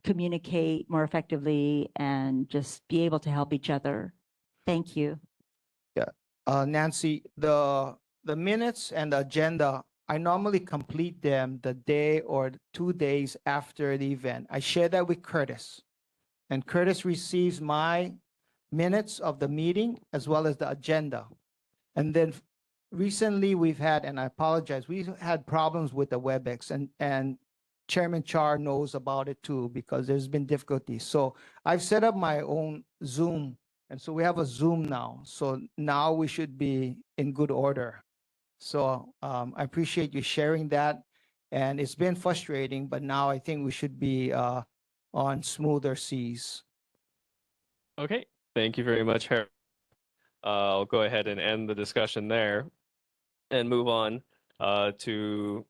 Speaker 12: communicate more effectively and just be able to help each other. Thank you.
Speaker 17: Yeah, Nancy, the minutes and the agenda, I normally complete them the day or 2 days after the event. I share that with Curtis, and Curtis receives my minutes of the meeting as well as the agenda. And then recently we've had, and I apologize, we've had problems with the WebEx, and Chairman Char knows about it too, because there's been difficulties. So I've set up my own Zoom, and so we have a Zoom now. So now we should be in good order. So I appreciate you sharing that, and it's been frustrating, but now I think we should be on smoother seas.
Speaker 1: Okay, thank you very much, Harold. I'll go ahead and end the discussion there and move on to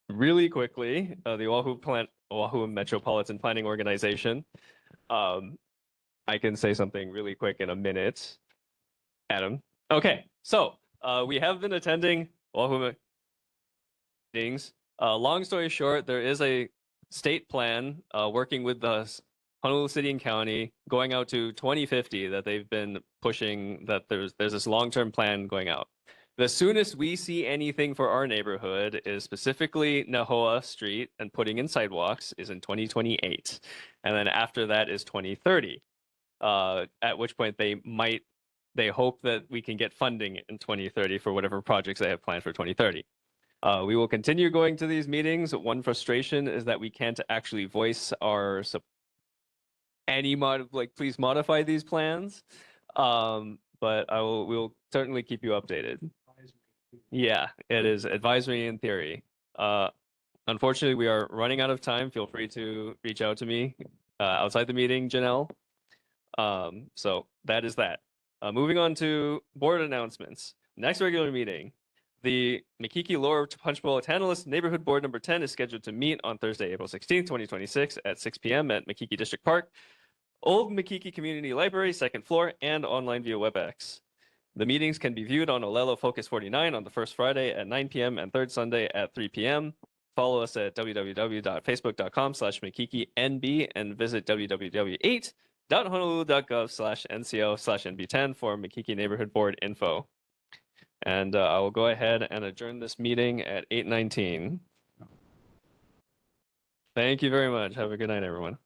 Speaker 1: really quickly the Oahu Metropolitan Planning Organization. I can say something really quick in a minute, Adam. Okay, so we have been attending Oahu meetings. Long story short, there is a state plan working with the Honolulu City and County going out to 2050 that they've been pushing, that there's this long-term plan going out. The soonest we see anything for our neighborhood is specifically Nahoa Street and putting in sidewalks is in 2028. And then after that is 2030, at which point they hope that we can get funding in 2030 for whatever projects they have planned for 2030. We will continue going to these meetings. One frustration is that we can't actually voice our please modify these plans. But we'll certainly keep you updated. Yeah, it is advisory in theory. Unfortunately, we are running out of time. Feel free to reach out to me outside the meeting, Janelle. So that is that. Moving on to board announcements. Next regular meeting, the Makiki-Lower Punchbowl-Tantalus Neighborhood Board number 10 is scheduled to meet on Thursday, April 16th, 2026 at 6 p.m. at Makiki District Park, Old Makiki Community Library, second floor, and online via WebEx. The meetings can be viewed on Olelo Focus 49 on the first Friday at 9 p.m. and third Sunday at 3 p.m. Follow us at www.facebook.com/MakikiNB and visit www.honolulu.gov/NCO/NB10 for Makiki Neighborhood Board info. And I will go ahead and adjourn this meeting at 8:19. Thank you very much. Have a good night, everyone.